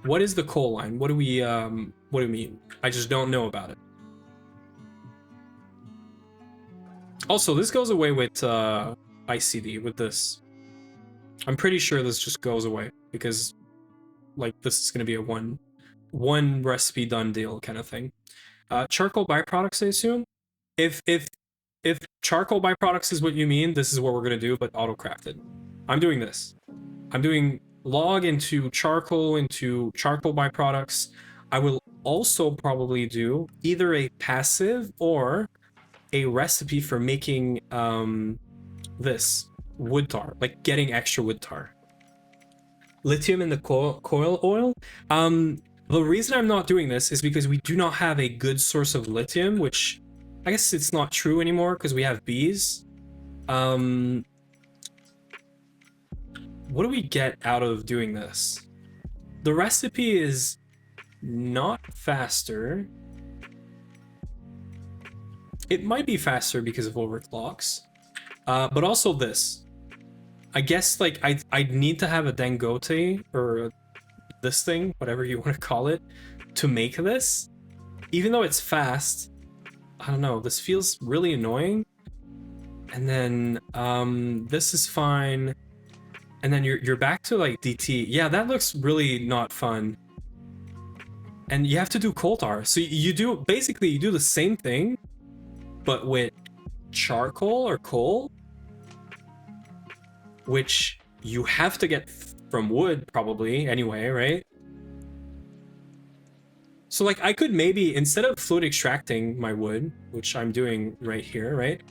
What is the coal line? What do we mean? I just don't know about it. Also, this goes away with ICD with this. I'm pretty sure this just goes away because like this is going to be a one recipe done deal kind of thing. Charcoal byproducts, I assume. If charcoal byproducts is what you mean, this is what we're going to do, but auto-crafted. I'm doing this. I'm doing log into charcoal byproducts. I will also probably do either a passive or a recipe for making this wood tar, like getting extra wood tar. Lithium in the coil oil. The reason I'm not doing this is because we do not have a good source of lithium, which I guess it's not true anymore because we have bees. What do we get out of doing this? The recipe is not faster. It might be faster because of overclocks, but also this. I guess like I need to have a dangote or this thing, whatever you want to call it, to make this. Even though it's fast, I don't know, this feels really annoying. And then this is fine. And then you're back to like DT. Yeah, that looks really not fun. And you have to do coal tar. So you do basically you do the same thing, but with charcoal or coal, which you have to get from wood probably anyway, right? So like I could maybe, instead of fluid extracting my wood, which I'm doing right here, right?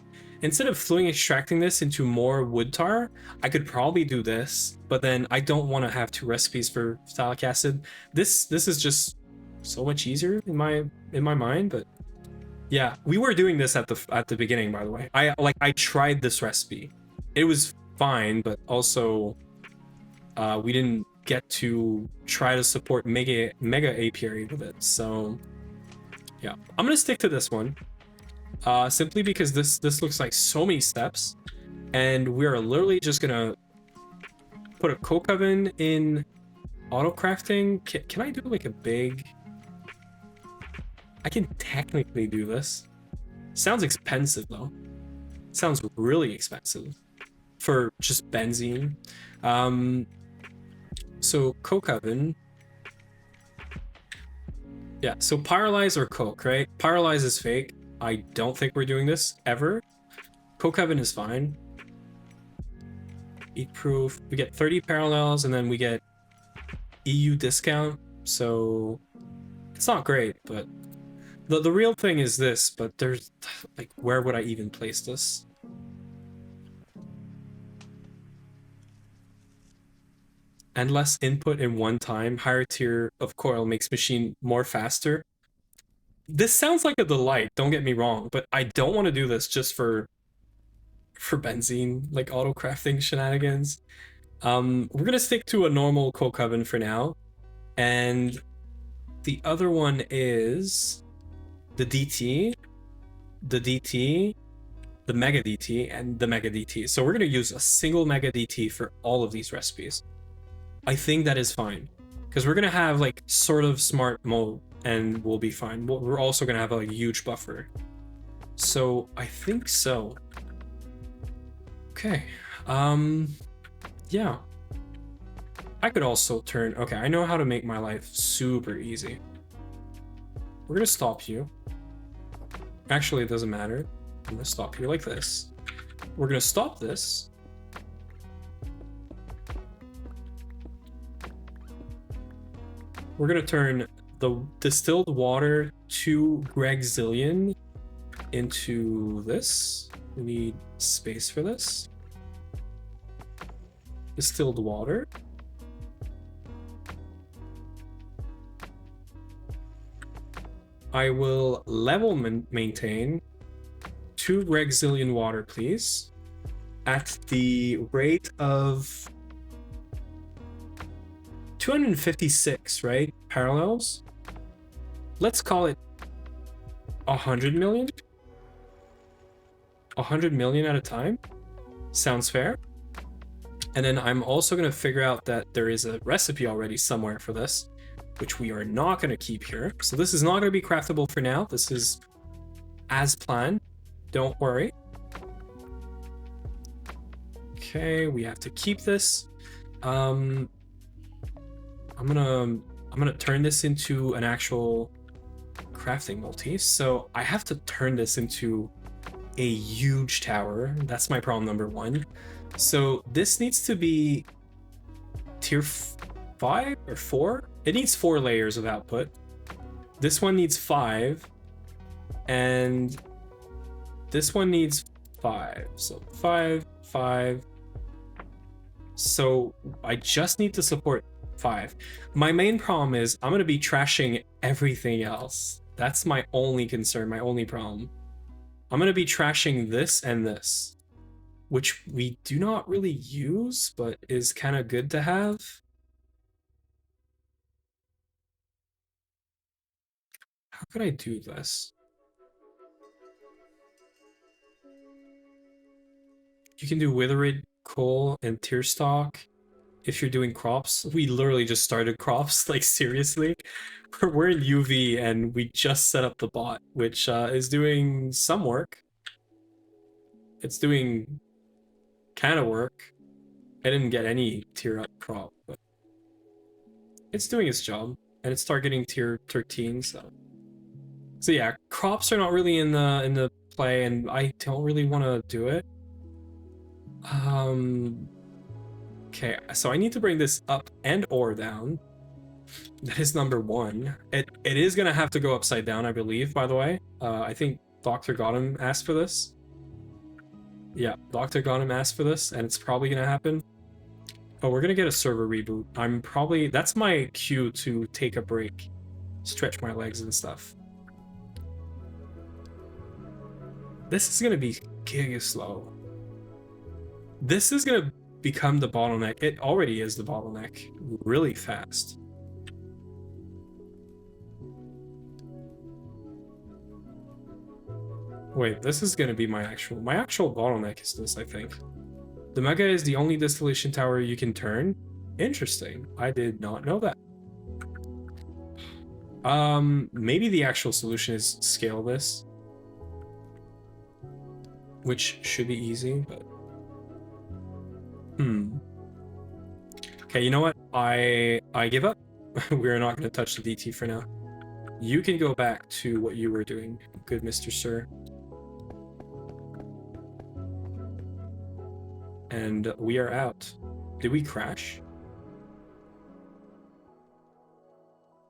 Instead of fluid extracting this into more wood tar, I could probably do this, but then I don't want to have two recipes for phthalic acid. This is just so much easier in my mind, but yeah, we were doing this at the beginning, by the way. I tried this recipe. It was fine, but also we didn't get to try to support mega apiary with it. So yeah, I'm gonna stick to this one simply because this looks like so many steps, and we are literally just gonna put a coke oven in auto crafting. Can I do like a big? I can technically do this. Sounds expensive though. Sounds really expensive for just benzene. So coke oven. Yeah, so pyrolyze or coke, right? Pyrolyze is fake. I don't think we're doing this ever. Coke oven is fine. Eat proof. We get 30 parallels and then we get EU discount. So it's not great, but the real thing is this, but there's like, where would I even place this? And less input in one time. Higher tier of coil makes machine more faster. This sounds like a delight, don't get me wrong, but I don't want to do this just for benzene, like auto crafting shenanigans. We're gonna stick to a normal coke oven for now, and the other one is the DT, the mega DT, and the mega DT. So we're gonna use a single mega DT for all of these recipes. I think that is fine because we're gonna have like sort of smart mode and we'll be fine. We're also gonna have a huge buffer, so I think so. Okay, yeah, I could also turn. Okay, I know how to make my life super easy. We're gonna stop you. Actually, it doesn't matter. I'm gonna stop you like this. We're gonna stop this. We're gonna turn the distilled water to Gregzillion into this. We need space for this. Distilled water. I will level maintain 2 Gregzillion water, please, at the rate of 256, right? Parallels. Let's call it 100 million. 100 million at a time. Sounds fair. And then I'm also going to figure out that there is a recipe already somewhere for this, which we are not going to keep here. So this is not going to be craftable for now. This is as planned. Don't worry. Okay, we have to keep this. Um, I'm gonna turn this into an actual crafting multi. So I have to turn this into a huge tower. That's my problem number one. So this needs to be tier 5 or 4. It needs 4 layers of output. This one needs 5, and this one needs 5. So 5, 5. So I just need to support 5. My main problem is I'm going to be trashing everything else. That's my only concern, my only problem. I'm going to be trashing this and this, which we do not really use, but is kind of good to have. How could I do this? You can do withered coal and tear stock if you're doing crops. We literally just started crops, like seriously. We're in UV and we just set up the bot, which is doing some work. It's doing kind of work. I didn't get any tier up crop, but it's doing its job, and it's targeting tier 13. So yeah, crops are not really in the play, and I don't really want to do it. Okay, so I need to bring this up and or down. That is number one. It is gonna have to go upside down, I believe, by the way. I think Dr. Gotham asked for this. Yeah, Dr. Gotham asked for this, and it's probably gonna happen. Oh, we're gonna get a server reboot. That's my cue to take a break. Stretch my legs and stuff. This is gonna be giga slow. This is gonna become the bottleneck. It already is the bottleneck really fast. Wait, this is gonna be my actual bottleneck is this, I think. The Mega is the only distillation tower you can turn. Interesting. I did not know that. Maybe the actual solution is scale this, which should be easy, but okay, you know what? I give up. We're not going to touch the DT for now. You can go back to what you were doing, good Mr. Sir. And we are out. Did we crash?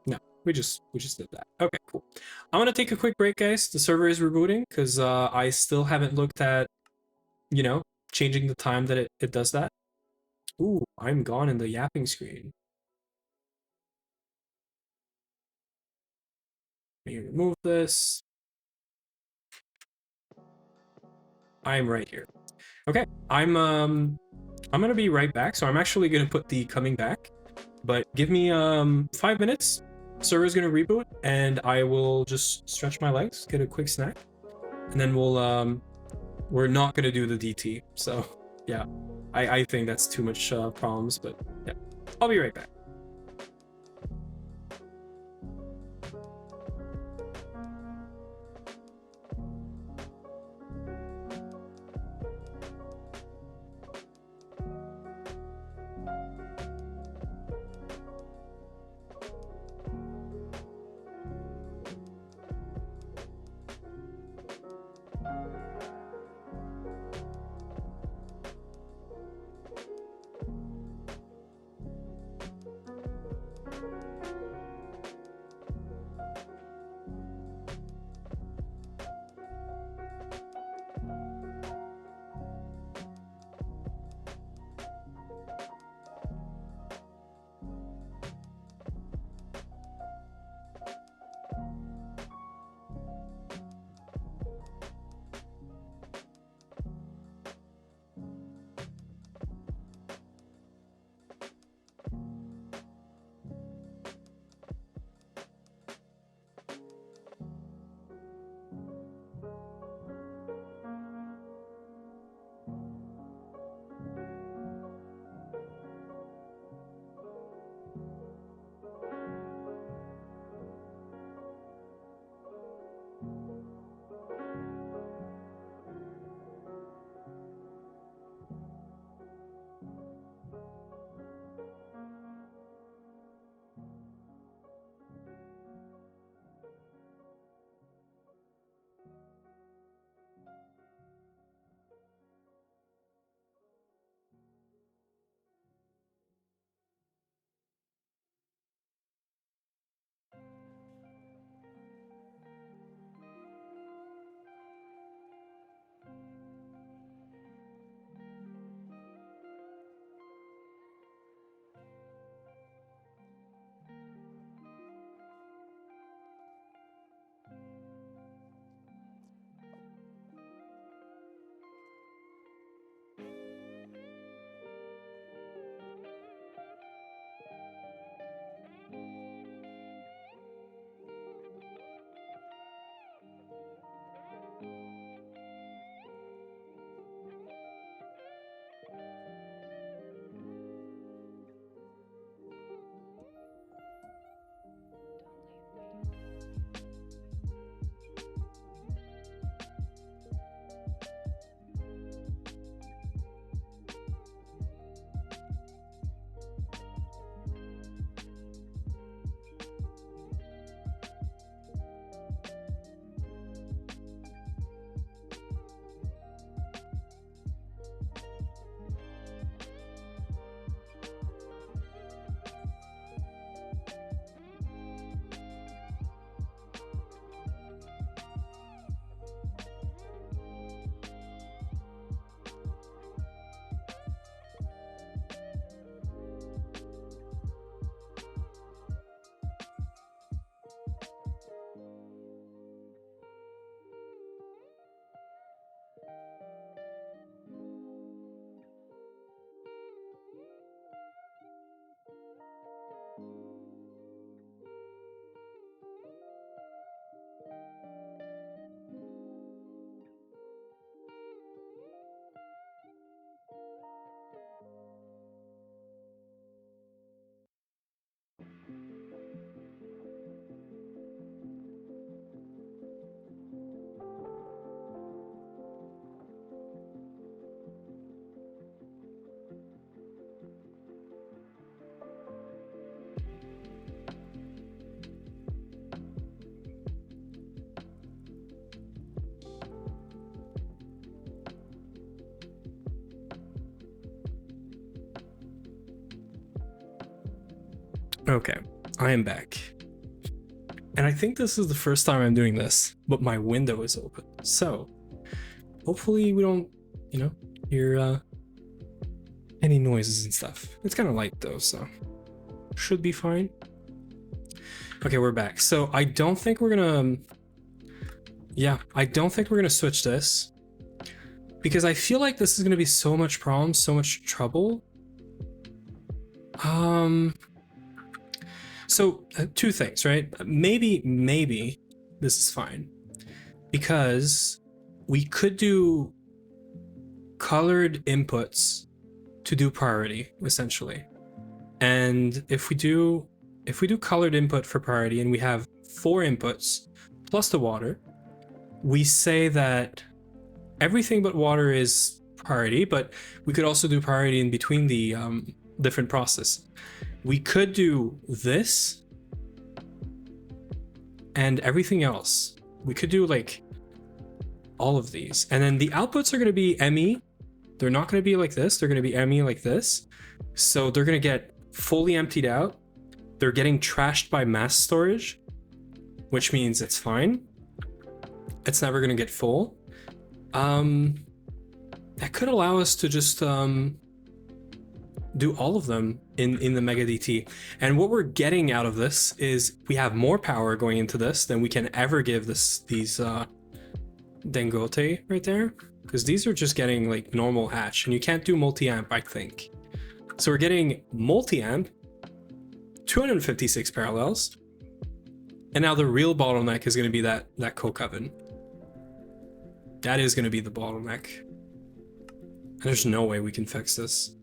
No, we just did that. Okay, cool. I'm gonna take a quick break, guys. The server is rebooting because I still haven't looked at, you know, changing the time that it does that. Ooh, I'm gone in the yapping screen. Let me remove this. I'm right here. Okay, I'm gonna be right back. So I'm actually gonna put the coming back, but give me 5 minutes. Server's gonna reboot, and I will just stretch my legs, get a quick snack, and then we're not gonna do the DT. So yeah, I think that's too much problems, but yeah, I'll be right back. Okay, I am back. And I think this is the first time I'm doing this, but my window is open. So hopefully we don't, you know, hear any noises and stuff. It's kind of light though, so should be fine. Okay, we're back. So I don't think we're gonna, I don't think we're gonna switch this because I feel like this is gonna be so much problem, so much trouble. So two things, right? Maybe this is fine because we could do colored inputs to do priority essentially. And if we do colored input for priority and we have 4 inputs plus the water, we say that everything but water is priority, but we could also do priority in between the different processes. We could do this and everything else. We could do like all of these. And then the outputs are going to be ME. They're not going to be like this. They're going to be ME like this. So they're going to get fully emptied out. They're getting trashed by mass storage, which means it's fine. It's never going to get full. That could allow us to just do all of them in the Mega DT. And what we're getting out of this is we have more power going into this than we can ever give these Dangote right there, because these are just getting like normal hatch and you can't do multi-amp, I think. So we're getting multi-amp, 256 parallels, and now the real bottleneck is going to be that coke oven. That is going to be the bottleneck. And there's no way we can fix this.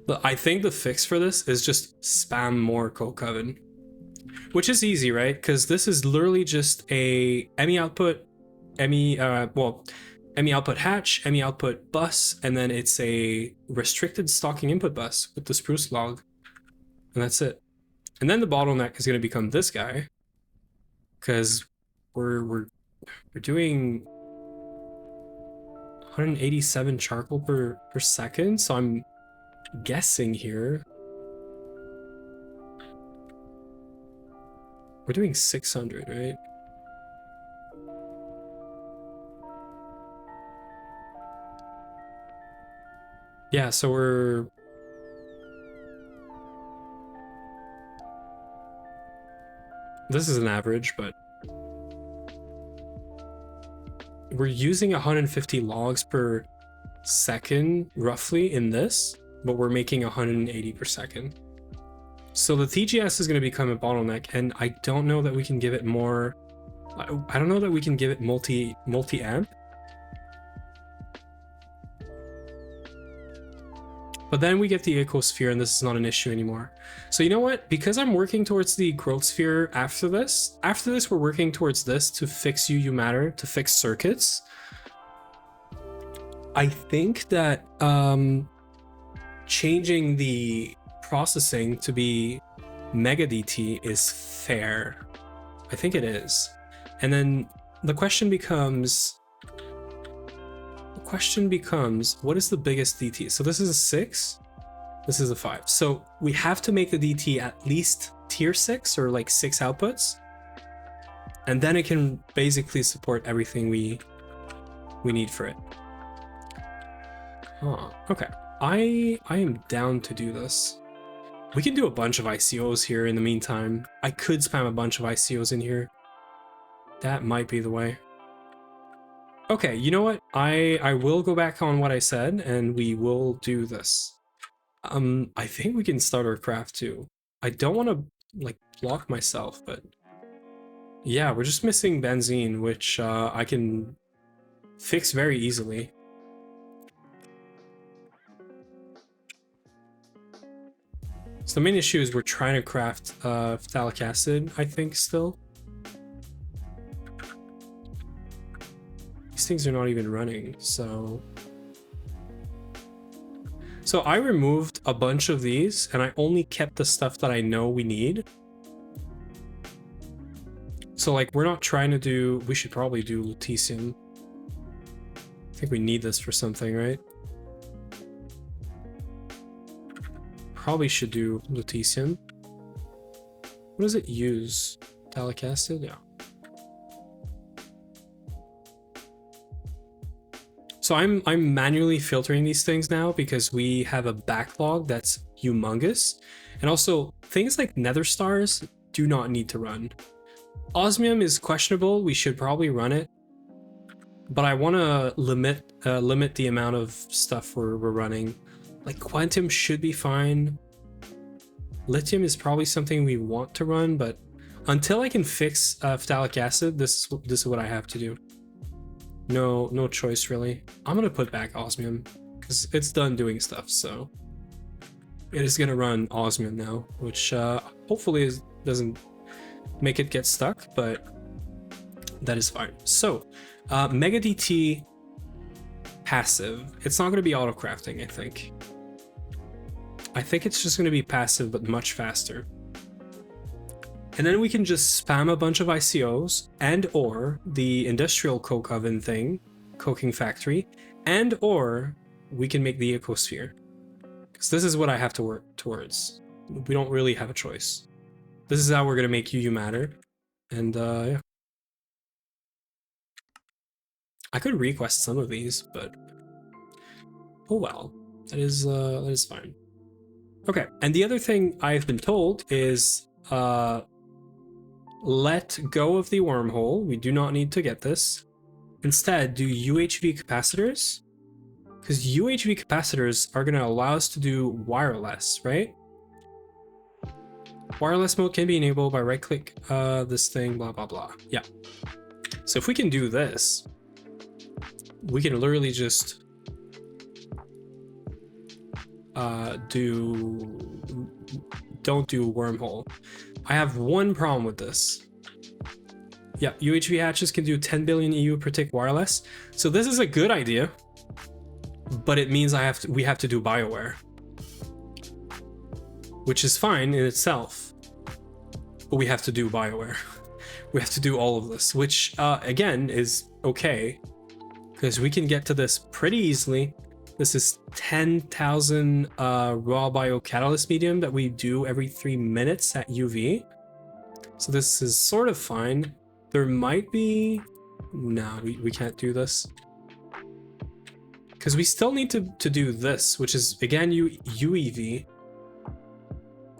But I think the fix for this is just spam more coke oven, which is easy, right? Because this is literally just a ME output, ME output hatch, ME output bus, and then it's a restricted stocking input bus with the spruce log, and that's it. And then the bottleneck is going to become this guy, because we're doing 187 charcoal per second, so I'm guessing here we're doing 600, right? Yeah, so this is an average, but we're using 150 logs per second roughly in this, but we're making 180 per second. So the TGS is going to become a bottleneck, and I don't know that we can give it more. I don't know that we can give it multi-amp. But then we get the ecosphere, and this is not an issue anymore. So you know what? Because I'm working towards the growth sphere after this we're working towards this to fix UU matter, to fix circuits. I think that changing the processing to be Mega DT is fair. I think it is. And then the question becomes, what is the biggest DT? So this is a 6, this is a 5. So we have to make the DT at least tier 6 or like 6 outputs, and then it can basically support everything we need for it. Oh, okay. I am down to do this. We can do a bunch of ICOs here in the meantime. I could spam a bunch of ICOs in here. That might be the way. Okay, you know what? I will go back on what I said, and we will do this. I think we can start our craft too. I don't want to like block myself, but yeah, we're just missing benzene, which I can fix very easily. So the main issue is we're trying to craft phthalic acid, I think, still. These things are not even running, so I removed a bunch of these and I only kept the stuff that I know we need. So like we're not trying to do, we should probably do lutetium. I think we need this for something, right? Probably should do lutetium. What does it use? Phthalic acid? Yeah. So I'm manually filtering these things now because we have a backlog that's humongous. And also things like nether stars do not need to run. Osmium is questionable. We should probably run it. But I want to limit the amount of stuff we're running. Like quantum should be fine. Lithium is probably something we want to run, but until I can fix phthalic acid, this is what I have to do. No choice really. I'm gonna put back osmium because it's done doing stuff. So it is gonna run osmium now, which hopefully doesn't make it get stuck, but that is fine. So Mega DT passive. It's not gonna be auto crafting, I think. I think it's just gonna be passive, but much faster. And then we can just spam a bunch of ICOs and or the industrial coke oven thing, coking factory, and or we can make the ecosphere. Because this is what I have to work towards. We don't really have a choice. This is how we're gonna make UU matter. And yeah. I could request some of these, but oh well. That is fine. Okay, and the other thing I've been told is let go of the wormhole. We do not need to get this. Instead, do UHV capacitors. Because UHV capacitors are going to allow us to do wireless, right? Wireless mode can be enabled by right-click this thing, blah, blah, blah. Yeah. So if we can do this, we can literally just don't do wormhole. I have one problem with this. Yeah, UHV hatches can do 10 billion EU per tick wireless. So this is a good idea, but it means we have to do BioWare, which is fine in itself. But we have to do BioWare. We have to do all of this, which again is okay because we can get to this pretty easily. This is 10,000 raw biocatalyst medium that we do every 3 minutes at UV. So this is sort of fine. There might be... No, we can't do this. Because we still need to do this, which is, again, UEV.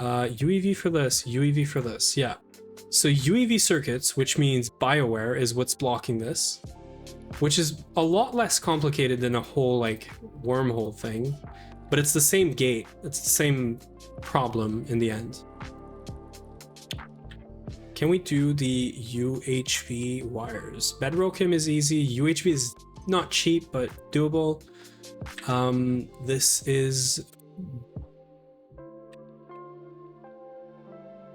UEV for this, UEV for this, yeah. So UEV circuits, which means BioWare, is what's blocking this. Which is a lot less complicated than a whole like wormhole thing, but it's the same gate. It's the same problem in the end. Can we do the UHV wires? Bedrochem is easy. UHV is not cheap, but doable. This is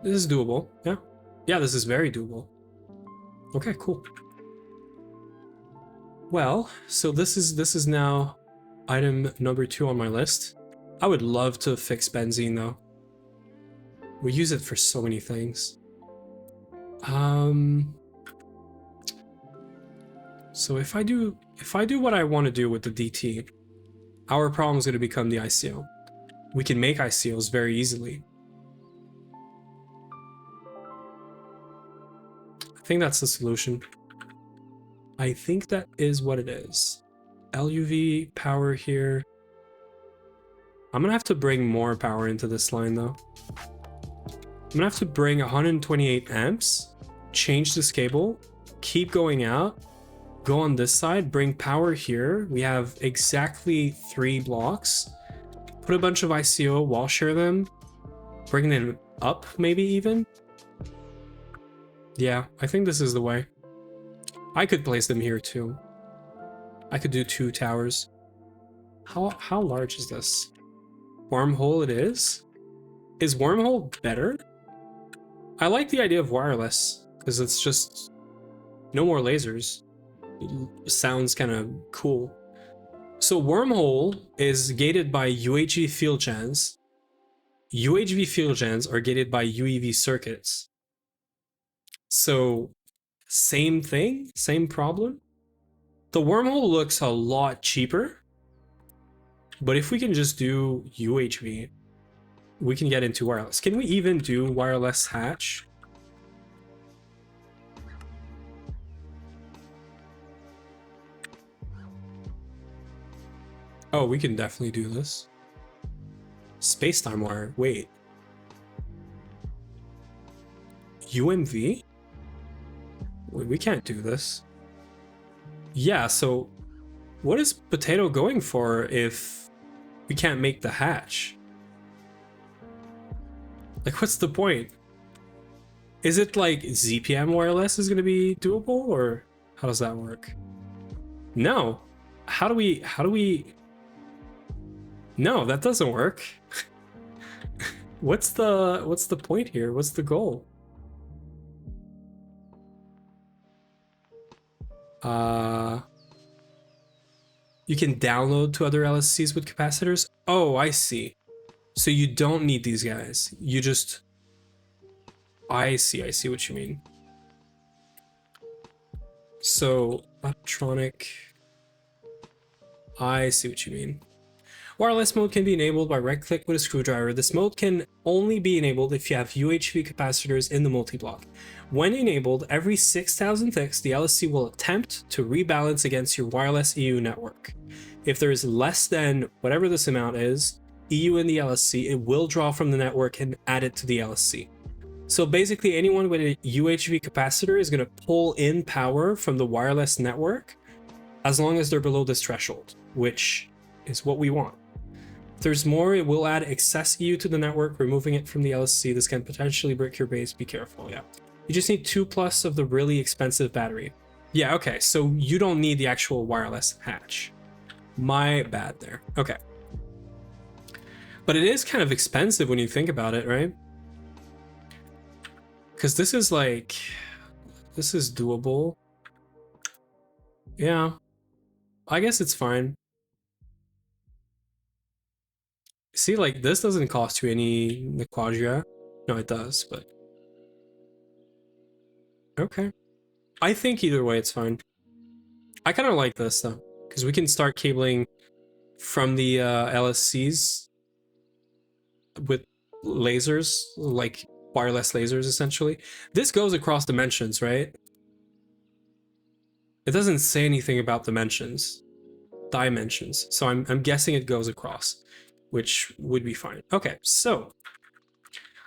doable. Yeah. Yeah, this is very doable. Okay, cool. Well, so this is now item number 2 on my list. I would love to fix benzene though. We use it for so many things. So if I do what I want to do with the DT, our problem is going to become the ICO. We can make ICOs very easily. I think that's the solution. I think that is what it is. LUV power here. I'm gonna have to bring more power into this line though. I'm gonna have to bring 128 amps, change this cable, keep going out, go on this side, bring power here. We have exactly 3 blocks. Put a bunch of ICO, wall share them, bring them up maybe even. Yeah, I think this is the way. I could place them here too. I could do 2 towers. How large is this? Wormhole it is? Is wormhole better? I like the idea of wireless because it's just no more lasers. It sounds kind of cool. So wormhole is gated by UHV field gens. UHV field gens are gated by UEV circuits. So same thing, same problem. The wormhole looks a lot cheaper, but if we can just do UHV, we can get into wireless. Can we even do wireless hatch? Oh, we can definitely do this. Space-time wire. Wait. UMV? Wait, we can't do this. Yeah, so what is Potato going for if we can't make the hatch? Like, what's the point? Is it like ZPM wireless is going to be doable, or how does that work? No. How do we... No, that doesn't work. What's the point here? What's the goal? You can download to other LSCs with capacitors? Oh, I see. So you don't need these guys. You just... I see what you mean. So, electronic... I see what you mean. Wireless mode can be enabled by right-click with a screwdriver. This mode can only be enabled if you have UHV capacitors in the multi-block. When enabled, every 6,000 ticks, the LSC will attempt to rebalance against your wireless EU network. If there is less than whatever this amount is, EU in the LSC, it will draw from the network and add it to the LSC. So basically anyone with a UHV capacitor is going to pull in power from the wireless network as long as they're below this threshold, which is what we want. If there's more, it will add excess EU to the network, removing it from the LSC. This can potentially brick your base. Be careful, yeah. You just need 2+ of the really expensive battery. Yeah, okay, so you don't need the actual wireless hatch. My bad there. Okay. But it is kind of expensive when you think about it, right? Because this is like... This is doable. Yeah. I guess it's fine. See, like, this doesn't cost you any Quadria. No, it does, but... Okay. I think either way it's fine. I kind of like this, though, because we can start cabling from the LSCs with lasers, like wireless lasers, essentially. This goes across dimensions, right? It doesn't say anything about dimensions. So I'm guessing it goes across, which would be fine. Okay, so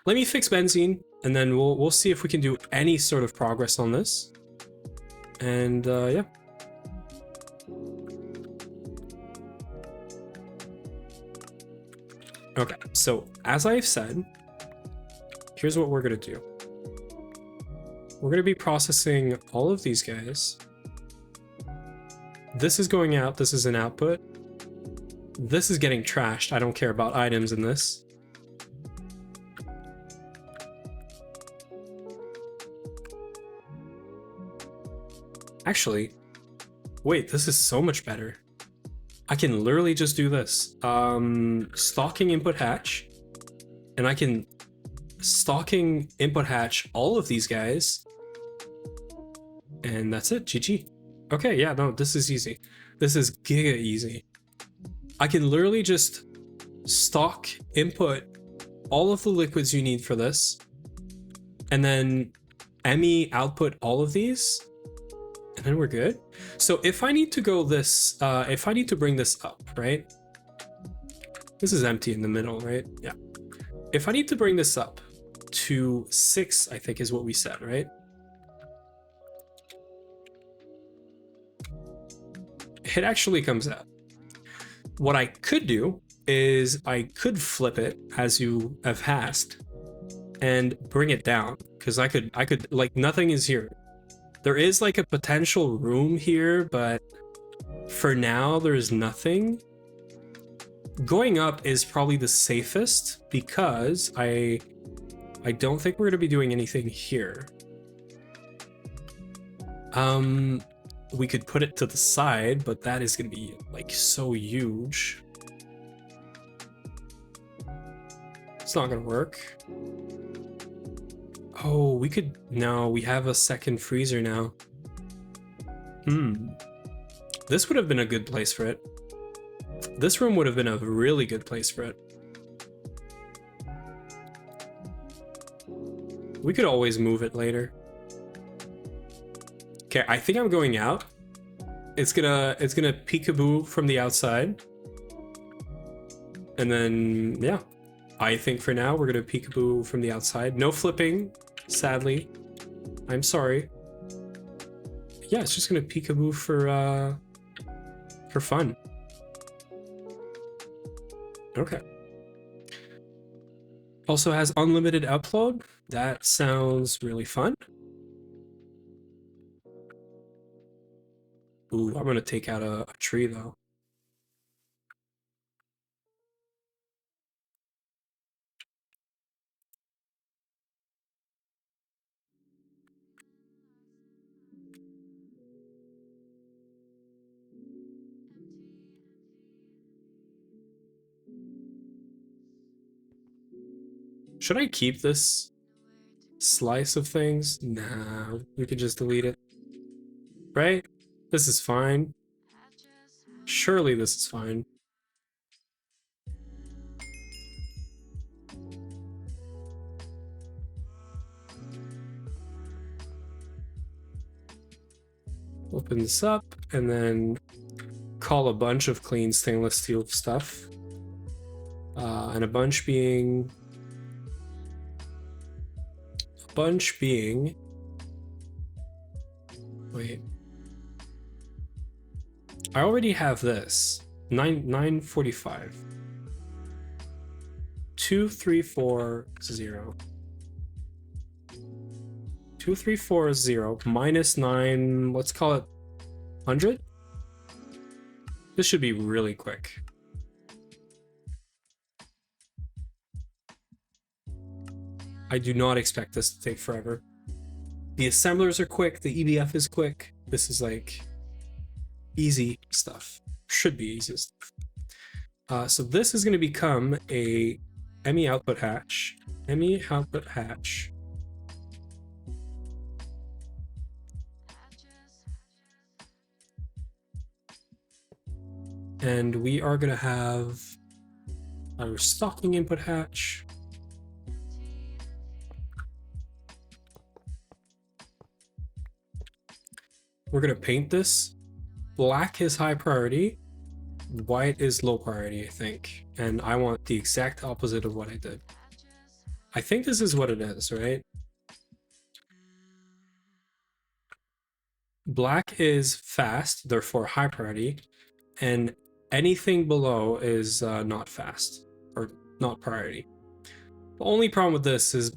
let me fix benzene, and then we'll see if we can do any sort of progress on this. And yeah. Okay, so as I've said, here's what we're gonna do. We're gonna be processing all of these guys. This is going out, this is an output. This is getting trashed. I don't care about items in this. Actually, wait, this is so much better. I can literally just do this. Stalking input hatch, and I can stalking input hatch all of these guys, and that's it. GG. Okay, yeah, no, this is easy. This is giga easy. I can literally just stock input all of the liquids you need for this, and then ME output all of these, and then we're good. So if I need to go this, if I need to bring this up, right? This is empty in the middle, right? Yeah. If I need to bring this up to 6, I think is what we said, right? It actually comes out. What I could do is I could flip it as you have asked and bring it down, because I could like, nothing is here. There is like a potential room here, but for now there's nothing. Going up is probably the safest because I don't think we're going to be doing anything here. We could put it to the side, but that is going to be like so huge. It's not going to work. Oh, we could... No, we have a second freezer now. This would have been a good place for it. This room would have been a really good place for it. We could always move it later. Okay, I think I'm going out. It's gonna peekaboo from the outside. And then, yeah, I think for now we're gonna peekaboo from the outside. No flipping, sadly. I'm sorry. Yeah, it's just gonna peekaboo for fun. Okay. Also has unlimited upload. That sounds really fun. Ooh, I'm gonna take out a tree though. Should I keep this slice of things? Nah, we could just delete it. Right? This is fine. Surely this is fine. Open this up and then call a bunch of clean stainless steel stuff. And a bunch being... Wait. I already have this. 945. 2340. 2340 minus 9, let's call it 100. This should be really quick. I do not expect this to take forever. The assemblers are quick, the EDF is quick. This is like easy stuff. Should be easy stuff. So this is going to become a ME output hatch. ME output hatch. And we are going to have our stocking input hatch. We're going to paint this. Black is high priority. White is low priority, I think. And I want the exact opposite of what I did. I think this is what it is, right? Black is fast, therefore high priority. And anything below is not fast, or not priority. The only problem with this is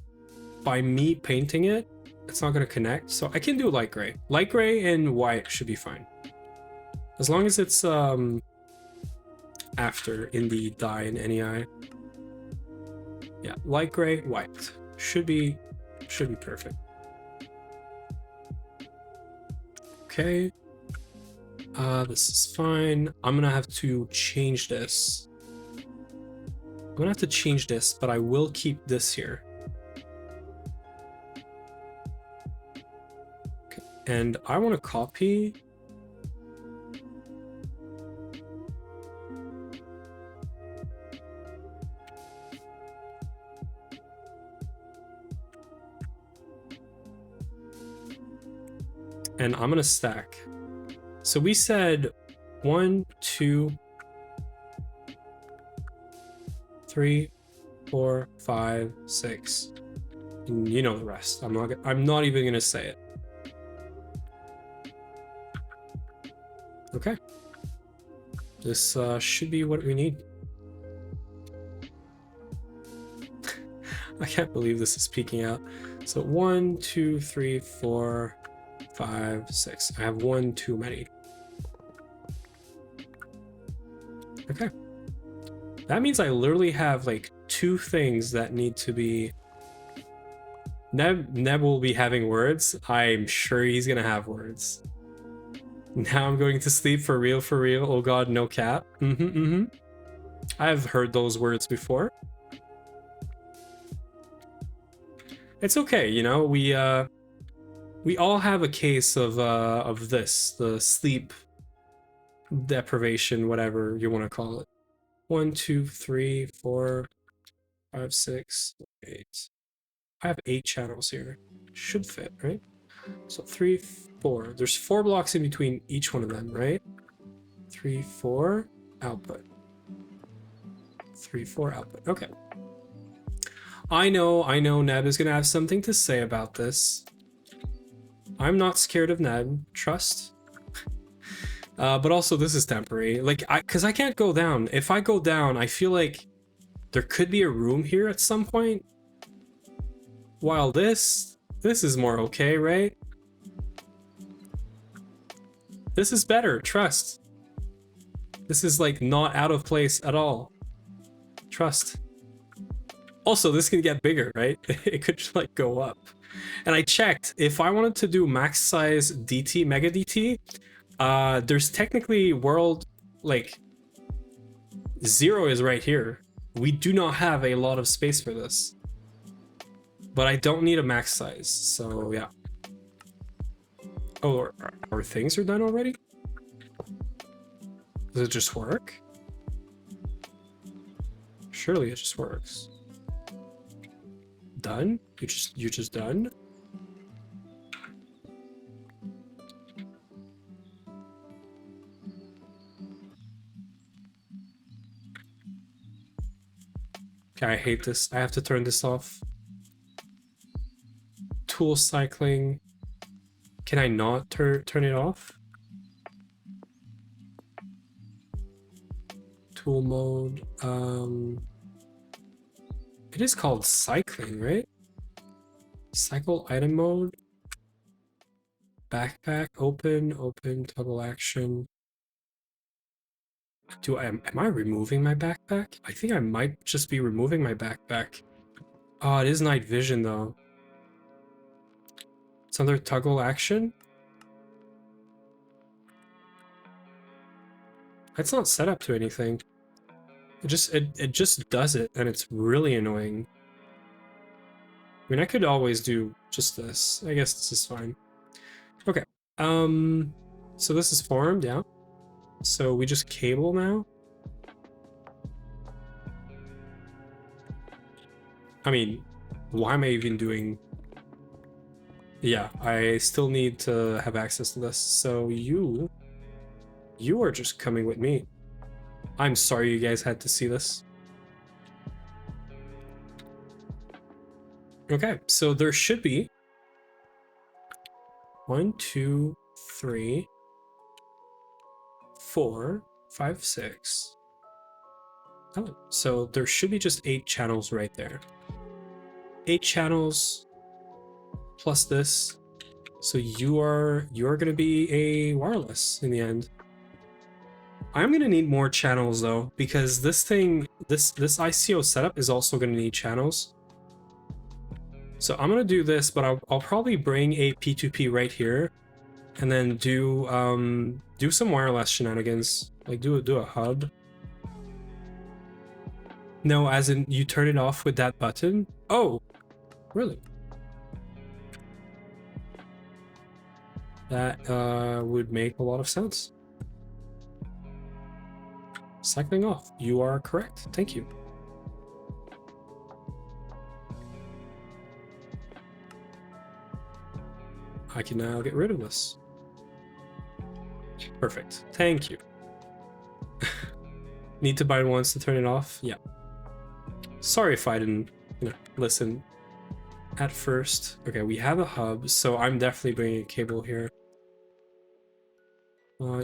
by me painting it, it's not going to connect. So I can do light gray. Light gray and white should be fine. As long as it's after in the dye in NEI. Yeah, light gray, white. Should be perfect. Okay. This is fine. I'm gonna have to change this. I'm gonna have to change this, but I will keep this here. Okay. And I want to copy. And I'm gonna stack. So we said 1, 2, 3, 4, 5, 6. And you know the rest. I'm not even gonna say it. Okay. This should be what we need. I can't believe this is peeking out. So 1, 2, 3, 4, 5, 6. I have one too many. Okay. That means I literally have like 2 things that need to be... Neb will be having words. I'm sure he's gonna have words. Now I'm going to sleep for real, for real. Oh god, no cap. I've heard those words before. It's okay, you know, we all have a case of this, the sleep deprivation, whatever you want to call it. 1, 2, 3, 4, 5, 6, 8. I have 8 channels here. Should fit, right? So 3, 4. There's 4 blocks in between each one of them, right? 3, 4, output. 3, 4 output. Okay. I know Neb is gonna have something to say about this. I'm not scared of Neb, trust. But also this is temporary. Like, cause I can't go down. If I go down, I feel like there could be a room here at some point. While this is more okay, right? This is better, trust. This is like not out of place at all. Trust. Also, this can get bigger, right? It could like go up. And I checked, if I wanted to do max size DT, mega DT, there's technically world, like, 0 is right here. We do not have a lot of space for this. But I don't need a max size, so yeah. Oh, our things are done already? Does it just work? Surely it just works. Done? You're just done? Okay, I hate this. I have to turn this off. Tool cycling. Can I not turn it off? Tool mode. It is called cycling, right? Cycle item mode. Backpack, open, toggle action. Am I removing my backpack? I think I might just be removing my backpack. Oh, it is night vision though. It's under toggle action. It's not set up to anything. It just does it, and it's really annoying. I mean, I could always do just this. I guess this is fine. Okay. So this is formed, yeah. So we just cable now. I mean, why am I even doing... Yeah, I still need to have access to this. So you are just coming with me. I'm sorry you guys had to see this. Okay, so there should be 1, 2, 3, 4, 5, 6. Oh, so there should be just 8 channels right there. 8 channels plus this. So you're gonna be a wireless in the end. I'm gonna need more channels though, because this thing, this ICO setup is also gonna need channels. So I'm gonna do this, but I'll probably bring a P2P right here, and then do some wireless shenanigans. Like do a hub. No, as in you turn it off with that button. Oh, really? That would make a lot of sense. Cycling off. You are correct. Thank you. I can now get rid of this. Perfect. Thank you. Need to bind once to turn it off? Yeah. Sorry if I didn't, listen at first. Okay, we have a hub, so I'm definitely bringing a cable here.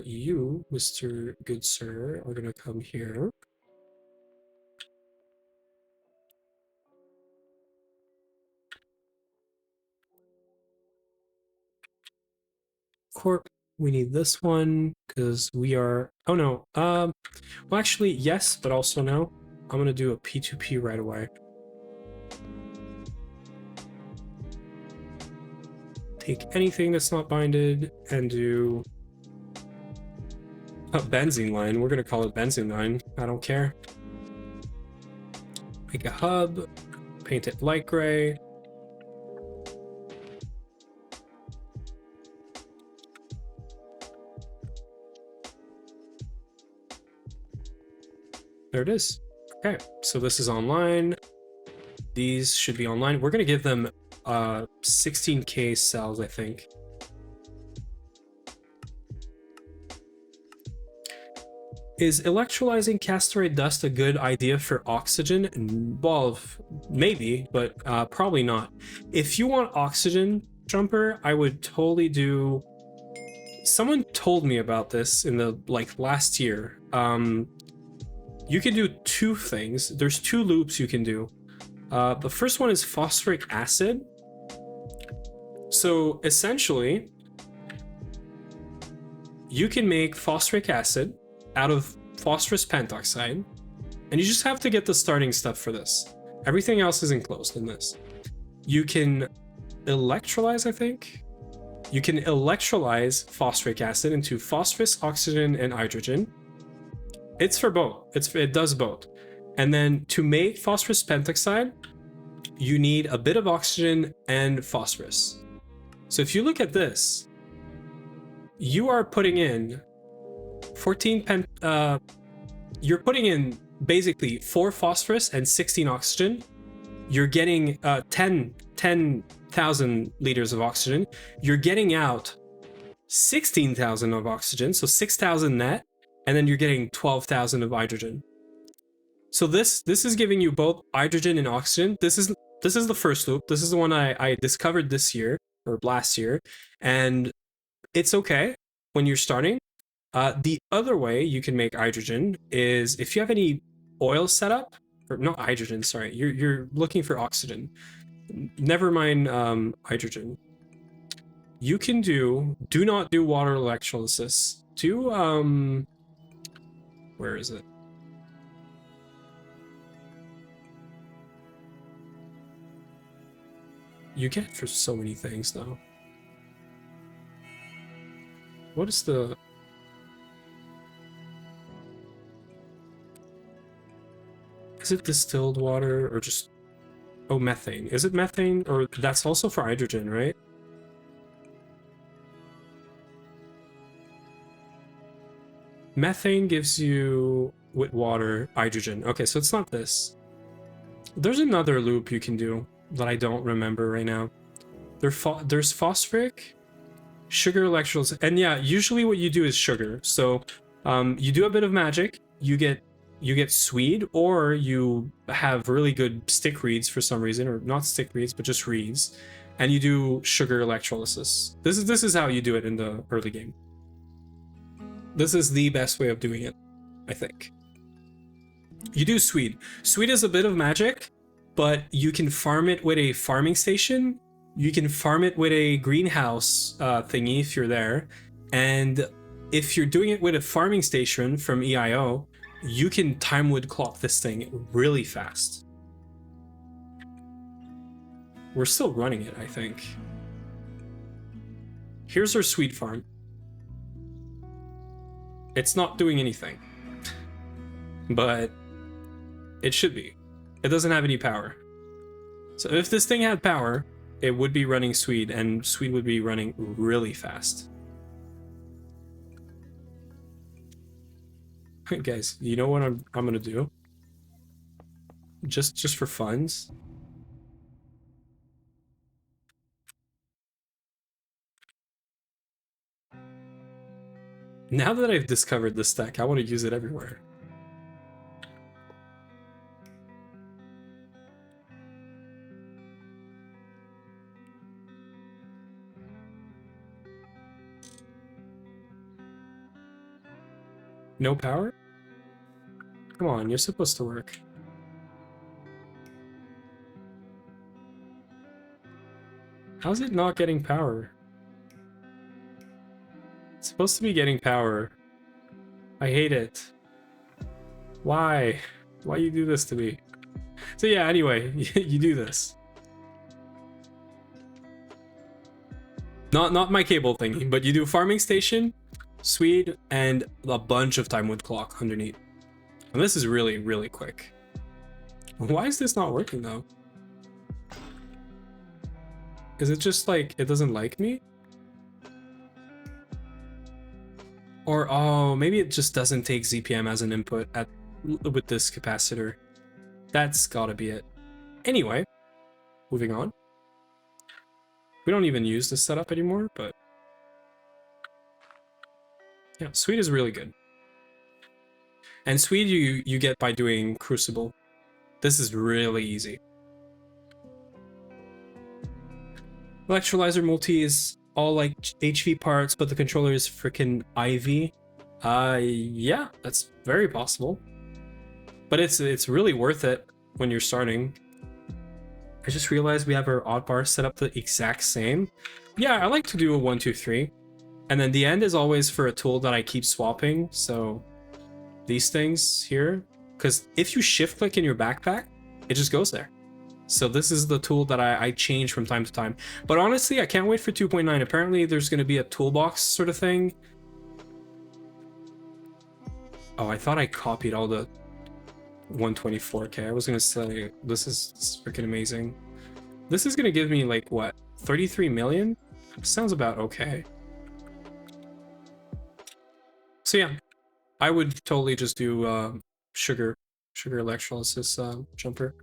You, Mr. Good Sir, are gonna come here. Corp, we need this one because we are... Oh no, well actually yes, but also no. I'm gonna do a P2P right away. Take anything that's not binded and do a benzene line. We're gonna call it benzene line. I don't care. Make a hub, paint it light gray. There it is. Okay, so this is online. These should be online. We're gonna give them 16K cells, I think. Is electrolyzing casterite dust a good idea for oxygen? Well, maybe, but probably not. If you want oxygen, Jumper, I would totally do... Someone told me about this in the, like, last year. You can do two things. There's two loops you can do. The first one is phosphoric acid. So essentially, you can make phosphoric acid out of phosphorus pentoxide, and you just have to get the starting stuff for this. Everything else is enclosed in this. You can electrolyze, I think. You can electrolyze phosphoric acid into phosphorus, oxygen, and hydrogen. It's for both. It does both. And then to make phosphorus pentoxide, you need a bit of oxygen and phosphorus. So if you look at this, you are putting in 14 you're putting in basically 4 phosphorus and 16 oxygen. You're getting 10,000 liters of oxygen. You're getting out 16,000 of oxygen, so 6,000 net, and then you're getting 12,000 of hydrogen. So this is giving you both hydrogen and oxygen. This is the first loop. This is the one I discovered this year or last year, and it's okay when you're starting. The other way you can make hydrogen is if you have any oil setup, or not hydrogen, sorry, you're looking for oxygen. Never mind hydrogen. You can do not do water electrolysis. Do where is it? You get for so many things though. What is the... Is it distilled water or just... Oh, methane. Is it methane? Or that's also for hydrogen, right? Methane gives you, with water, hydrogen. Okay, so it's not this. There's another loop you can do that I don't remember right now. There's phosphoric, sugar electrolysis, and yeah, usually what you do is sugar. So you do a bit of magic, you get Swede, or you have really good stick reeds for some reason, or not stick reeds, but just reeds, and you do sugar electrolysis. This is how you do it in the early game. This is the best way of doing it, I think. You do Swede. Swede is a bit of magic, but you can farm it with a farming station. You can farm it with a greenhouse thingy if you're there. And if you're doing it with a farming station from EIO, you can time wood clock this thing really fast. We're still running it, I think. Here's our Swede farm. It's not doing anything, but it should be. It doesn't have any power. So if this thing had power, it would be running Swede, and Swede would be running really fast. Guys, you know what I'm gonna do? Just for funds. Now that I've discovered this deck, I want to use it everywhere. No power? Come on, you're supposed to work. How's it not getting power? It's supposed to be getting power. I hate it. Why? Why you do this to me? So yeah, anyway, you do this. Not my cable thingy, but you do farming station, Swede, and a bunch of time wood clock underneath. And this is really, really quick. Why is this not working though? Is it just like, it doesn't like me? Or, oh, maybe it just doesn't take ZPM as an input with this capacitor. That's gotta be it. Anyway, moving on. We don't even use this setup anymore, but... yeah, Swede is really good. And Swede you get by doing Crucible. This is really easy. Electrolyzer multi is all like HV parts, but the controller is freaking IV. Yeah, that's very possible. But it's really worth it when you're starting. I just realized we have our odd bar set up the exact same. Yeah, I like to do a 1, 2, 3. And then the end is always for a tool that I keep swapping. So these things here, because if you shift click in your backpack, it just goes there. So this is the tool that I change from time to time. But honestly, I can't wait for 2.9. Apparently there's going to be a toolbox sort of thing. Oh, I thought I copied all the 124K. I was going to say, this is freaking amazing. This is going to give me like, what, 33 million? Sounds about okay. So yeah, I would totally just do sugar electrolysis jumper.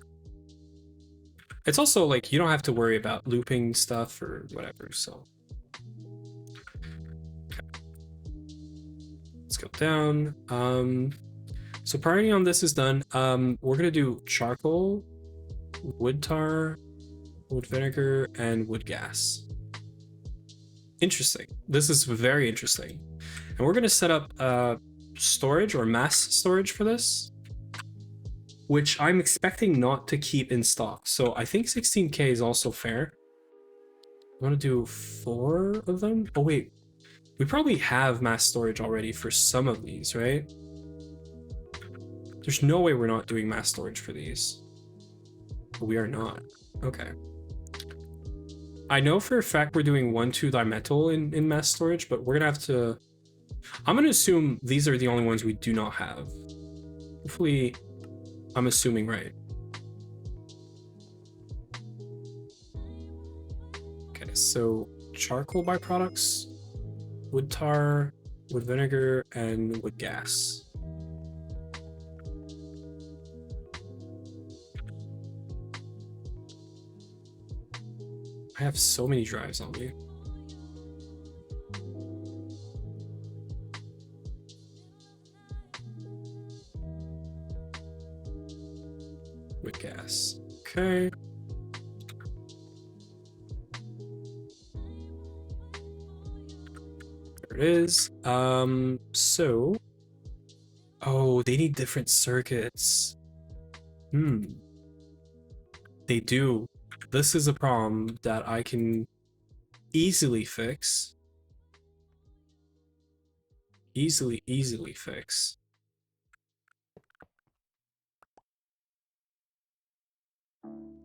It's also like you don't have to worry about looping stuff or whatever, so. Okay. Let's go down. So priority on this is done. We're gonna do charcoal, wood tar, wood vinegar, and wood gas. Interesting. This is very interesting. And we're gonna set up storage or mass storage for this, which I'm expecting not to keep in stock. So I think 16K is also fair. I want to do 4 of them. Oh wait, we probably have mass storage already for some of these, right? There's no way we're not doing mass storage for these. But we are not. Okay. I know for a fact we're doing 1,2-dimethyl in mass storage, but we're gonna have to... I'm gonna assume these are the only ones we do not have. Hopefully, I'm assuming right. Okay, so charcoal byproducts, wood tar, wood vinegar, and wood gas. I have so many drives on me. Wood gas. Okay. There it is. So. Oh, they need different circuits. They do. This is a problem that I can easily fix. Easily fix.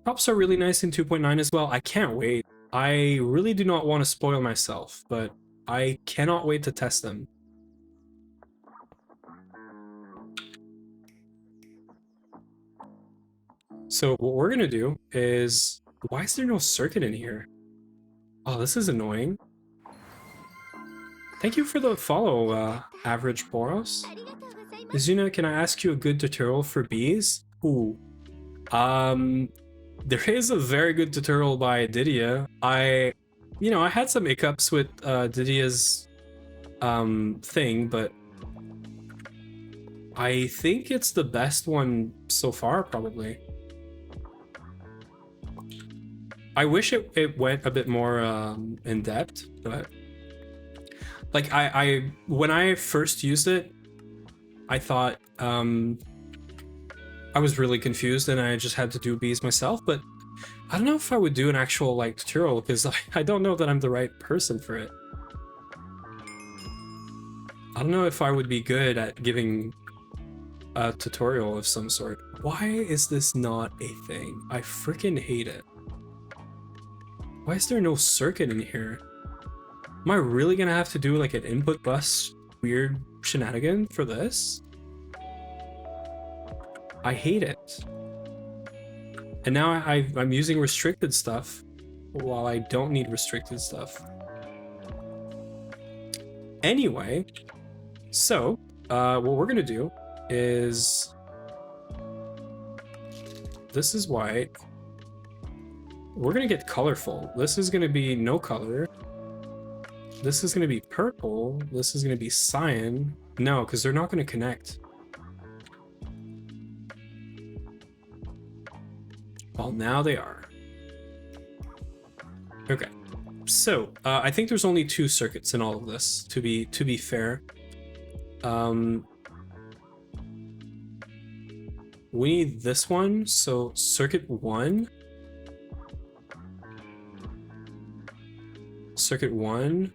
Props are really nice in 2.9 as well. I can't wait. I really do not want to spoil myself, but I cannot wait to test them. So what we're gonna do is... Why is there no circuit in here? Oh, this is annoying. Thank you for the follow, Average Boros. Izuna, can I ask you a good tutorial for bees? Ooh. There is a very good tutorial by Didia. I had some hiccups with Didia's thing, but I think it's the best one so far, probably. I wish it went a bit more in depth, but like I when I first used it, I thought I was really confused and I just had to do bees myself, but I don't know if I would do an actual like tutorial because I don't know that I'm the right person for it. I don't know if I would be good at giving a tutorial of some sort. Why is this not a thing? I freaking hate it. Why is there no circuit in here? Am I really gonna have to do like an input bus weird shenanigan for this? I hate it. And now I'm using restricted stuff while I don't need restricted stuff. Anyway, so what we're gonna do is... This is white. We're gonna get colorful. This is gonna be no color. This is gonna be purple. This is gonna be cyan. No, because they're not gonna connect. Well, now they are. Okay. So, I think there's only 2 circuits in all of this, to be fair. We need this one, so circuit 1. Circuit 1.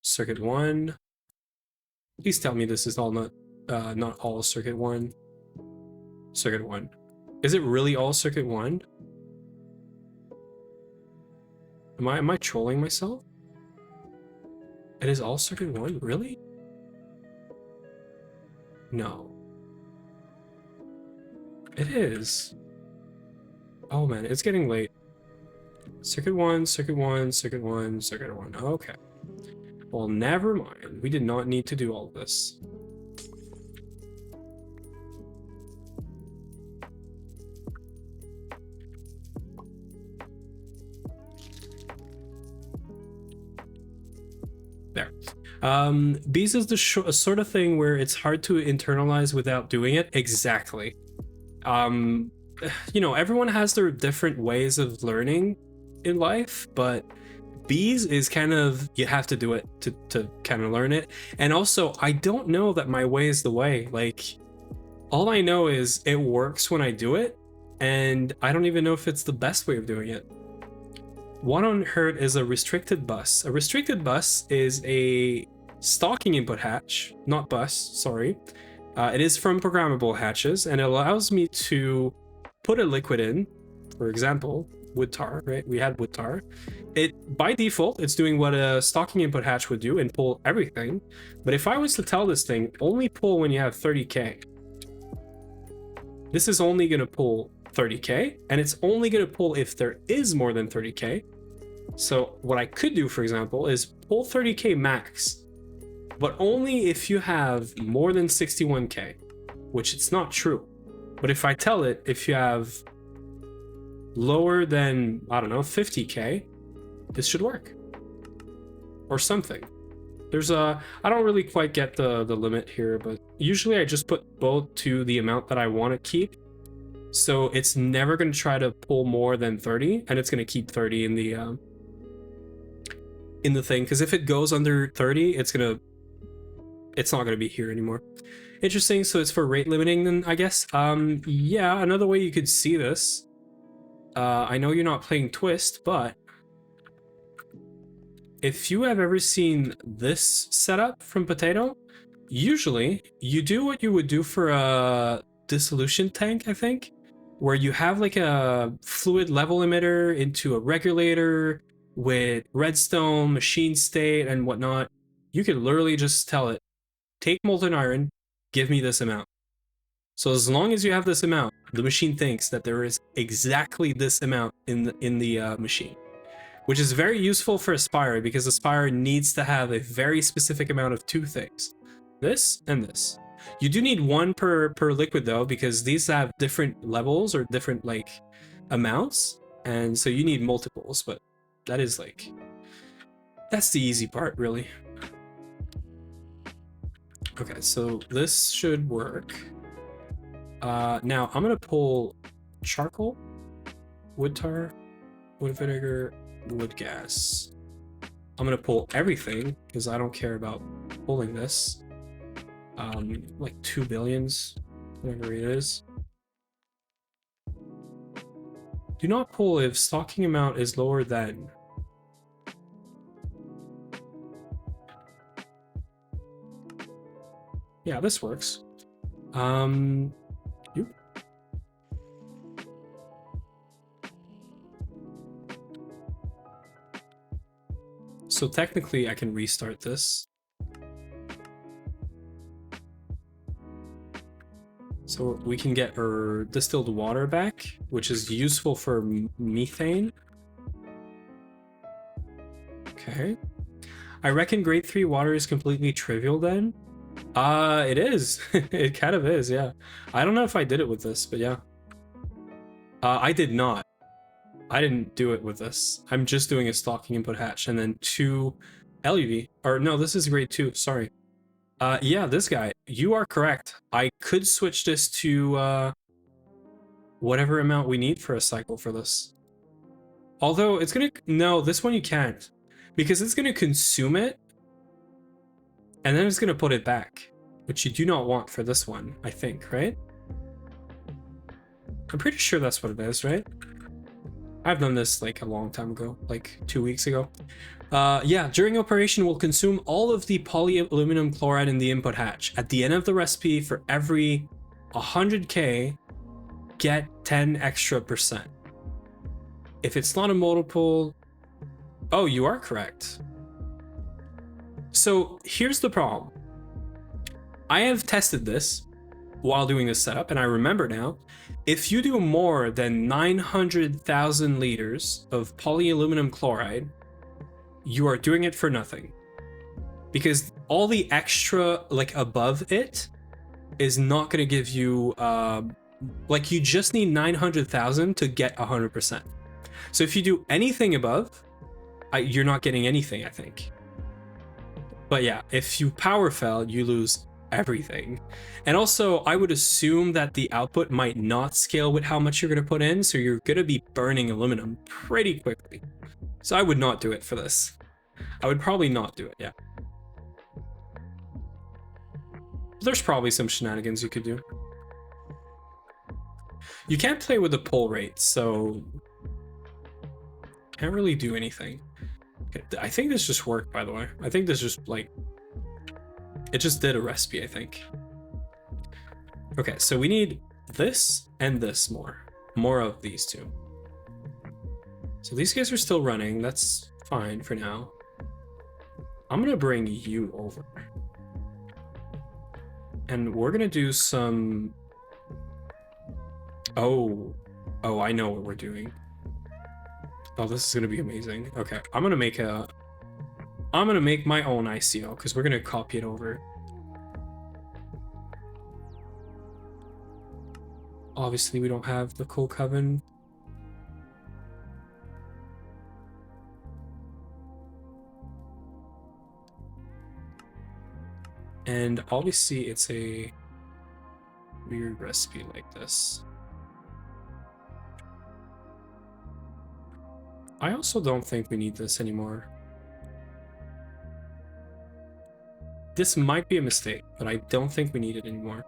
Circuit 1. Please tell me this is all not all circuit 1. Circuit 1. Is it really all circuit 1? Am I trolling myself? It is all circuit 1? Really? No. It is. Oh man, it's getting late. Circuit 1, circuit 1, circuit 1, circuit 1. Okay. Well, never mind. We did not need to do all of this. There. Bees is the sort of thing where it's hard to internalize without doing it. Exactly. You know, everyone has their different ways of learning in life, but bees is kind of, you have to do it to kind of learn it. And also, I don't know that my way is the way. Like, all I know is it works when I do it, and I don't even know if it's the best way of doing it. What on earth is a restricted bus? A restricted bus is a stocking input hatch, not bus, sorry. It is from programmable hatches, and it allows me to put a liquid in, for example, wood tar, right? We had wood tar. It, by default, it's doing what a stocking input hatch would do and pull everything. But if I was to tell this thing, only pull when you have 30K, this is only going to pull 30K, and it's only going to pull if there is more than 30K. So what I could do, for example, is pull 30K max, but only if you have more than 61K, which it's not true. But if I tell it, if you have lower than, I don't know, 50K, this should work. Or something. There's a, I don't really quite get the limit here, but usually I just put both to the amount that I want to keep. So it's never going to try to pull more than 30, and it's going to keep 30 in the thing, because if it goes under 30, it's not going to be here anymore. Interesting. So it's for rate limiting then, I guess. Yeah, another way you could see this, I know you're not playing Twist, but if you have ever seen this setup from Potato, usually you do what you would do for a dissolution tank, I think, where you have like a fluid level emitter into a regulator with redstone, machine state, and whatnot. You could literally just tell it, take molten iron, give me this amount. So as long as you have this amount, the machine thinks that there is exactly this amount in the machine, which is very useful for Aspire, because Aspire needs to have a very specific amount of 2 things, this and this. You do need 1 per liquid though, because these have different levels or different like amounts, and so you need multiples, but that is like, that's the easy part really. Okay, so this should work. Now I'm gonna pull charcoal, wood tar, wood vinegar, wood gas. I'm gonna pull everything because I don't care about pulling this. Like 2 billions, whatever it is. Do not pull if stocking amount is lower than. Yeah, this works. So technically I can restart this. So we can get our distilled water back, which is useful for methane. Okay. I reckon grade 3 water is completely trivial then. It is. It kind of is, yeah. I don't know if I did it with this, but yeah. I did not. I didn't do it with this. I'm just doing a stocking input hatch and then 2 LUV. Or no, this is grade 2, sorry. Yeah, this guy. you are correct. I could switch this to whatever amount we need for a cycle for this. Although it's gonna, no, this one you can't, because it's gonna consume it and then it's gonna put it back, which you do not want for this one, I think, right? I'm pretty sure that's what it is, right? I've done this like a long time ago, like 2 weeks ago. Yeah, during operation will consume all of the polyaluminum chloride in the input hatch. At the end of the recipe, for every 100k, get 10 extra %. If it's not a multiple, oh, you are correct. So here's the problem. I have tested this while doing this setup, and I remember now, if you do more than 900,000 liters of polyaluminum chloride, you are doing it for nothing. Because all the extra, like, above it is not going to give you, like, you just need 900,000 to get 100%. So if you do anything above, you're not getting anything, I think. But yeah, if you power fail, you lose everything. And also, I would assume that the output might not scale with how much you're going to put in, so you're going to be burning aluminum pretty quickly. So I would not do it for this. I would probably not do it, yeah. There's probably some shenanigans you could do. You can't play with the pull rate, so can't really do anything. Okay, I think this just worked, by the way. I think this just, like, it just did a recipe, I think. Okay, so we need this and this more of these two. So these guys are still running. That's fine for now. I'm gonna bring you over. And we're gonna do some... Oh, I know what we're doing. Oh, this is gonna be amazing. Okay, I'm gonna make my own ICO, because we're gonna copy it over. Obviously, we don't have the coal coven. And obviously, it's a weird recipe like this. I also don't think we need this anymore. This might be a mistake, but I don't think we need it anymore.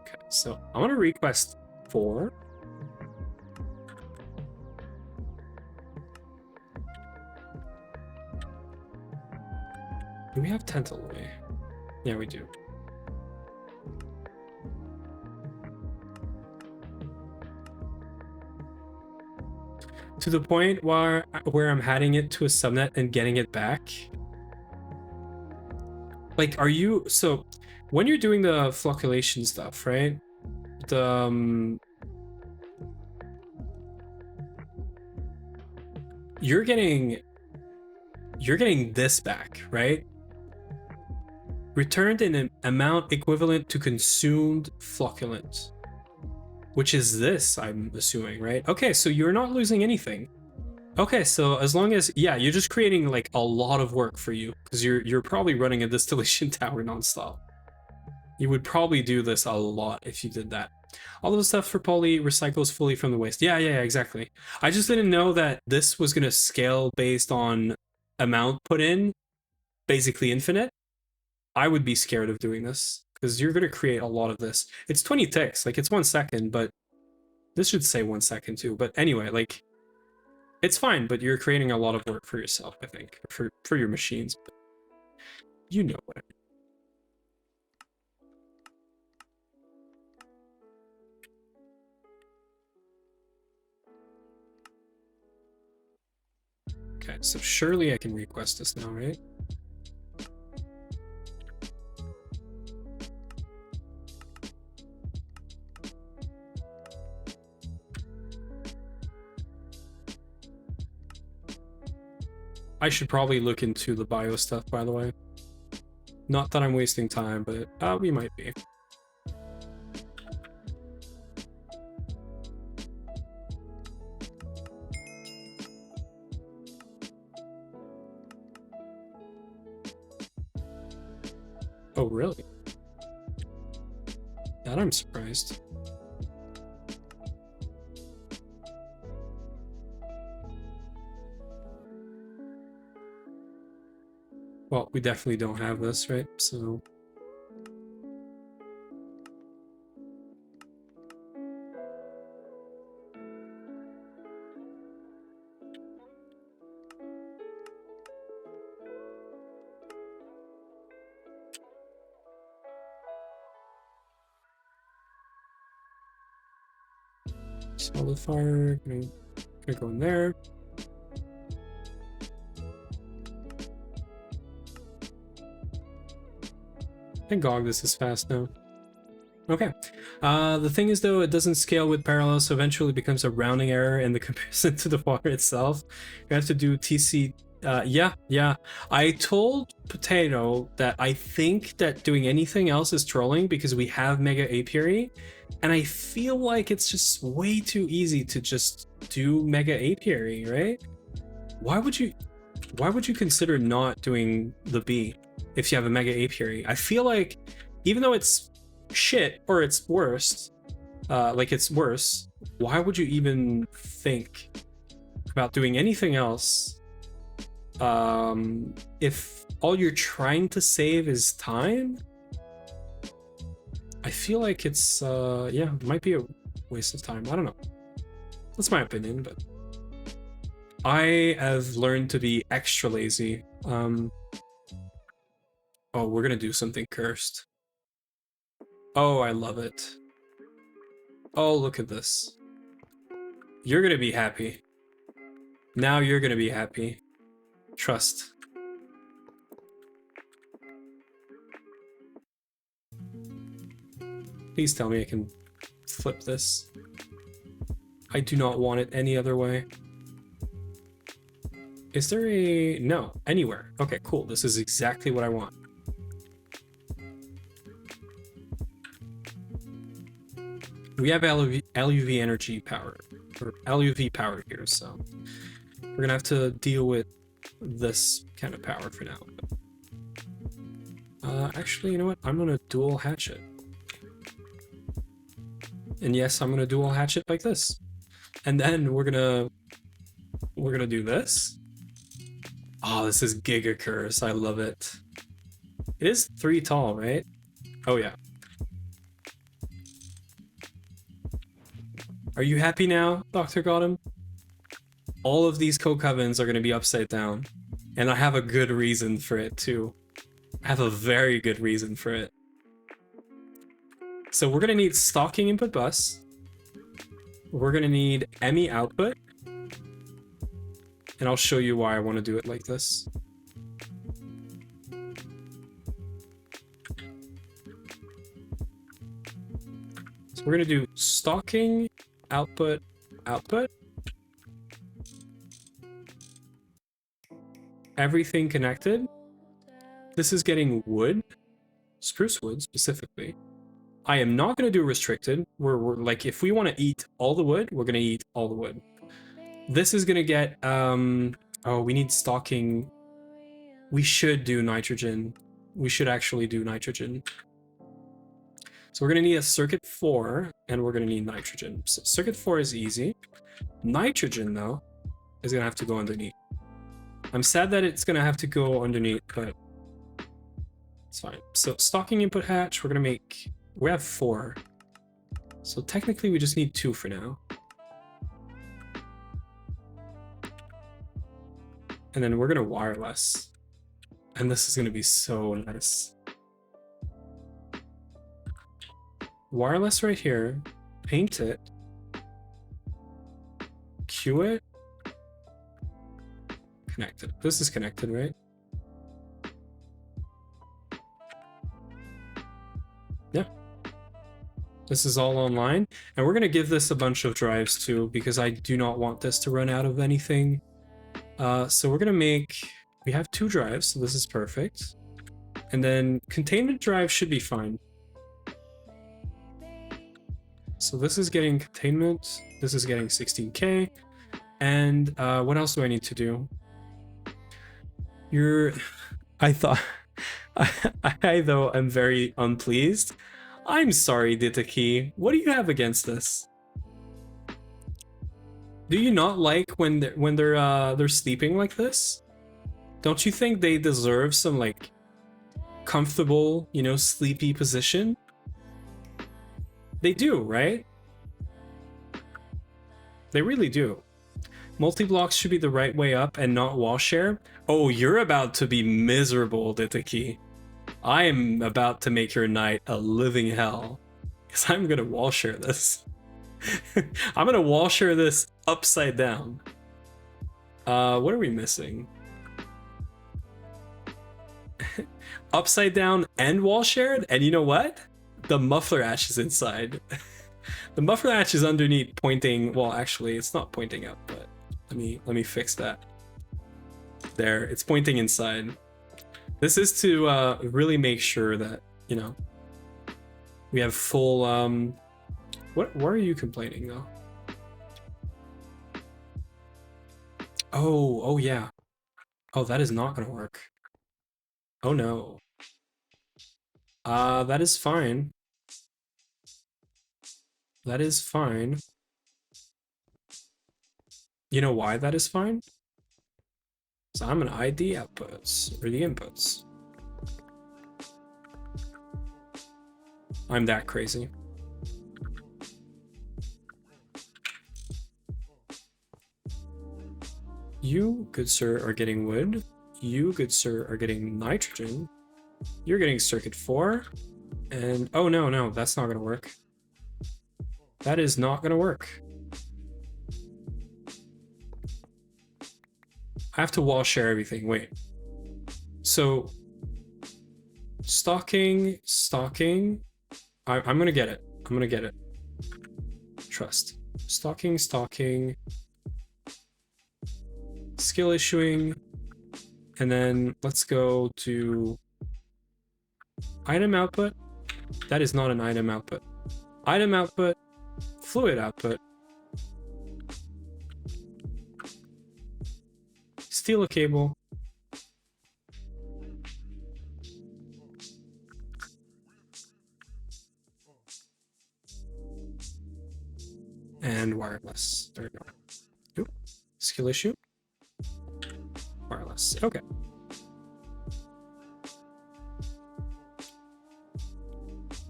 Okay, so I'm gonna request 4. Do we have Tentaloy? Yeah, we do. To the point where I'm adding it to a subnet and getting it back. Like, are you... So, when you're doing the flocculation stuff, right? The... You're getting this back, right? Returned in an amount equivalent to consumed flocculant. Which is this, I'm assuming, right? Okay, so you're not losing anything. Okay, so as long as... Yeah, you're just creating, like, a lot of work for you. Because you're probably running a distillation tower nonstop. You would probably do this a lot if you did that. All of the stuff for poly recycles fully from the waste. Yeah, exactly. I just didn't know that this was going to scale based on amount put in, basically infinite. I would be scared of doing this, because you're going to create a lot of this. It's 20 ticks, like, it's 1 second, but this should say 1 second too. But anyway, like, it's fine, but you're creating a lot of work for yourself, I think, for your machines. But you know what I mean. Okay, so surely I can request this now, right? I should probably look into the bio stuff, by the way. Not that I'm wasting time, but we might be. Oh, really? That I'm surprised. Well, we definitely don't have this, right? So... Solid fire, gonna go in there. Thank God this is fast now. Okay. The thing is, though, it doesn't scale with parallel, so eventually it becomes a rounding error in the comparison to the water itself. You have to do TC. Yeah. I told Potato that I think that doing anything else is trolling because we have Mega Apiary, and I feel like it's just way too easy to just do Mega Apiary, right? Why would you consider not doing the B if you have a Mega Apiary? I feel like even though it's shit or it's worse, why would you even think about doing anything else if all you're trying to save is time? I feel like it's yeah, it might be a waste of time. I don't know, that's my opinion, but I have learned to be extra lazy. Oh, we're gonna do something cursed. Oh, I love it. Oh, look at this. You're gonna be happy. Now you're gonna be happy. Trust. Please tell me I can flip this. I do not want it any other way. Is there a... No, anywhere. Okay, cool. This is exactly what I want. We have LUV energy power, or LUV power here, so we're gonna have to deal with this kind of power for now. Actually, you know what? I'm gonna dual hatchet. And yes, I'm gonna dual hatchet like this. And then we're gonna do this. Oh, this is Giga Curse. I love it. It is 3 tall, right? Oh yeah. Are you happy now, Dr. Gotham? All of these co-covens are gonna be upside down. And I have a good reason for it too. I have a very good reason for it. So we're gonna need stocking input bus. We're gonna need ME output. And I'll show you why I want to do it like this. So we're gonna do stocking, output, output. Everything connected. This is getting wood, spruce wood specifically. I am not gonna do restricted. We're like, if we want to eat all the wood, we're gonna eat all the wood. This is gonna get, oh, we need stocking. We should do nitrogen. We should actually do nitrogen. So we're gonna need a circuit 4, and we're gonna need nitrogen. So circuit 4 is easy. Nitrogen, though, is gonna have to go underneath. I'm sad that it's gonna have to go underneath, but it's fine. So stocking input hatch, we're gonna make, we have 4. So technically we just need 2 for now. And then we're gonna wireless. And this is gonna be so nice. Wireless right here, paint it, cue it, connected. This is connected, right? Yeah. This is all online. And we're gonna give this a bunch of drives too, because I do not want this to run out of anything. So we're gonna make, we have 2 drives, so this is perfect. And then containment drive should be fine. So this is getting containment, this is getting 16K. And what else do I need to do? I thought I though am very unpleased. I'm sorry, Ditaki. What do you have against this? Do you not like when they're sleeping like this? Don't you think they deserve some like comfortable, you know, sleepy position? They do, right? They really do. Multi-blocks should be the right way up and not wall share. Oh, you're about to be miserable, Ditaki. I am about to make your night a living hell. Because I'm gonna wall share this. I'm gonna wall share this upside down. What are we missing? Upside down and wall shared? And you know what? The muffler ash is inside. The muffler ash is underneath pointing, well actually it's not pointing up, but let me fix that. There, it's pointing inside. This is to really make sure that, you know, we have full what are you complaining though? Oh yeah. Oh, that is not gonna work. Oh no. That is fine. That is fine. You know why that is fine? So I'm gonna hide the outputs, or the inputs. I'm that crazy. You, good sir, are getting wood. You, good sir, are getting nitrogen. You're getting circuit 4. And oh no, that's not gonna work. That is not gonna work. I have to wall share everything. Wait. So stocking. I'm gonna get it. I'm gonna get it. Trust. Stocking. Skill issuing. And then let's go to item output. That is not an item output. Item output, fluid output. Steal a cable. And wireless. There we go. Oop. Skill issue. Wireless. Okay.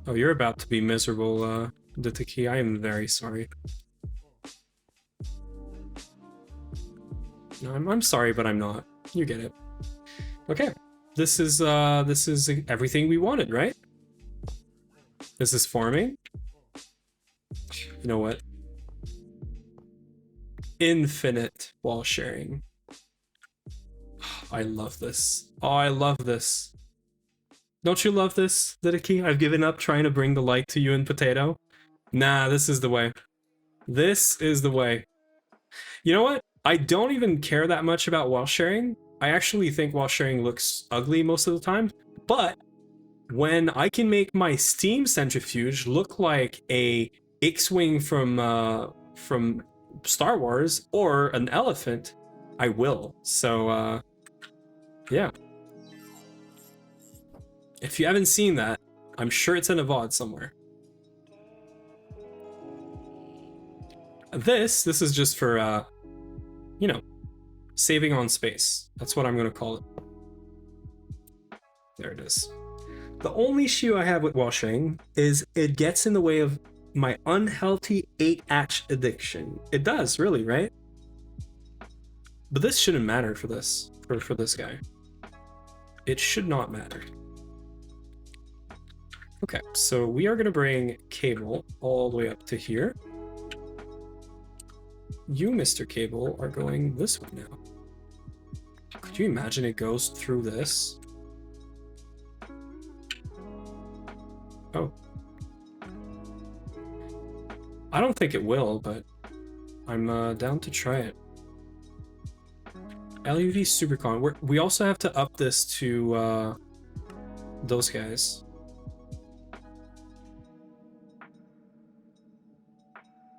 Oh, you're about to be miserable, Ditaki. I am very sorry. No, I'm sorry, but I'm not. You get it. Okay. This is everything we wanted, right? This is farming. You know what? Infinite wall sharing. I love this. Oh, I love this. Don't you love this, Ditaki? I've given up trying to bring the light to you and Potato. Nah, this is the way. This is the way. You know what? I don't even care that much about wall sharing. I actually think wall sharing looks ugly most of the time. But when I can make my steam centrifuge look like a X-wing from Star Wars or an elephant, I will. So yeah. If you haven't seen that, I'm sure it's in a VOD somewhere. This is just for you know, saving on space. That's what I'm gonna call it. There it is. The only issue I have with washing is it gets in the way of my unhealthy 8-atch addiction. It does, really, right? But this shouldn't matter for this, for this guy. It should not matter. Okay, so we are gonna bring cable all the way up to here. You, Mr. Cable, are going this way now. Could you imagine it goes through this? Oh. I don't think it will, but I'm down to try it. LUV Supercon. We also have to up this to those guys.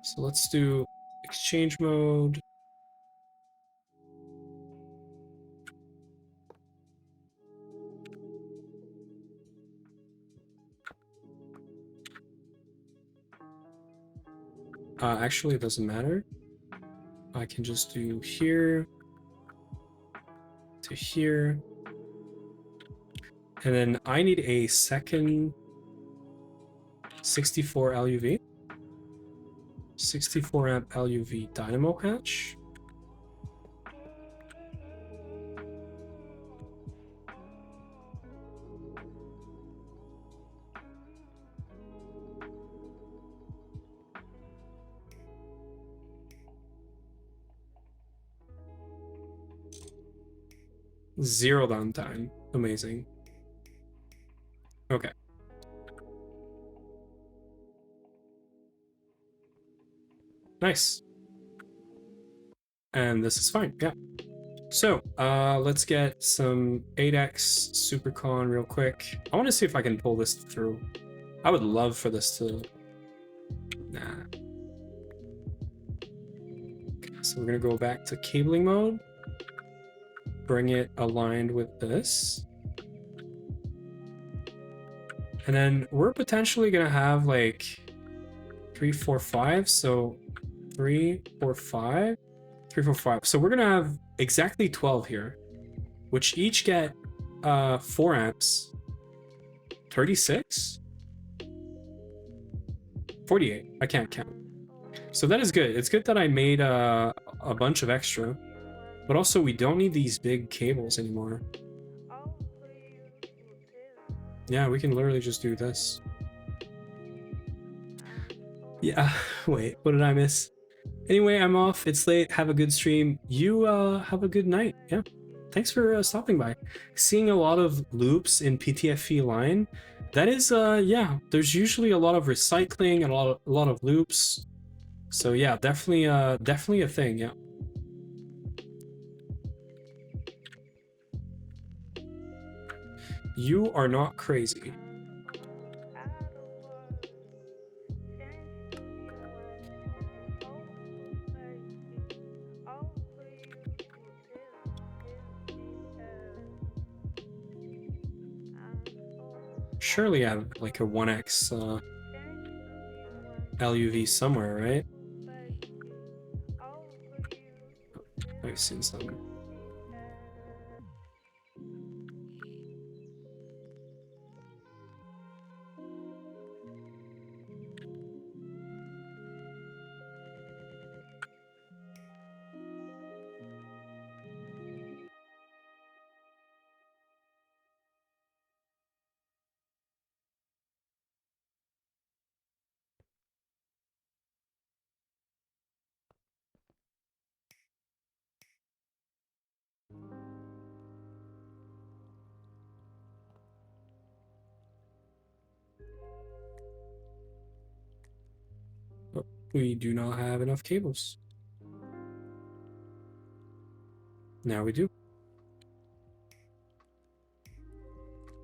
So let's do exchange mode. Actually, it doesn't matter. I can just do here to here. And then I need a second 64 LUV. 64 amp LUV dynamo hatch. Zero downtime. Amazing. Okay. Nice. And this is fine, yeah. So, let's get some 8x Supercon real quick. I want to see if I can pull this through. I would love for this to... Nah. Okay, so we're gonna go back to cabling mode. Bring it aligned with this. And then we're potentially gonna have like 3, 4, 5. So 3, 4, 5. 3, 4, 5. So we're gonna have exactly 12 here, which each get 4 amps. 36? 48. I can't count. So that is good. It's good that I made a bunch of extra, but also we don't need these big cables anymore. Yeah, we can literally just do this. Yeah, wait, what did I miss? Anyway, I'm off. It's late. Have a good stream. You have a good night. Yeah. Thanks for stopping by. Seeing a lot of loops in PTFE line. That is yeah, there's usually a lot of recycling and a lot of loops. So yeah, definitely a thing, yeah. You are not crazy. Surely I have like a 1x LUV somewhere, right? I've seen some. But we do not have enough cables. Now we do.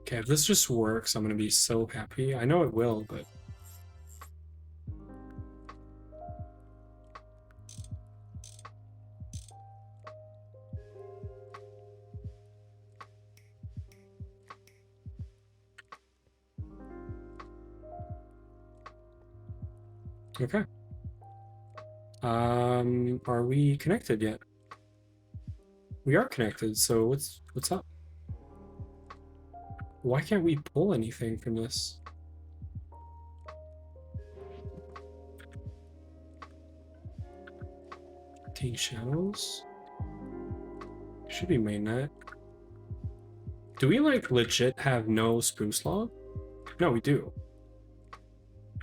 Okay, if this just works, I'm gonna be so happy. I know it will, but... Okay. Are we connected yet? We are connected, so what's up? Why can't we pull anything from this? Team channels? Should be mainnet. Do we like legit have no spruce log? No, we do.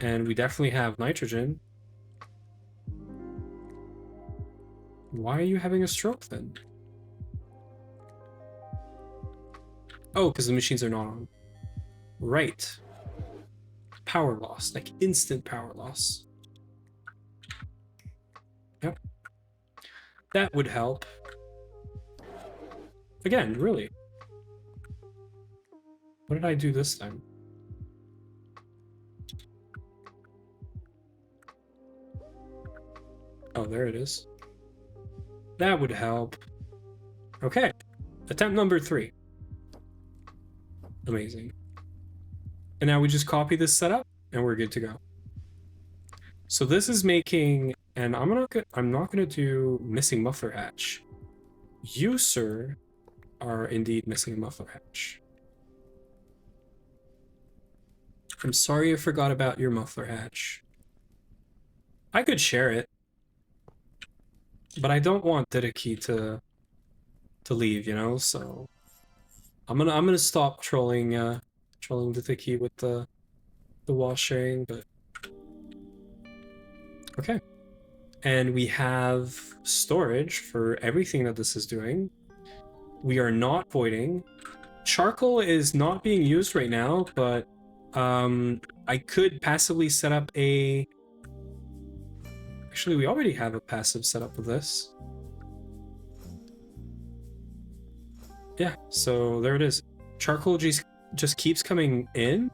And we definitely have nitrogen. Why are you having a stroke then? Oh, because the machines are not on. Right. Power loss, like instant power loss. Yep. That would help. Again, really. What did I do this time? Oh, there it is. That would help. Okay. Attempt number 3. Amazing. And now we just copy this setup and we're good to go. So this is making, and I'm not gonna do missing muffler hatch. You, sir, are indeed missing a muffler hatch. I'm sorry I forgot about your muffler hatch. I could share it, but I don't want Didaki to leave, you know. So I'm gonna stop trolling Didaki with the wall sharing, but okay. And we have storage for everything that this is doing. We are not voiding. Charcoal is not being used right now, but I could passively set up a... Actually, we already have a passive setup of this. Yeah, so there it is. Charcoal just keeps coming in.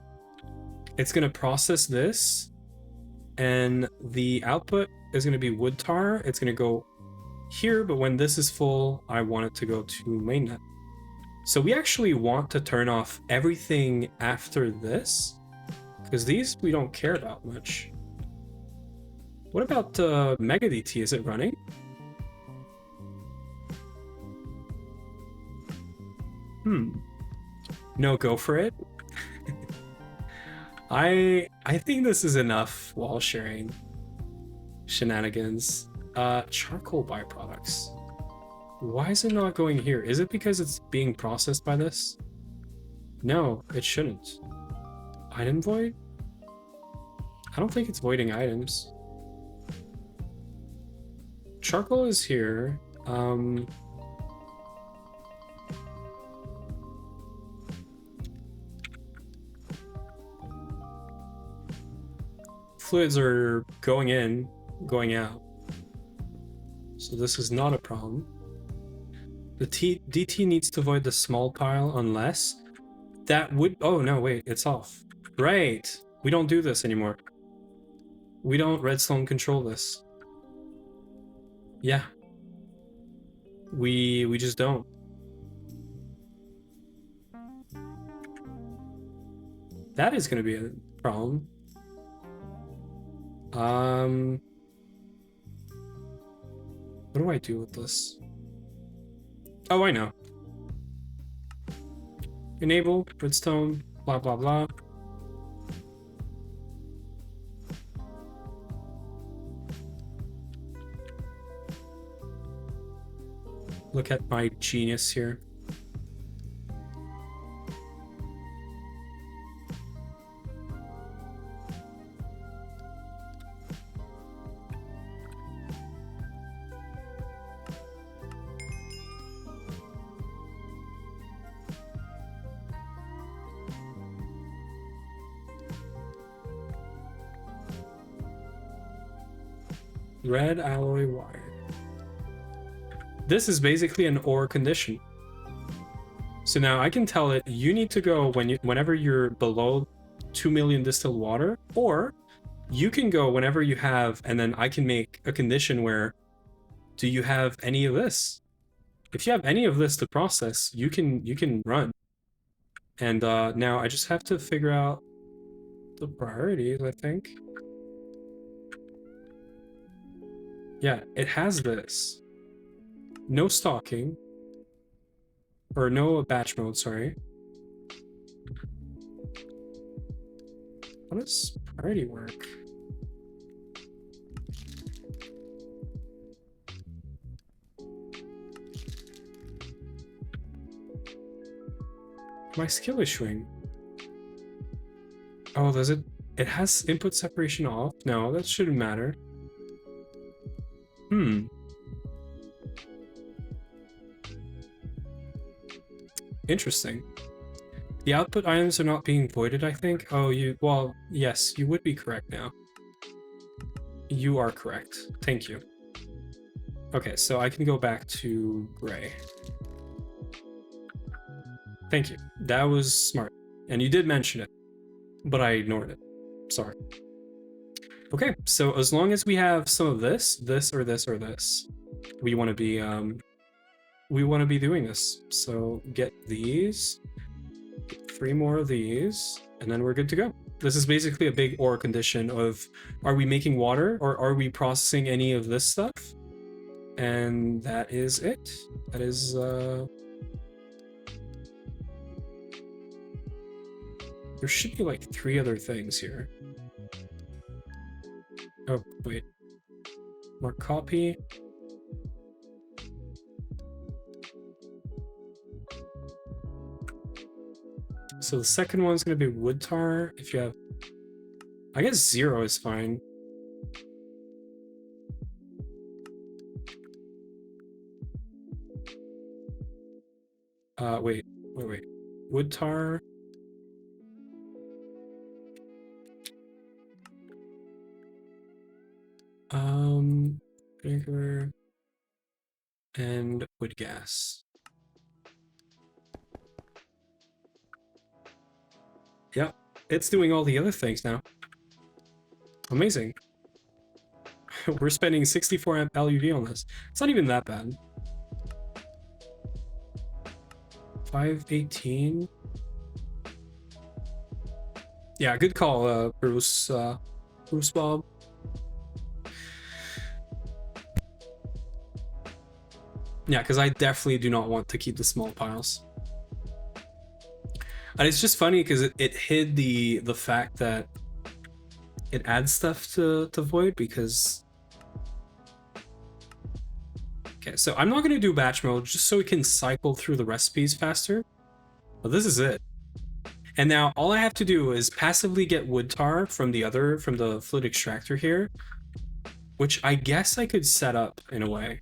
It's going to process this, and the output is going to be wood tar. It's going to go here, but when this is full, I want it to go to mainnet. So we actually want to turn off everything after this, because these we don't care about much. What about Mega DT? Is it running? No, go for it. I think this is enough wall sharing shenanigans. Charcoal byproducts. Why is it not going here? Is it because it's being processed by this? No, it shouldn't. Item void? I don't think it's voiding items. Charcoal is here. Fluids are going in, going out. So this is not a problem. The DT needs to void the small pile unless that would... Oh, no, wait, it's off. Right. We don't do this anymore. We don't redstone control this. Yeah. We just don't. That is going to be a problem. What do I do with this? Oh, I know. Enable, redstone, blah, blah, blah. Look at my genius here. Red alloy wire. This is basically an OR condition. So now I can tell it you need to go whenever you're below 2 million distilled water, or you can go whenever you have, and then I can make a condition where, do you have any of this? If you have any of this to process, you can run. And now I just have to figure out the priorities, I think. Yeah, it has this. No stocking. Or no batch mode, sorry. How does priority work? My skill is showing. Oh, does it? It has input separation off? No, that shouldn't matter. Interesting. The output items are not being voided, I think. Oh, well, yes, you would be correct now. You are correct. Thank you. Okay, so I can go back to gray. Thank you. That was smart. And you did mention it, but I ignored it. Sorry. Okay, so as long as we have some of this, or this, or this, we want to be doing this. So get these, 3 more of these, and then we're good to go. This is basically a big or condition of, are we making water or are we processing any of this stuff? And that is it. That is, there should be like 3 other things here. Oh, wait. More copy. So the second one's gonna be wood tar. If you have, I guess 0 is fine. Wait. Wood tar. Vinegar and wood gas. Yep, it's doing all the other things now. Amazing. We're spending 64 amp LUV on this. It's not even that bad. 518. Yeah, good call, Bruce Bob. Yeah, because I definitely do not want to keep the small piles. And it's just funny because it hid the fact that it adds stuff to Void because... Okay, so I'm not going to do batch mode just so we can cycle through the recipes faster. But this is it. And now all I have to do is passively get wood tar from the fluid extractor here, which I guess I could set up in a way.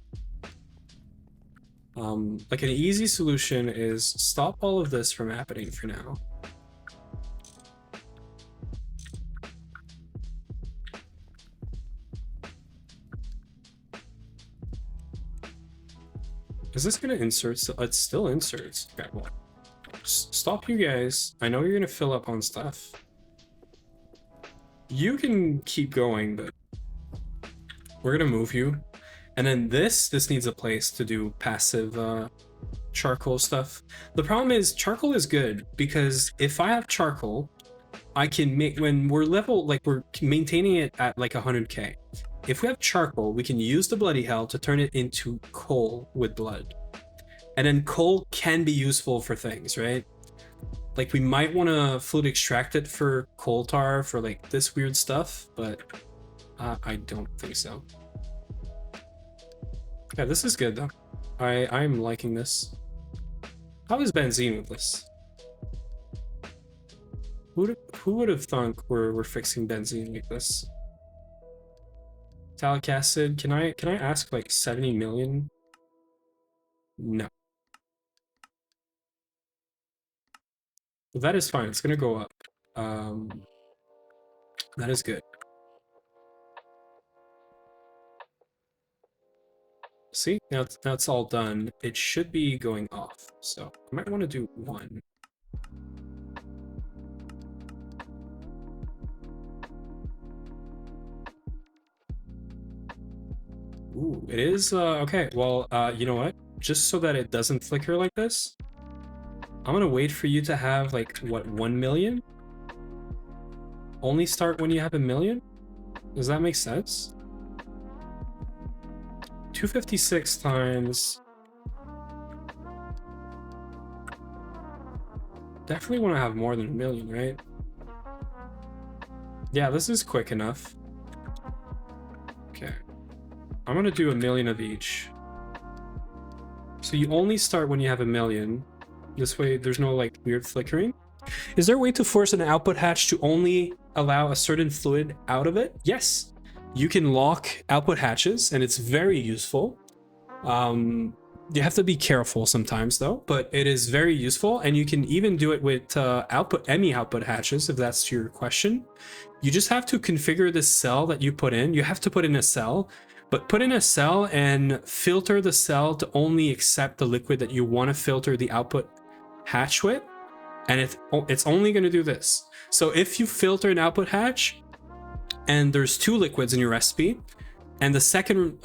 Like an easy solution is stop all of this from happening for now. Is this gonna insert? It still inserts. Okay, well, stop you guys. I know you're gonna fill up on stuff. You can keep going, but we're gonna move you. And then this needs a place to do passive charcoal stuff. The problem is charcoal is good because if I have charcoal, I can make, when we're level, like we're maintaining it at like 100k. If we have charcoal, we can use the bloody hell to turn it into coal with blood. And then coal can be useful for things, right? Like we might want to fluid extract it for coal tar for like this weird stuff, but I don't think so. Yeah, this is good though. I'm liking this. How is benzene with this? Who would have thunk we're fixing benzene like this? Phthalic acid, can I ask like 70 million? No. Well, that is fine, it's gonna go up. That is good. See, now it's all done. It should be going off, so I might want to do 1. Ooh, it is, okay, well, you know what? Just so that it doesn't flicker like this, I'm gonna wait for you to have, like, what, 1 million? Only start when you have 1 million? Does that make sense? 256 times... Definitely want to have more than 1 million, right? Yeah, this is quick enough. Okay. I'm gonna do 1 million of each. So you only start when you have 1 million. This way there's no like weird flickering. Is there a way to force an output hatch to only allow a certain fluid out of it? Yes. You can lock output hatches and it's very useful. You have to be careful sometimes though, but it is very useful, and you can even do it with any output hatches if that's your question. You just have to configure this cell that you put in. You have to put in a cell, but put in a cell and filter the cell to only accept the liquid that you want to filter the output hatch with, and it's only going to do this. So if you filter an output hatch and there's 2 liquids in your recipe, and the second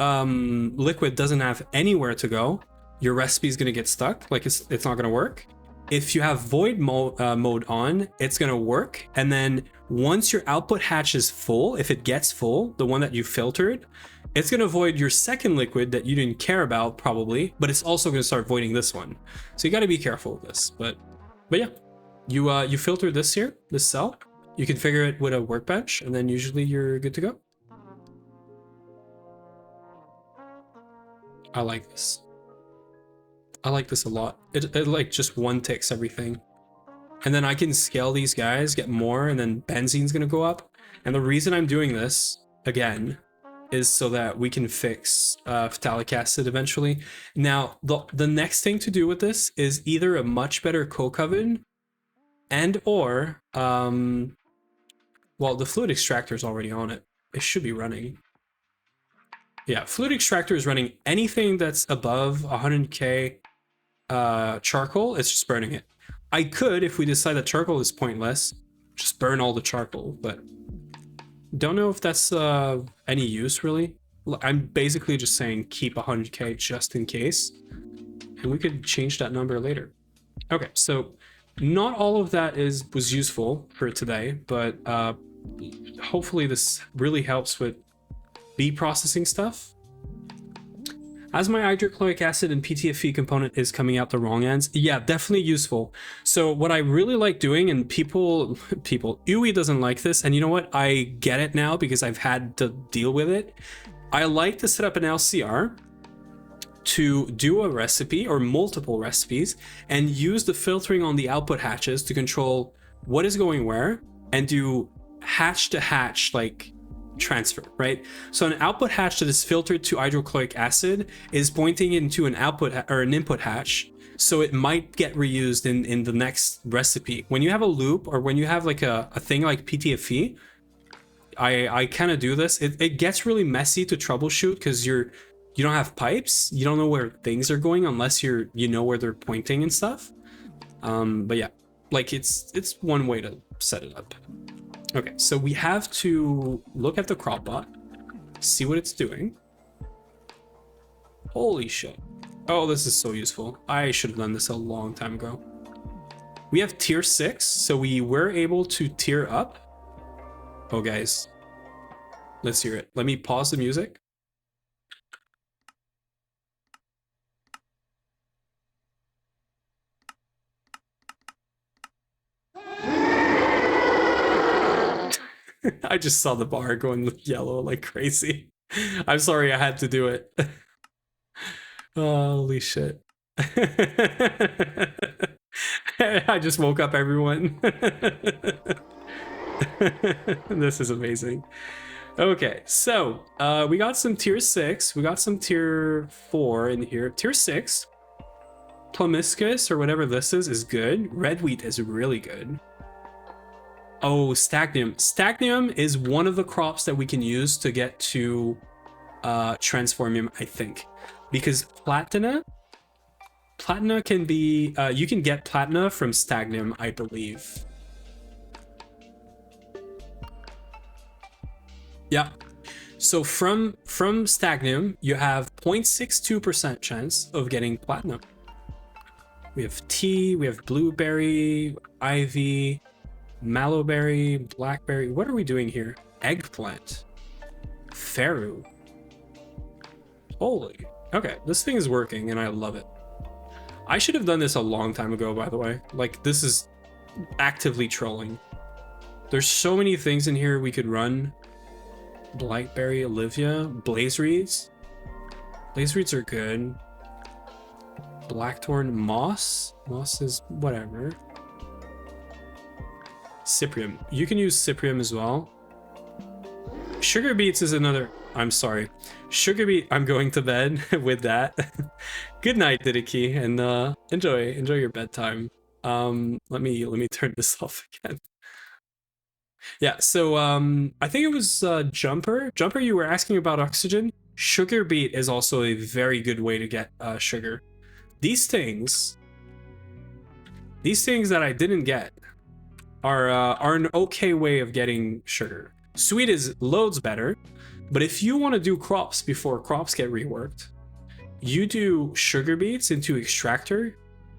liquid doesn't have anywhere to go, your recipe is going to get stuck, like it's not going to work. If you have void mode on, it's going to work, and then Once your output hatch is full, if it gets full, the one that you filtered, it's going to void your second liquid that you didn't care about probably, but it's also going to start voiding this one. So you got to be careful with this. But yeah, you filter this here, this cell. You configure it with a workbench, and then usually you're good to go. I like this. I like this a lot. It like just one ticks everything. And then I can scale these guys, get more, and then benzene's gonna go up. And the reason I'm doing this, again, is so that we can fix phthalic acid eventually. Now, the next thing to do with this is either a much better coke oven and or, well, the fluid extractor is already on it. It should be running. Yeah, fluid extractor is running. Anything that's above 100k charcoal, it's just burning it. I could, if we decide that charcoal is pointless, just burn all the charcoal, but don't know if that's any use really. I'm basically just saying keep 100k just in case, and we could change that number later. Okay, so not all of that was useful for today, but hopefully this really helps with bee processing stuff. As my hydrochloric acid and PTFE component is coming out the wrong ends, yeah, definitely useful. So what I really like doing, and people, Uwe doesn't like this, and you know what? I get it now because I've had to deal with it. I like to set up an LCR to do a recipe or multiple recipes and use the filtering on the output hatches to control what is going where and do hatch to hatch, like, transfer, right? So an output hatch that is filtered to hydrochloric acid is pointing into an output or an input hatch, so it might get reused in the next recipe. When you have a loop or when you have like a thing like PTFE, I kind of do this. It gets really messy to troubleshoot because you don't have pipes, you don't know where things are going unless you know where they're pointing and stuff. But yeah, like it's one way to set it up. Okay, so we have to look at the crop bot, see what it's doing. Holy shit. Oh, this is so useful. I should have done this a long time ago. We have tier 6, so we were able to tier up. Oh, guys. Let's hear it. Let me pause the music. I just saw the bar going yellow like crazy. I'm sorry I had to do it. Holy shit. I just woke up everyone. This is amazing. Okay, so we got some tier 6. We got some tier 4 in here. Tier 6, Plumiscus or whatever this is good. Red wheat is really good. Oh, stagnium. Stagnium is one of the crops that we can use to get to transformium, I think. Because platina can be, you can get platina from stagnium, I believe. Yeah. So from stagnium, you have 0.62% chance of getting platinum. We have tea, we have blueberry, ivy, mallowberry, blackberry. What are we doing here? Eggplant. Faru. Holy. Okay, this thing is working and I love it. I should have done this a long time ago, by the way. Like, this is actively trolling. There's so many things in here we could run. Blackberry, Olivia, blaze reeds. Blaze reeds are good. Blackthorn, moss. Moss is whatever. Cyprium. You can use Cyprium as well. Sugar beets is another... I'm sorry. Sugar beet... I'm going to bed with that. Good night, Didiki, and enjoy your bedtime. Let me turn this off again. Yeah, so I think it was Jumper. Jumper, you were asking about oxygen. Sugar beet is also a very good way to get sugar. These things that I didn't get are an okay way of getting sugar. Sweet is loads better, but if you want to do crops before crops get reworked, you do sugar beets into extractor,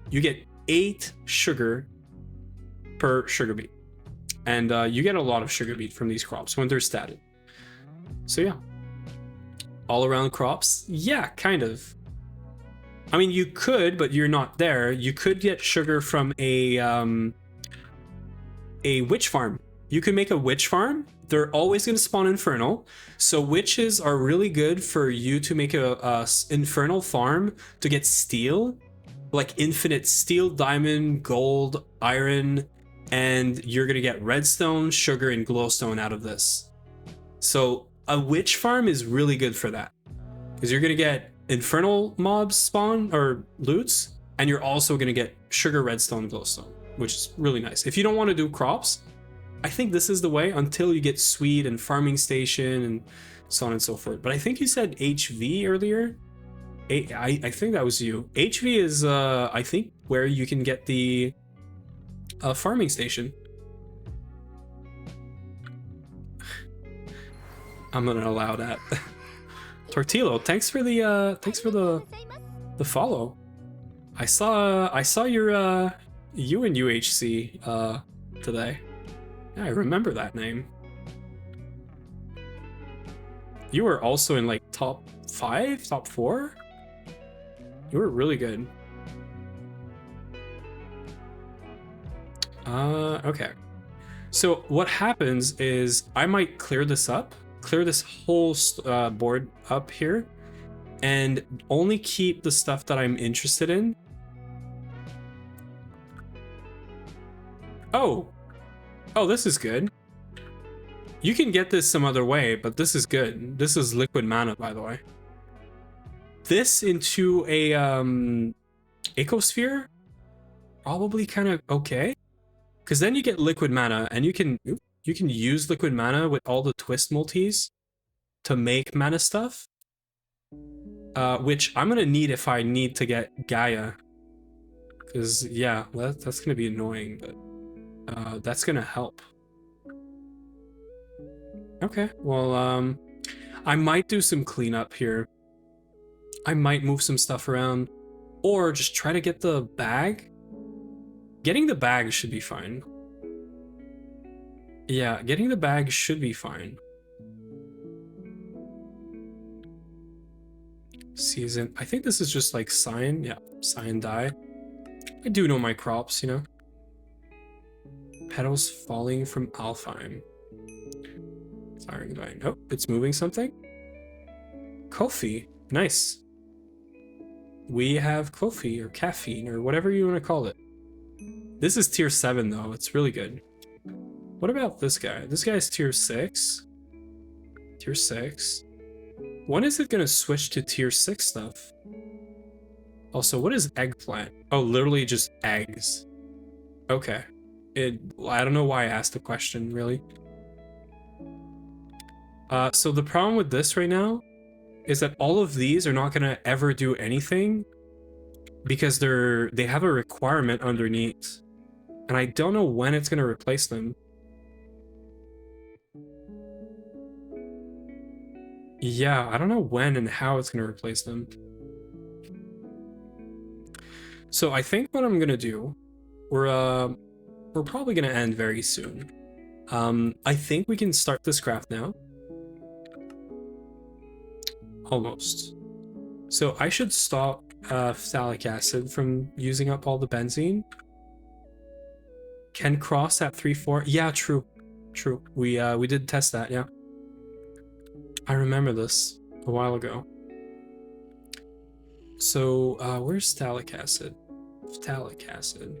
you get 8 sugar per sugar beet. And you get a lot of sugar beet from these crops when they're statted. So yeah. All around crops? Yeah, kind of. I mean, you could, but you're not there. You could get sugar from a witch farm. You could make a witch farm. They're always going to spawn infernal. So witches are really good for you to make a infernal farm to get steel, like infinite steel, diamond, gold, iron, and you're going to get redstone, sugar, and glowstone out of this. So a witch farm is really good for that, because you're going to get infernal mobs spawn or loots, and you're also going to get sugar, redstone, glowstone, which is really nice. If you don't want to do crops, I think this is the way until you get sweet and farming station and so on and so forth. But I think you said HV earlier. I think that was you. HV is I think where you can get the farming station. I'm gonna allow that. Tortillo, thanks for the follow. I saw your you and UHC today. Yeah, I remember that name. You were also in like top 5, top 4? You were really good. Okay. So what happens is I might clear this up, clear this whole board up here, and only keep the stuff that I'm interested in. Oh, this is good. You can get this some other way, but this is good. This is liquid mana, by the way. This into a ecosphere, probably kind of okay, because then you get liquid mana, and you can use liquid mana with all the twist multis to make mana stuff, which I'm gonna need if I need to get Gaia, because yeah, that's gonna be annoying, but that's gonna help. Okay, well, I might do some cleanup here. I might move some stuff around, or just try to get the bag. Getting the bag should be fine. Yeah, getting the bag should be fine. Season, I think this is just like cyan. Yeah, cyan dye. I do know my crops, you know. Petals falling from Alfheim. Firing vine. Oh, it's moving something. Kofi, nice. We have Kofi or caffeine or whatever you want to call it. This is tier 7 though. It's really good. What about this guy? This guy's tier 6. Tier 6. When is it gonna switch to tier 6 stuff? Also, what is eggplant? Oh, literally just eggs. Okay. I don't know why I asked the question, really. So the problem with this right now is that all of these are not gonna ever do anything because they have a requirement underneath, and I don't know when it's gonna replace them. Yeah, I don't know when and how it's gonna replace them. So I think what I'm gonna do, we're probably gonna end very soon. I think we can start this craft now. Almost. So I should stop phthalic acid from using up all the benzene. Can cross at 3-4. Yeah, true. True. We did test that, yeah. I remember this a while ago. So where's phthalic acid? Phthalic acid.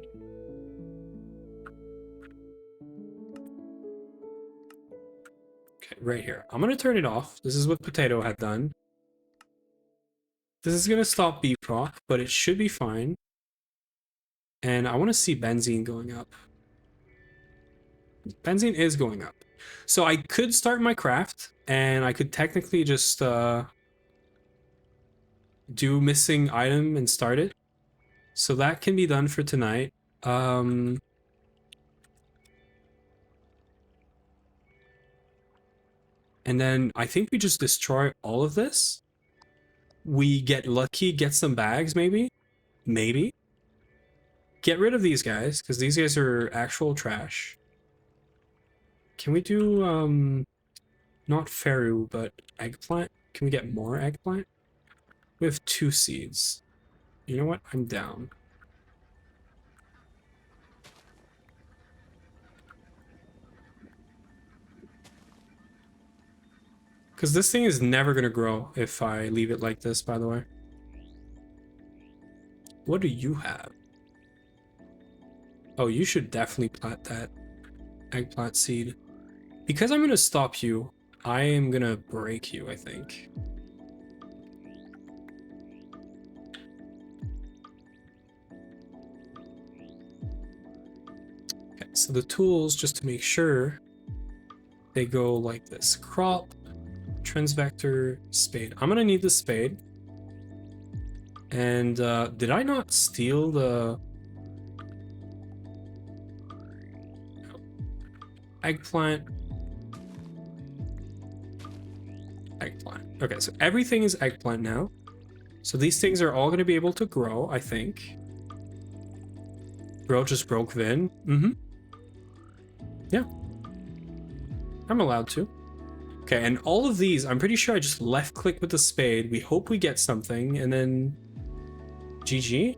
Okay, right here. I'm gonna turn it off. This is what Potato had done. This is gonna stop beef proc, but it should be fine. And I want to see benzene going up. Benzene is going up. So I could start my craft, and I could technically just do missing item and start it. So that can be done for tonight. And then I think we just destroy all of this. We get lucky, get some bags, maybe. Maybe. Get rid of these guys, because these guys are actual trash. Can we do not farro, but eggplant? Can we get more eggplant? We have 2 seeds. You know what? I'm down. Because this thing is never going to grow if I leave it like this, by the way. What do you have? Oh, you should definitely plant that eggplant seed. Because I'm going to stop you, I am going to break you, I think. Okay, so the tools, just to make sure, they go like this. Crop, transvector, spade. I'm going to need the spade. And did I not steal the... Eggplant. Eggplant. Okay, so everything is eggplant now. So these things are all going to be able to grow, I think. Girl just broke Vin. Mm-hmm. Yeah. I'm allowed to. Okay, and all of these, I'm pretty sure I just left-click with the spade. We hope we get something, and then... GG?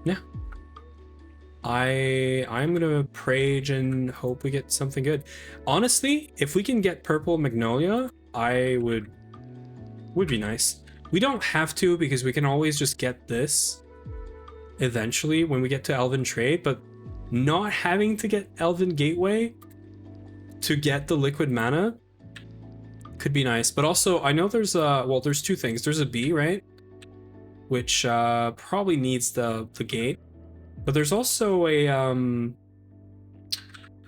Yeah. I'm gonna prage and hope we get something good. Honestly, if we can get purple magnolia, I would be nice. We don't have to because we can always just get this eventually when we get to Elven Trade, but not having to get Elven Gateway to get the liquid mana could be nice. But also, I know there's well, there's 2 things. There's a bee, right? Which probably needs the gate. But there's also a,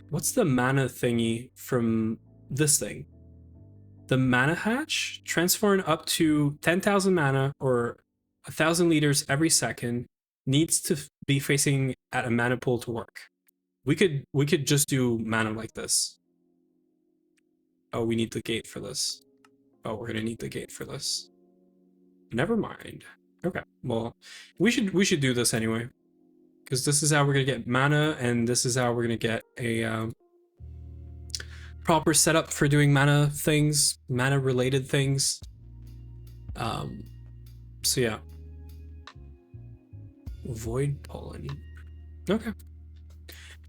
what's the mana thingy from this thing? The mana hatch? Transform up to 10,000 mana or 1,000 liters every second. Needs to be facing at a mana pool to work. We could just do mana like this. Oh, we need the gate for this. Oh, we're gonna need the gate for this. Never mind. Okay, well, we should do this anyway. Because this is how we're going to get mana, and this is how we're going to get a proper setup for doing mana things, mana-related things. So yeah. Void pollen. Okay.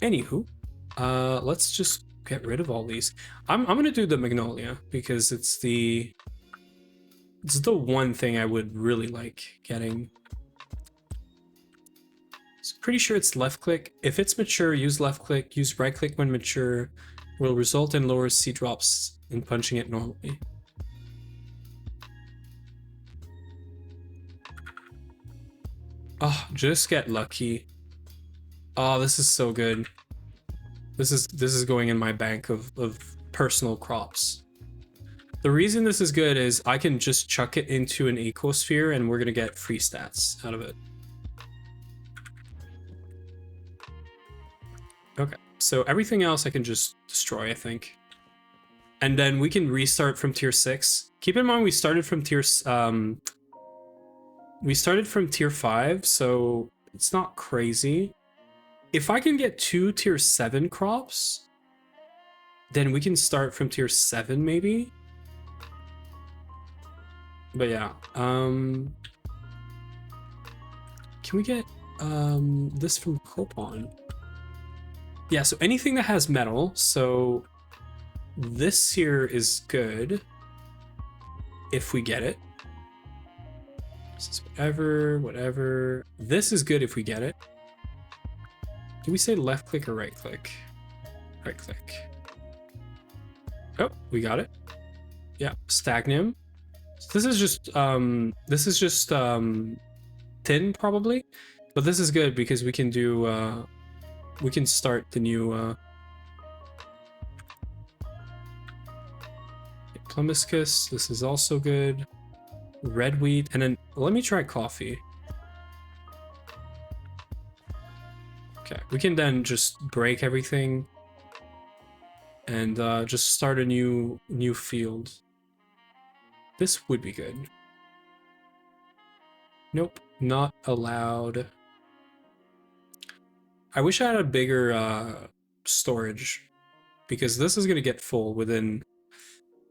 Anywho, let's just get rid of all these. I'm going to do the magnolia, because it's the one thing I would really like getting. Pretty sure it's left click. If it's mature, use left click. Use right click when mature. Will result in lower C drops in punching it normally. Oh, just get lucky. Oh, this is so good. This is going in my bank of personal crops. The reason this is good is I can just chuck it into an ecosphere and we're gonna get free stats out of it. Okay, so everything else I can just destroy, I think. And then we can restart from tier 6. Keep in mind we started from tier 5, so it's not crazy. If I can get 2 tier 7 crops, then we can start from tier 7 maybe. But yeah, can we get this from Copon? Yeah, so anything that has metal, so this here is good if we get it. This is whatever. This is good if we get it. Do we say left click or right click? Right click. Oh, we got it. Yeah, Stagnum. So this is just tin probably, but this is good because we can do we can start the new Plumiscus. This is also good. Red wheat, and then let me try coffee. Okay, we can then just break everything and just start a new field. This would be good. Nope, not allowed. I wish I had a bigger storage because this is going to get full within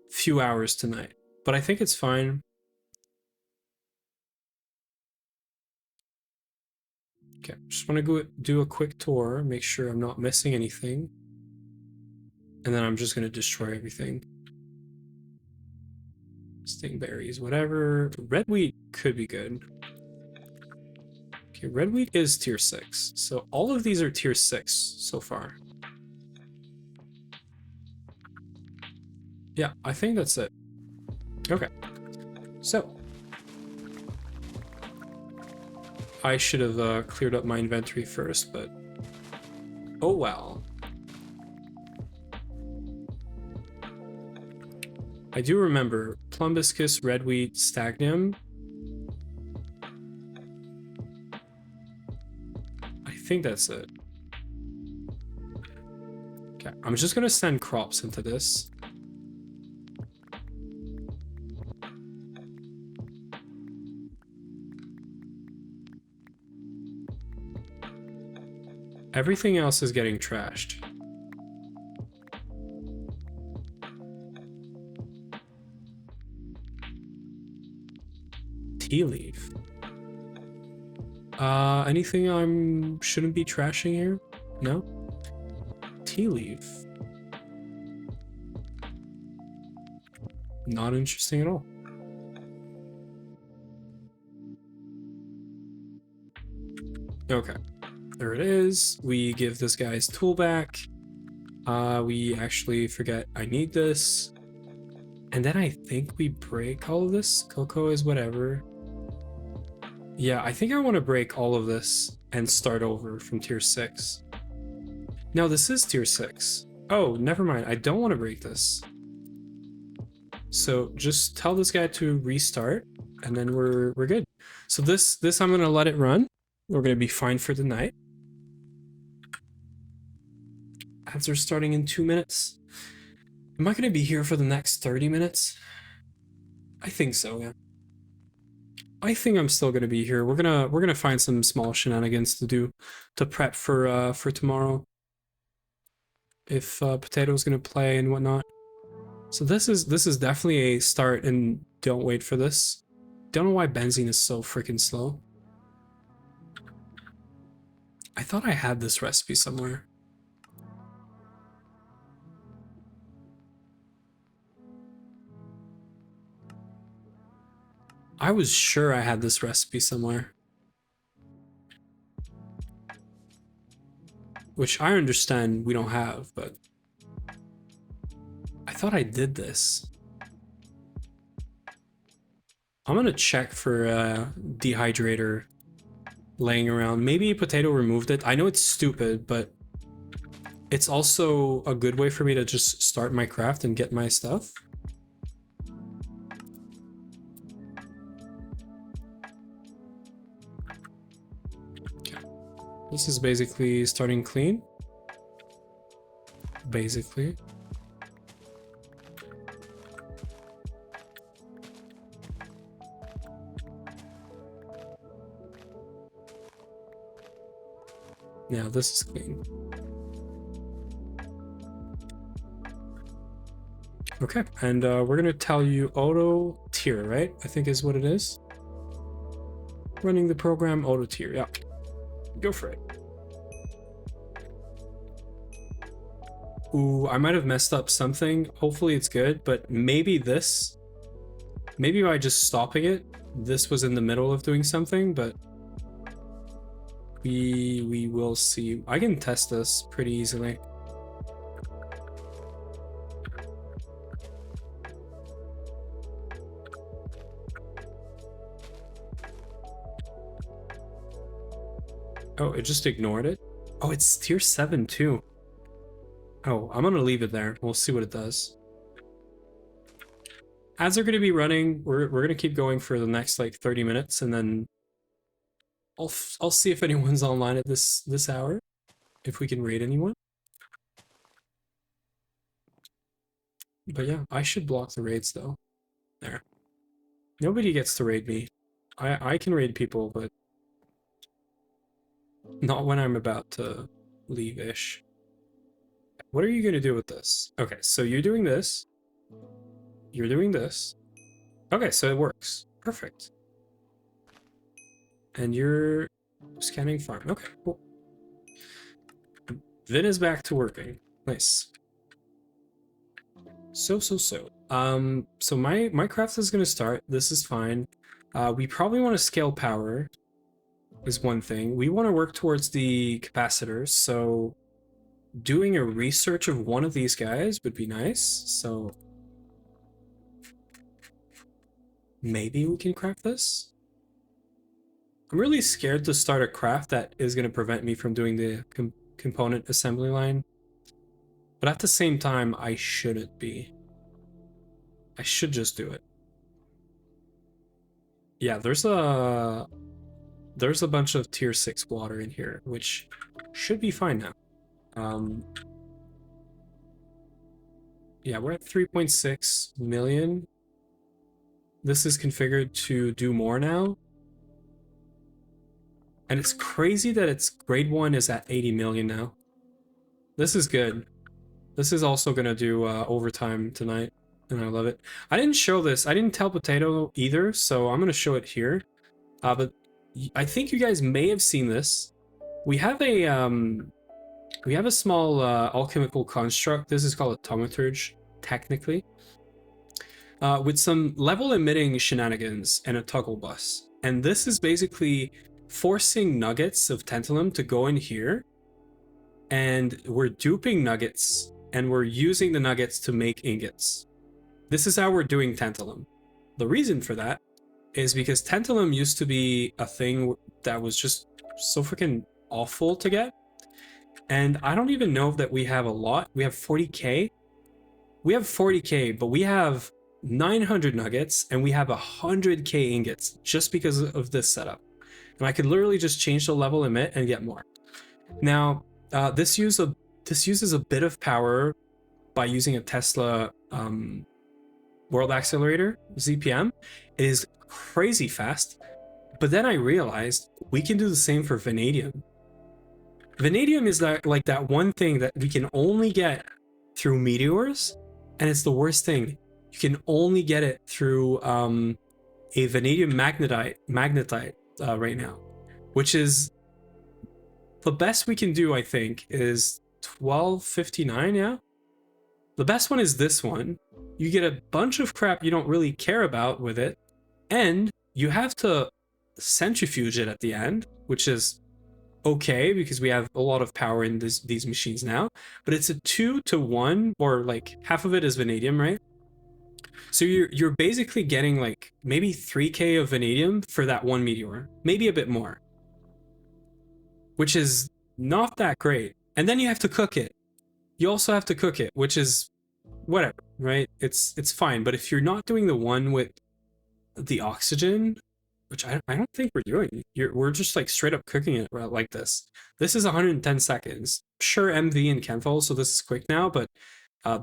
a few hours tonight. But I think it's fine. Okay, just want to go do a quick tour, make sure I'm not missing anything. And then I'm just going to destroy everything. Stingberries, whatever. Red wheat could be good. Okay, red wheat is tier 6. So all of these are tier 6 so far. Yeah, I think that's it. Okay. So I should have cleared up my inventory first, but oh well. I do remember Plumbiscus, red wheat, stagnium. I think that's it. Okay, I'm just gonna send crops into this. Everything else is getting trashed. Tea leaf. Anything I shouldn't be trashing here? No? Tea leaf. Not interesting at all. Okay. There it is. We give this guy's tool back. We actually forget I need this. And then I think we break all of this. Cocoa is whatever. Yeah, I think I want to break all of this and start over from tier 6. No, this is tier 6. Oh, never mind. I don't want to break this. So just tell this guy to restart and then we're good. So this I'm going to let it run. We're going to be fine for the night. Ads are starting in 2 minutes. Am I going to be here for the next 30 minutes? I think so, yeah. I think I'm still gonna be here. We're gonna find some small shenanigans to do to prep for tomorrow. If Potato's gonna play and whatnot. So this is definitely a start and don't wait for this. Don't know why benzene is so freaking slow. I thought I had this recipe somewhere. I was sure I had this recipe somewhere. Which I understand we don't have, but I thought I did this. I'm gonna check for a dehydrator laying around. Maybe Potato removed it. I know it's stupid, but it's also a good way for me to just start my craft and get my stuff. This is basically starting clean. Basically. Now this is clean. Okay, and we're gonna tell you auto tier, right? I think is what it is. Running the program auto tier, yeah. Go for it. Ooh, I might have messed up something. Hopefully it's good, but maybe this. Maybe by just stopping it, this was in the middle of doing something, but we will see. I can test this pretty easily. Oh, it just ignored it? Oh, it's tier 7 too. Oh, I'm gonna leave it there. We'll see what it does. Ads are gonna be running. We're gonna keep going for the next like 30 minutes, and then I'll see if anyone's online at this hour, if we can raid anyone. But yeah, I should block the raids though. There. Nobody gets to raid me. I can raid people, but not when I'm about to leave-ish. what are you gonna do with this? Okay, so you're doing this. You're doing this. Okay, so it works. Perfect. And you're scanning farm. Okay, cool. Vin is back to working. Nice. So. So my craft is gonna start. This is fine. We probably want to scale power is one thing. We want to work towards the capacitors, so doing a research of one of these guys would be nice. So maybe we can craft this. I'm really scared to start a craft that is going to prevent me from doing the component assembly line. But at the same time, I shouldn't be. I should just do it. Yeah, there's a bunch of tier 6 water in here, which should be fine now. Yeah, we're at 3.6 million. This is configured to do more now. And it's crazy that its grade 1 is at 80 million now. This is good. This is also going to do overtime tonight, and I love it. I didn't show this. I didn't tell Potato either, so I'm going to show it here. But I think you guys may have seen this. We have a small alchemical construct. This is called a thaumaturge, technically, with some level emitting shenanigans and a toggle bus. And this is basically forcing nuggets of tantalum to go in here, and we're duping nuggets, and we're using the nuggets to make ingots. This is how we're doing tantalum. The reason for that is because tantalum used to be a thing that was just so freaking awful to get. And I don't even know that we have a lot. We have 40k. We have 40k, but we have 900 nuggets and we have 100k ingots just because of this setup. And I could literally just change the level emit and get more. Now, this uses a bit of power by using a Tesla World Accelerator, ZPM. It is crazy fast. But then I realized we can do the same for vanadium. Vanadium is like that one thing that we can only get through meteors, and it's the worst thing. You can only get it through a vanadium magnetite right now, which is the best we can do. I think is 1259. Yeah, the best one is this one. You get a bunch of crap you don't really care about with it, and you have to centrifuge it at the end, which is okay because we have a lot of power in these machines now, but it's a 2-to-1, or like half of it is vanadium, right? So you're basically getting like maybe 3k of vanadium for that one meteor, maybe a bit more, which is not that great. And then you have to cook it. You also have to cook it, which is whatever, right? It's fine. But if you're not doing the one with the oxygen, which I don't think we're doing, we're just like straight up cooking it like this. This is 110 seconds. Sure, MV and Kenthal, so this is quick now, but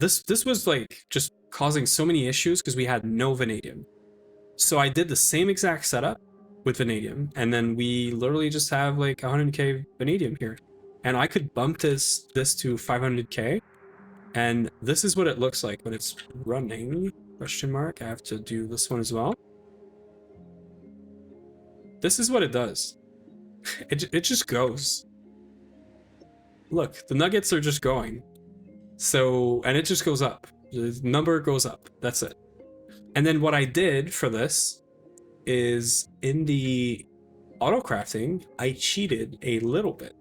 this was like just causing so many issues because we had no vanadium. So I did the same exact setup with vanadium, and then we literally just have like 100k vanadium here. And I could bump this to 500k, and this is what it looks like when it's running. Question mark. I have to do this one as well. This is what it does. It just goes. Look, the nuggets are just going. So, and it just goes up. The number goes up. That's it. And then what I did for this is in the auto crafting, I cheated a little bit.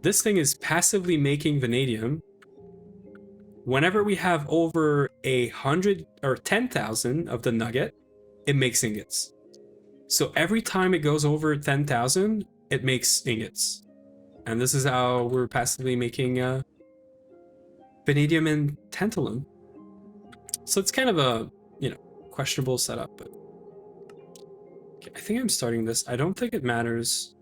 This thing is passively making vanadium. Whenever we have over 100 or 10,000 of the nugget, it makes ingots. So every time it goes over 10,000, it makes ingots. And this is how we're passively making vanadium and tantalum. So it's kind of a, questionable setup, but okay, I think I'm starting this. I don't think it matters,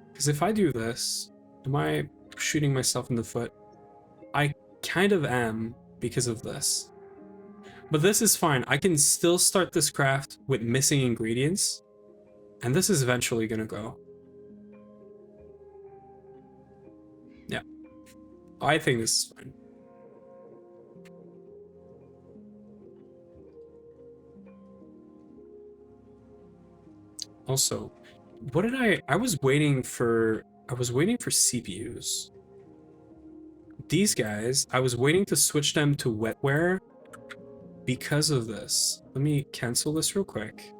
because if I do this, am I shooting myself in the foot? I kind of am because of this. But this is fine. I can still start this craft with missing ingredients, and this is eventually gonna go. Yeah. I think this is fine. Also, what did I was waiting for CPUs. These guys, I was waiting to switch them to wetware because of this. Let me cancel this real quick.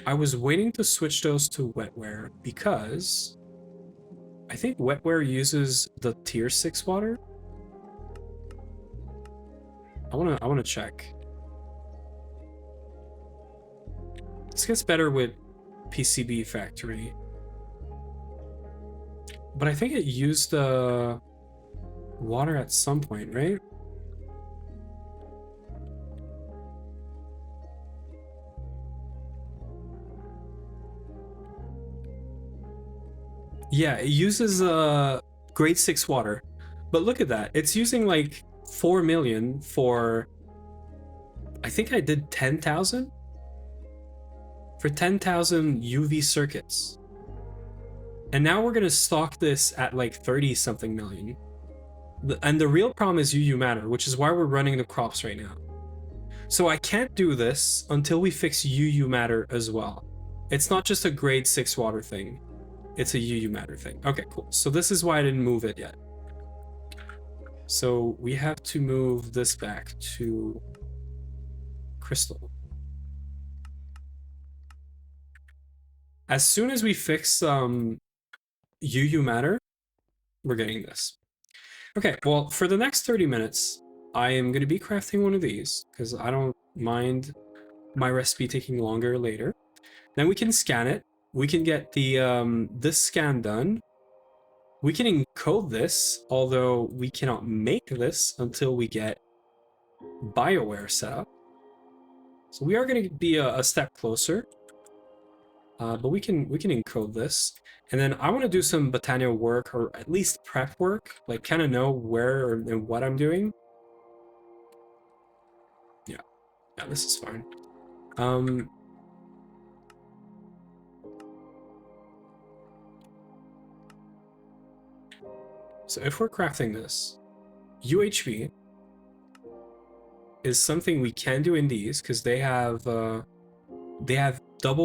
I was waiting to switch those to wetware because I think wetware uses the tier 6 water. I wanna check. This gets better with PCB factory. But I think it used the water at some point, right? Yeah, it uses grade 6 water. But look at that. It's using like 4 million for, I think I did 10,000? For 10,000 UV circuits. And now we're gonna stock this at like 30 something million. And the real problem is UU matter, which is why we're running the crops right now. So I can't do this until we fix UU matter as well. It's not just a grade 6 water thing. It's a UU matter thing. Okay, cool. So this is why I didn't move it yet. So we have to move this back to crystal. As soon as we fix UU matter, we're getting this. Okay, well, for the next 30 minutes, I am going to be crafting one of these because I don't mind my recipe taking longer later. Then we can scan it. We can get the this scan done. We can encode this, although we cannot make this until we get BioWare set up. So we are going to be a step closer, but we can encode this. And then I want to do some botanical work, or at least prep work, like kind of know where and what I'm doing. Yeah, this is fine. So if we're crafting this, UHV is something we can do in these because they have double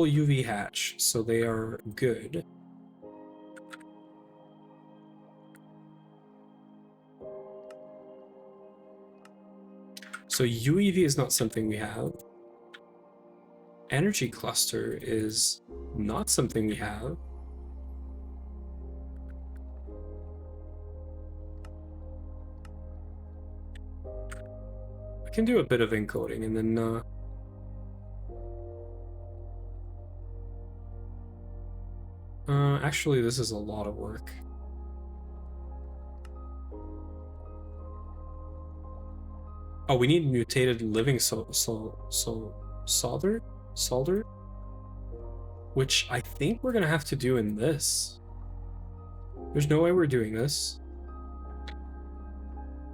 UV hatch, so they are good. So UEV is not something we have. Energy cluster is not something we have. I can do a bit of encoding and then actually this is a lot of work. Oh, we need mutated living solder, which I think we're gonna have to do in this. There's no way we're doing this.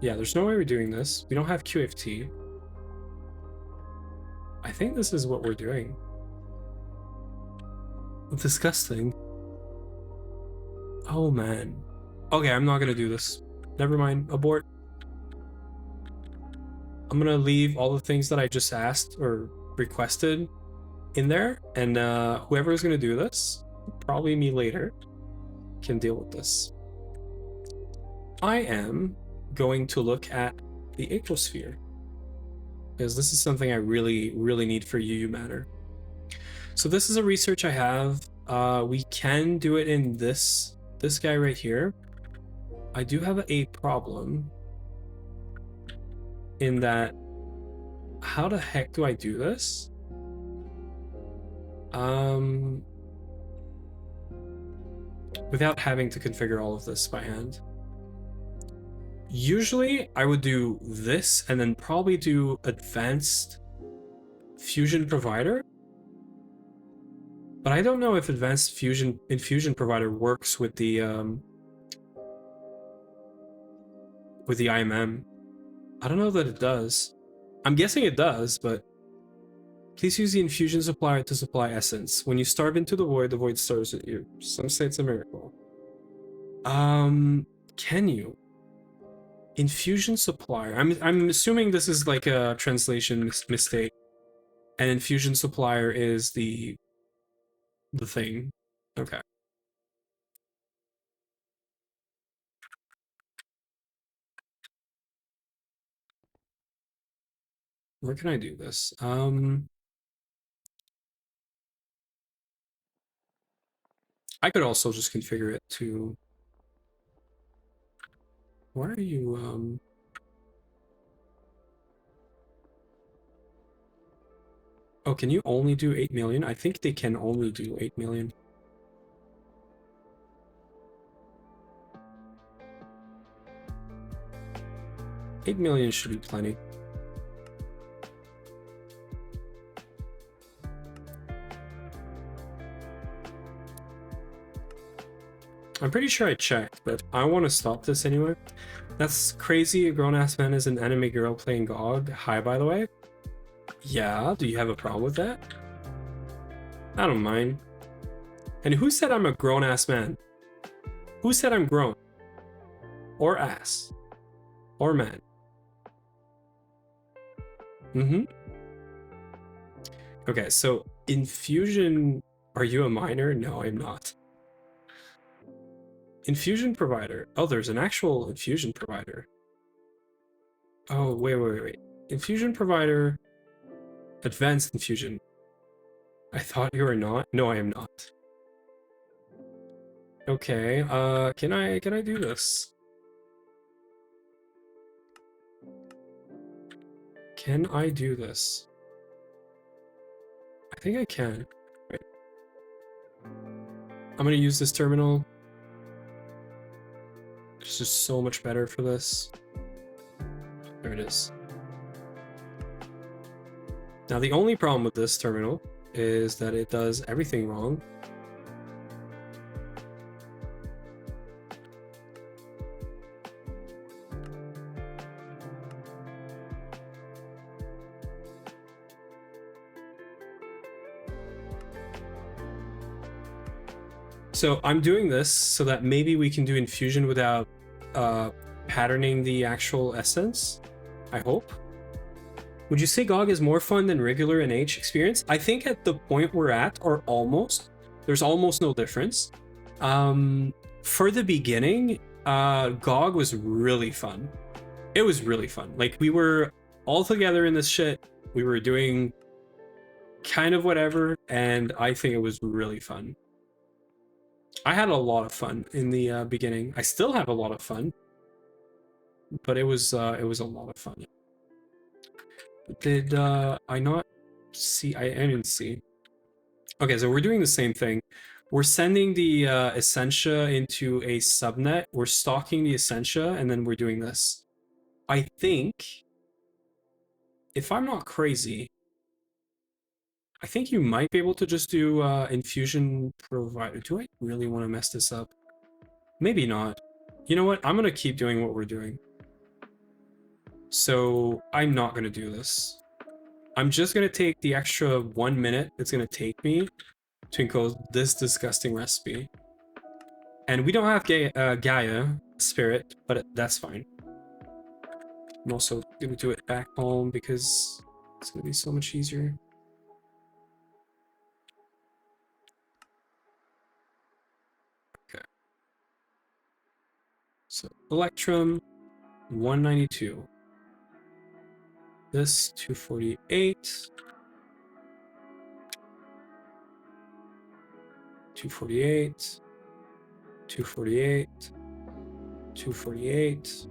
Yeah, there's no way we're doing this. We don't have QFT. I think this is what we're doing. Disgusting. Oh man. Okay, I'm not gonna do this. Never mind. Abort. I'm gonna leave all the things that I just asked or requested in there, and whoever is gonna do this, probably me later, can deal with this. I am going to look at the Atrosphere, because this is something I really need for UU matter. So this is a research I have. We can do it in this guy right here. I do have a problem in that, how the heck do I do this? Without having to configure all of this by hand. Usually I would do this and then probably do advanced fusion provider. But I don't know if advanced infusion provider works with the IMM. I don't know that it does. I'm guessing it does, but please use the infusion supplier to supply essence. When you starve into the void starves at you. Some say it's a miracle. Can you? Infusion supplier. I'm assuming this is like a translation mistake. And infusion supplier is the thing. Okay. Where can I do this? I could also just configure it to... Why are you, Oh, can you only do 8 million? I think they can only do 8 million. $8 million should be plenty. I'm pretty sure I checked, but I want to stop this anyway. That's crazy. A grown-ass man is an anime girl playing GoG. Hi, by the way. Yeah, do you have a problem with that? I don't mind. And who said I'm a grown-ass man? Who said I'm grown? Or ass? Or man? Mm-hmm. Okay, so infusion... Are you a minor? No, I'm not. Infusion provider. Oh, there's an actual infusion provider. Oh, wait. Infusion provider... Advanced infusion. I thought you were not. No, I am not. Okay, can I do this? Can I do this? I think I can. Right. I'm gonna use this terminal. It's just so much better for this. There it is. Now the only problem with this terminal is that it does everything wrong. So I'm doing this so that maybe we can do infusion without patterning the actual essence, I hope. Would you say GoG is more fun than regular NH experience? I think at the point we're at, or almost, there's almost no difference. For the beginning, GoG was really fun. It was really fun. Like, we were all together in this shit. We were doing kind of whatever, and I think it was really fun. I had a lot of fun in the beginning. I still have a lot of fun, but it was a lot of fun. Did I not see? I didn't see. Okay, so we're doing the same thing. We're sending the Essentia into a subnet. We're stalking the Essentia, and then we're doing this. I think, if I'm not crazy, I think you might be able to just do infusion provider. Do I really want to mess this up? Maybe not. You know what? I'm gonna keep doing what we're doing. So I'm not gonna do this. I'm just gonna take the extra 1 minute it's gonna take me to encode this disgusting recipe. And we don't have Gaia spirit, but that's fine. I'm also gonna do it back home because it's gonna be so much easier. Okay. So Electrum 192. This 248. 248. 248. 248.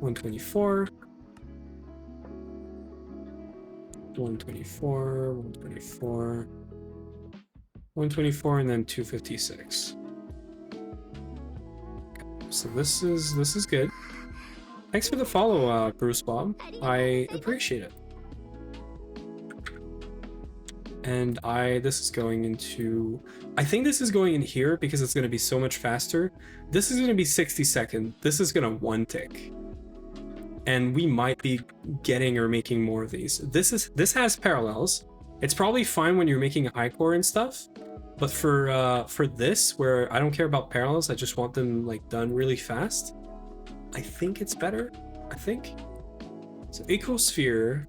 124. 124. 124. 124, and then 256. So this is good. Thanks for the follow, Bruce Bob. I appreciate it. And this is going into... I think this is going in here because it's going to be so much faster. This is going to be 60 seconds. This is going to 1 tick. And we might be getting or making more of these. This has parallels. It's probably fine when you're making a high core and stuff. But for this, where I don't care about parallels, I just want them like done really fast, I think it's better. I think. So ecosphere.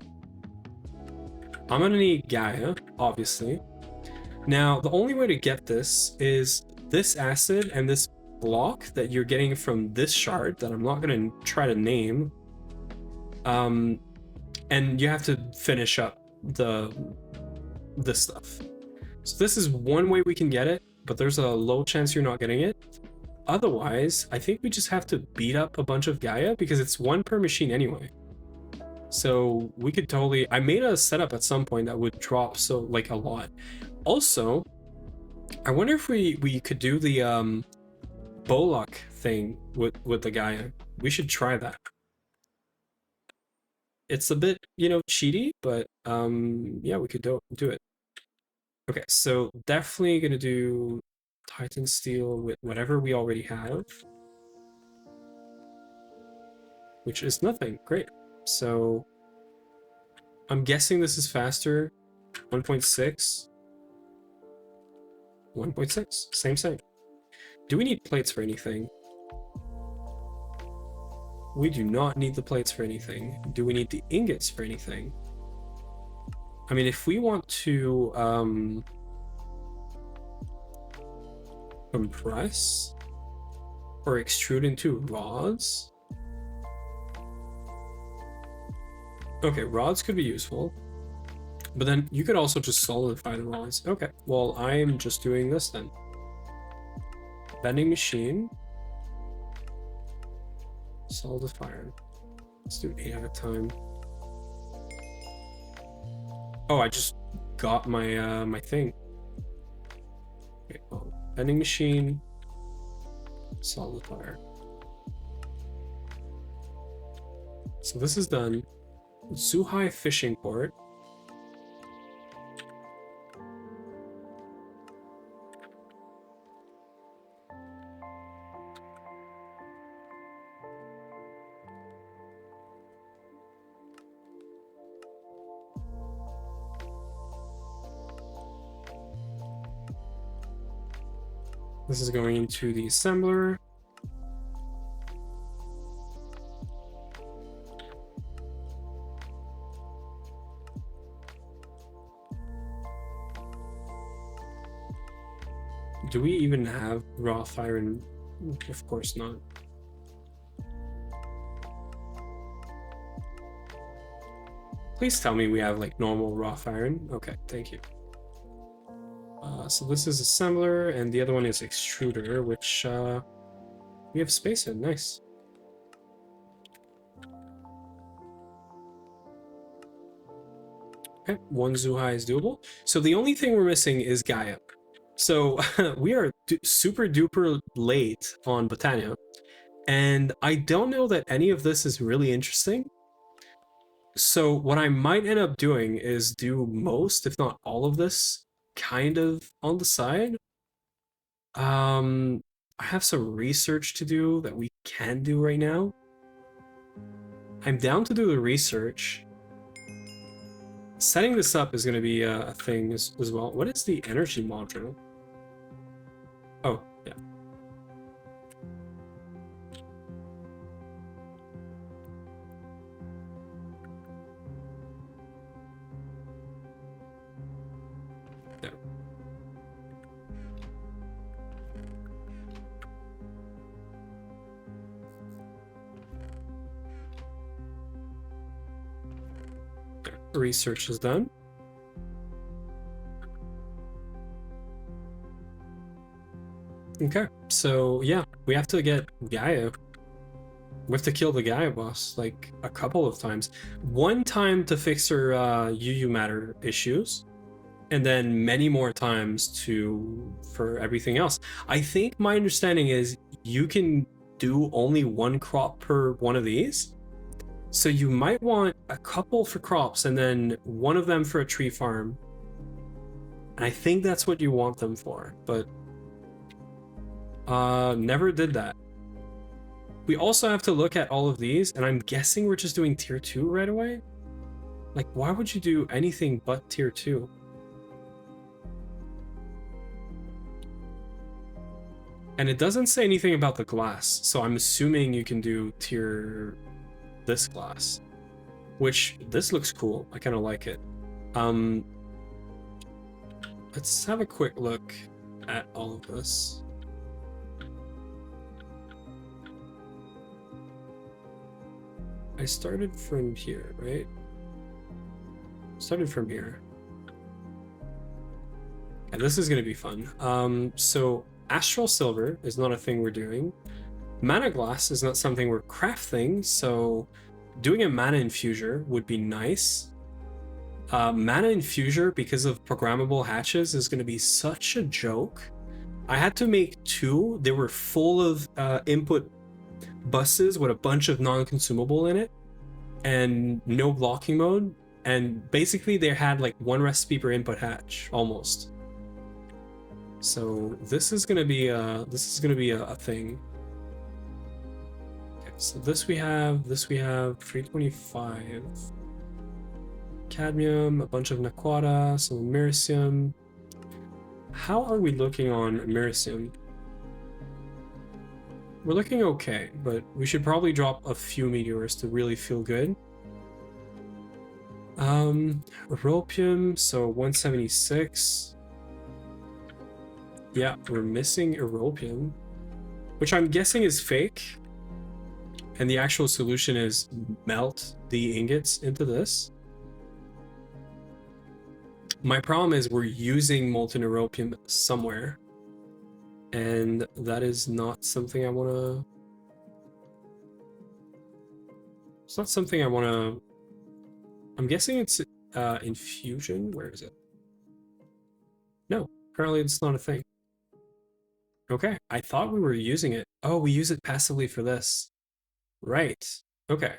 I'm gonna need Gaia, obviously. Now, the only way to get this is this acid and this block that you're getting from this shard that I'm not gonna try to name. And you have to finish up this stuff. So this is one way we can get it, but there's a low chance you're not getting it. Otherwise, I think we just have to beat up a bunch of Gaia because it's one per machine anyway. So we could totally, I made a setup at some point that would drop so like a lot. Also, I wonder if we could do the Bolok thing with the Gaia. We should try that. It's a bit, you know, cheaty, but yeah, we could do it. Okay, so definitely gonna do Titan Steel with whatever we already have, which is nothing. Great. So I'm guessing this is faster. 1.6. 1.6. Same. Do we need plates for anything? We do not need the plates for anything. Do we need the ingots for anything? I mean, if we want to compress or extrude into rods. Okay, rods could be useful. But then you could also just solidify the rods. Okay, well, I'm just doing this then. Bending machine. Solidifier. Let's do 8 at a time. Oh, I just got my my thing. Okay, well, bending machine. Solidifier. So this is done. Zuhai fishing port. This is going into the assembler. Do we even have raw iron? Of course not. Please tell me we have like normal raw iron. Okay, thank you. So this is assembler, and the other one is extruder, which we have space in. Nice. Okay, 1 Zuhai is doable. So the only thing we're missing is Gaia. So we are super duper late on Botania, and I don't know that any of this is really interesting. So what I might end up doing is do most, if not all of this, kind of on the side. I have some research to do that we can do right now. I'm down to do the research. Setting this up is going to be a thing as well. What is the energy module? Oh, yeah. There. There. Research is done. Okay, so yeah, we have to get Gaia. We have to kill the Gaia boss like a couple of times. One time to fix her UU matter issues, and then many more times for everything else. I think my understanding is you can do only one crop per one of these. So you might want a couple for crops and then one of them for a tree farm. And I think that's what you want them for, but never did that. We also have to look at all of these, and I'm guessing we're just doing tier 2 right away? Like, why would you do anything but tier 2? And it doesn't say anything about the glass, so I'm assuming you can do tier this glass, which this looks cool. I kind of like it. Let's have a quick look at all of this. I started from here, right? Started from here. And this is going to be fun. So Astral Silver is not a thing we're doing. Mana Glass is not something we're crafting, so doing a Mana Infuser would be nice. Mana Infuser, because of programmable hatches, is going to be such a joke. I had to make 2. They were full of input buses with a bunch of non-consumable in it and no blocking mode. And basically they had like 1 recipe per input hatch, almost. So this is gonna be a thing. Okay, so this we have 325 cadmium, a bunch of naquata, some americium. How are we looking on americium? We're looking okay, but we should probably drop a few meteors to really feel good. Europium, so 176. Yeah, we're missing Europium, which I'm guessing is fake. And the actual solution is melt the ingots into this. My problem is we're using molten Europium somewhere. And that is not something I want to... It's not something I want to... I'm guessing it's infusion. Where is it? No, apparently it's not a thing. Okay, I thought we were using it. Oh, we use it passively for this. Right. Okay.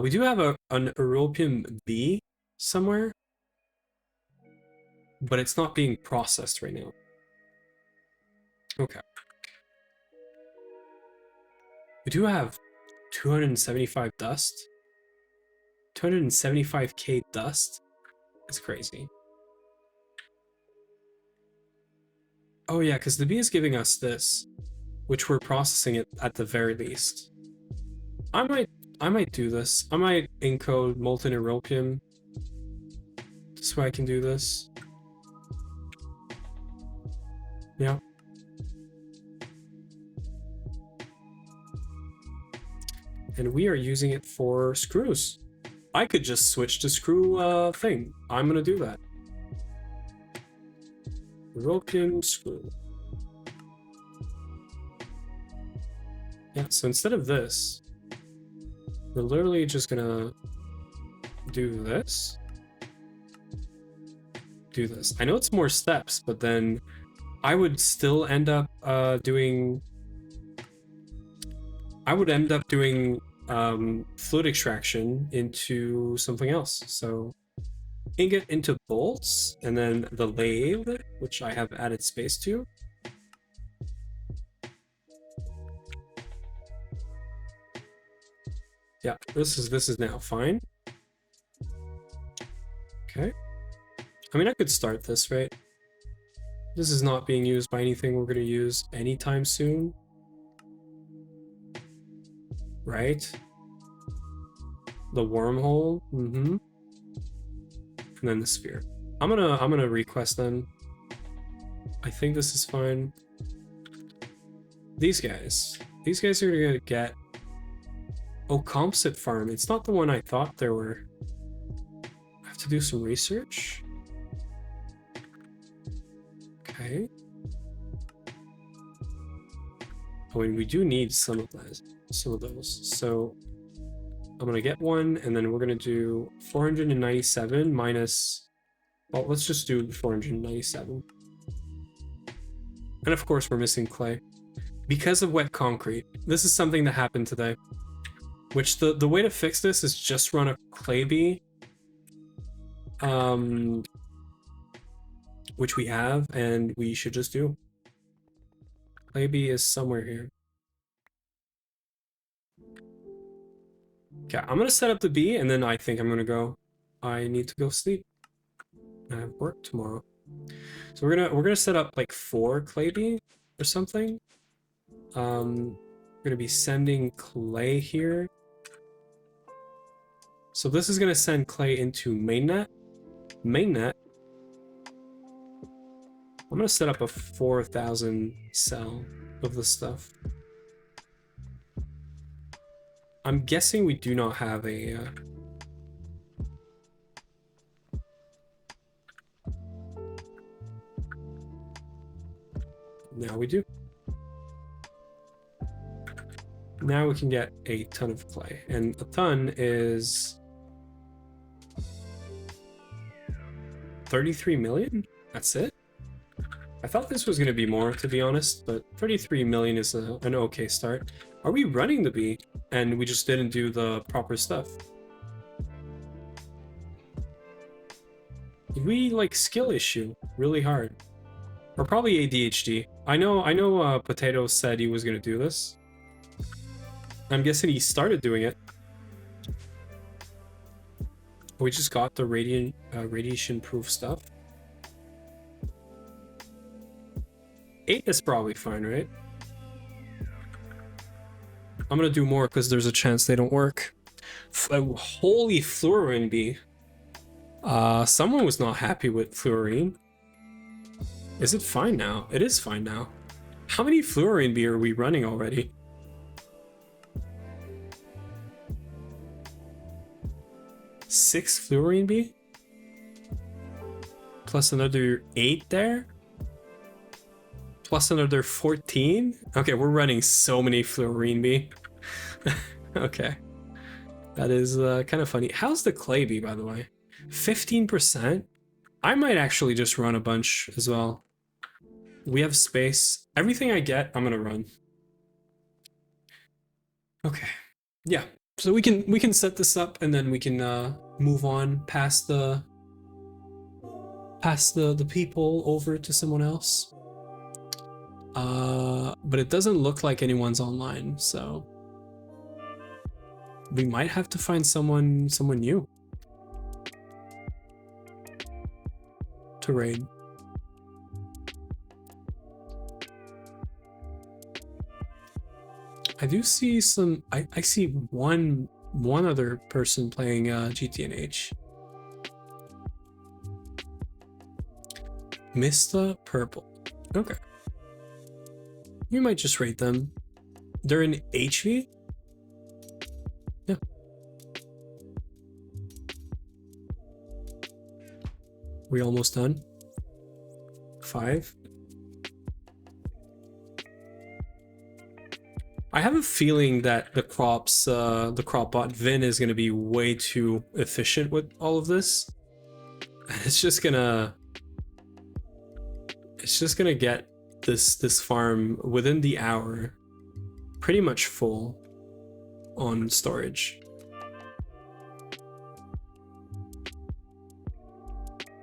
We do have an Europium B somewhere, but it's not being processed right now. Okay. We do have 275 dust. 275k dust? It's crazy. Oh yeah, because the bee is giving us this, which we're processing it at the very least. I might do this. I might encode molten Europium. This way I can do this. Yeah. And we are using it for screws. I could just switch to screw thing. I'm gonna do that. Europium screw. Yeah, so instead of this, we're literally just gonna do this. Do this. I know it's more steps, but then I would still end up doing... I would end up doing fluid extraction into something else. So ingot into bolts, and then the lathe, which I have added space to. Yeah, this is now fine. Okay. I mean, I could start this, right? This is not being used by anything we're going to use anytime soon. Right? The wormhole. Mm-hmm. And then the sphere. I'm gonna request them. I think this is fine. These guys are gonna get... Oh, composite farm. It's not the one I thought there were. I have to do some research. Okay. Oh, and we do need some of those. So I'm gonna get one, and then we're gonna do 497 minus... Well, let's just do 497. And of course we're missing clay. Because of wet concrete. This is something that happened today. Which the way to fix this is just run a clay bee. Which we have, and we should just do. Clay bee is somewhere here. Okay, I'm gonna set up the bee, and then I think I'm gonna go. I need to go sleep. I have work tomorrow. So we're gonna set up like 4 clay bee. or something. We're gonna be sending clay here. So this is gonna send clay into mainnet. Mainnet. I'm gonna set up a 4,000 cell of this stuff. I'm guessing we do not have a... Now we do. Now we can get a ton of clay. And a ton is... 33 million? That's it? I thought this was going to be more, to be honest, but 33 million is an okay start. Are we running the bee and we just didn't do the proper stuff? Did we like skill issue really hard? Or probably ADHD. I know Potato said he was going to do this. I'm guessing he started doing it. We just got the radiation proof stuff. 8 is probably fine, right? I'm gonna do more because there's a chance they don't work. Holy fluorine bee. Someone was not happy with fluorine. Is it fine now? It is fine now. How many fluorine bee are we running already? Six fluorine bee? Plus another 8 there? Plus another 14? Okay, we're running so many fluorine bee. Okay. That is kind of funny. How's the clay bee, by the way? 15%? I might actually just run a bunch as well. We have space. Everything I get, I'm gonna run. Okay. Yeah. So we can set this up and then we can move on past the people over to someone else. But it doesn't look like anyone's online, so we might have to find someone new to raid. I do see some. I see one other person playing GTNH. Mr. Purple. Okay. We might just rate them. They're in HV? Yeah. We almost done? 5? I have a feeling that the crop bot Vin is going to be way too efficient with all of this. It's just gonna get this farm within the hour pretty much full on storage.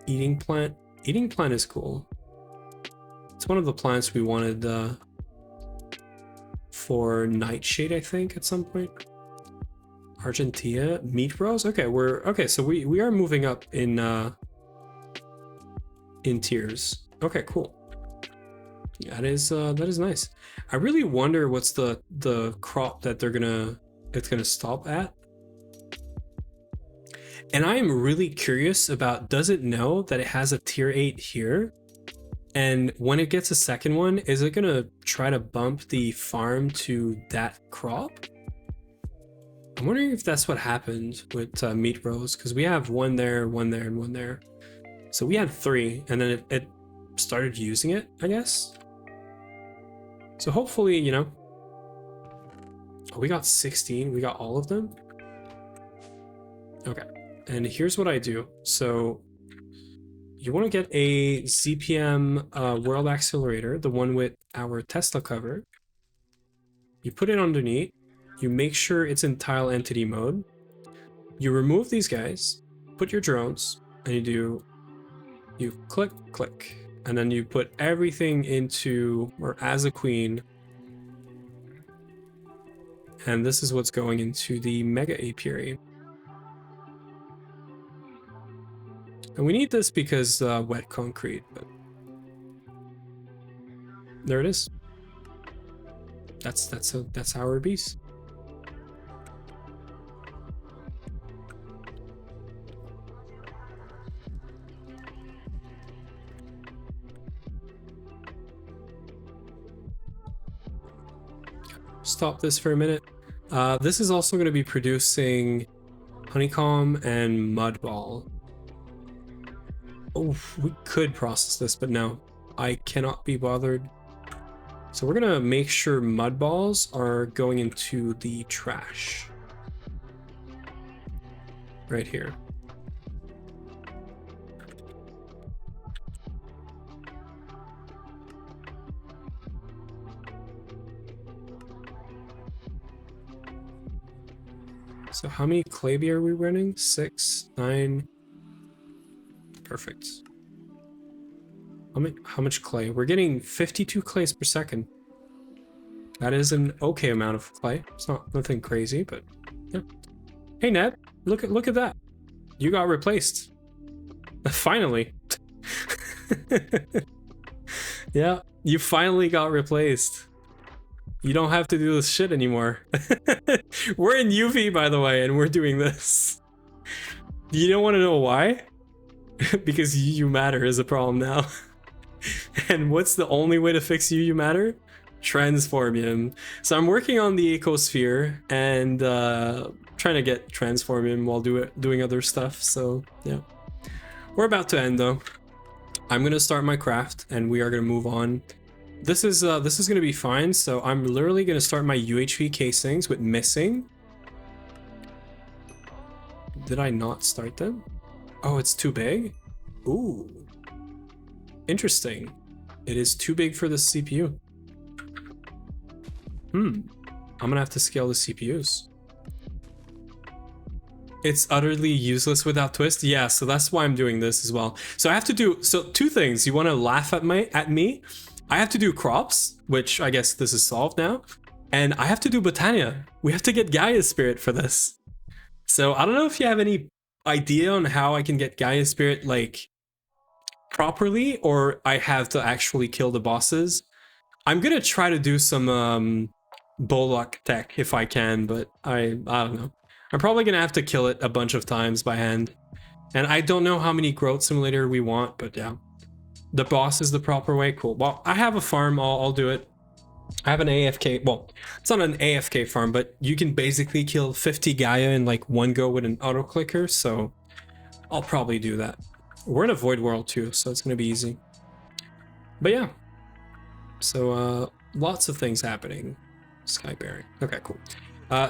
Eating plant is cool. It's one of the plants we wanted for Nightshade, I think, at some point. Argentina, Meat Rose. Okay, so we are moving up in tiers. Okay, cool. That is nice. I really wonder what's the crop that it's gonna stop at. And I am really curious about, does it know that it has a tier 8 here? And when it gets a second one, is it gonna try to bump the farm to that crop? I'm wondering if that's what happened with Meat Rose, because we have one there, and one there. So we had 3, and then it started using it, I guess. So hopefully, you know. Oh, we got 16. We got all of them. Okay. And here's what I do. So you want to get a ZPM World Accelerator, the one with our Tesla cover. You put it underneath. You make sure it's in tile entity mode. You remove these guys, put your drones, and you click, click. And then you put everything into, or as a queen. And this is what's going into the Mega Apiary. And we need this because wet concrete, but there it is. That's our beast. Stop this for a minute. This is also going to be producing honeycomb and mud ball. Oh, we could process this, but no, I cannot be bothered. So we're gonna make sure mud balls are going into the trash. Right here. So how many clay bee are we running? 6, 9. Perfect. How much clay? We're getting 52 clays per second. That is an okay amount of clay. It's not nothing crazy, but yeah. Hey Ned, look at that. You got replaced. Finally. Yeah, you finally got replaced. You don't have to do this shit anymore. We're in UV, by the way, and we're doing this. You don't want to know why? Because you matter is a problem now. And what's the only way to fix you matter? Transformium. So I'm working on the ecosphere and trying to get transformium while doing other stuff. So yeah, we're about to end though. I'm gonna start my craft and we are gonna move on. This is gonna be fine. So I'm literally gonna start my UHV casings with missing. Did I not start them? Oh, it's too big? Ooh. Interesting. It is too big for the CPU. I'm gonna have to scale the CPUs. It's utterly useless without twist. Yeah, so that's why I'm doing this as well. So I have to do two things. You want to laugh at me? I have to do crops, which I guess this is solved now, and I have to do Botania. We have to get Gaia Spirit for this. So I don't know if you have any idea on how I can get Gaia Spirit like properly, or I have to actually kill the bosses. I'm gonna try to do some Bollock tech if I can, but I don't know. I'm probably gonna have to kill it a bunch of times by hand. And I don't know how many growth simulator we want, but yeah. The boss is the proper way, cool. Well, I have a farm, I'll do it. I have an AFK, well, it's not an AFK farm, but you can basically kill 50 Gaia in like one go with an auto clicker, so I'll probably do that. We're in a void world too, so it's gonna be easy. But yeah. So lots of things happening. Skybearing. Okay, cool.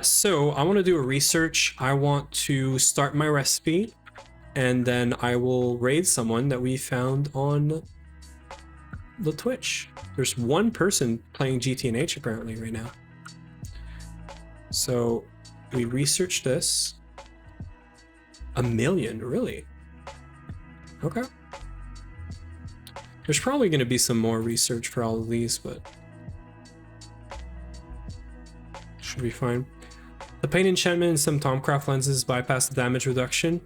So I want to do a research. I want to start my recipe, and then I will raid someone that we found on the Twitch. There's one person playing GTNH apparently right now. So we researched this. 1 million, really? Okay. There's probably going to be some more research for all of these, but should be fine. The paint enchantment and some Tomcraft lenses bypass the damage reduction.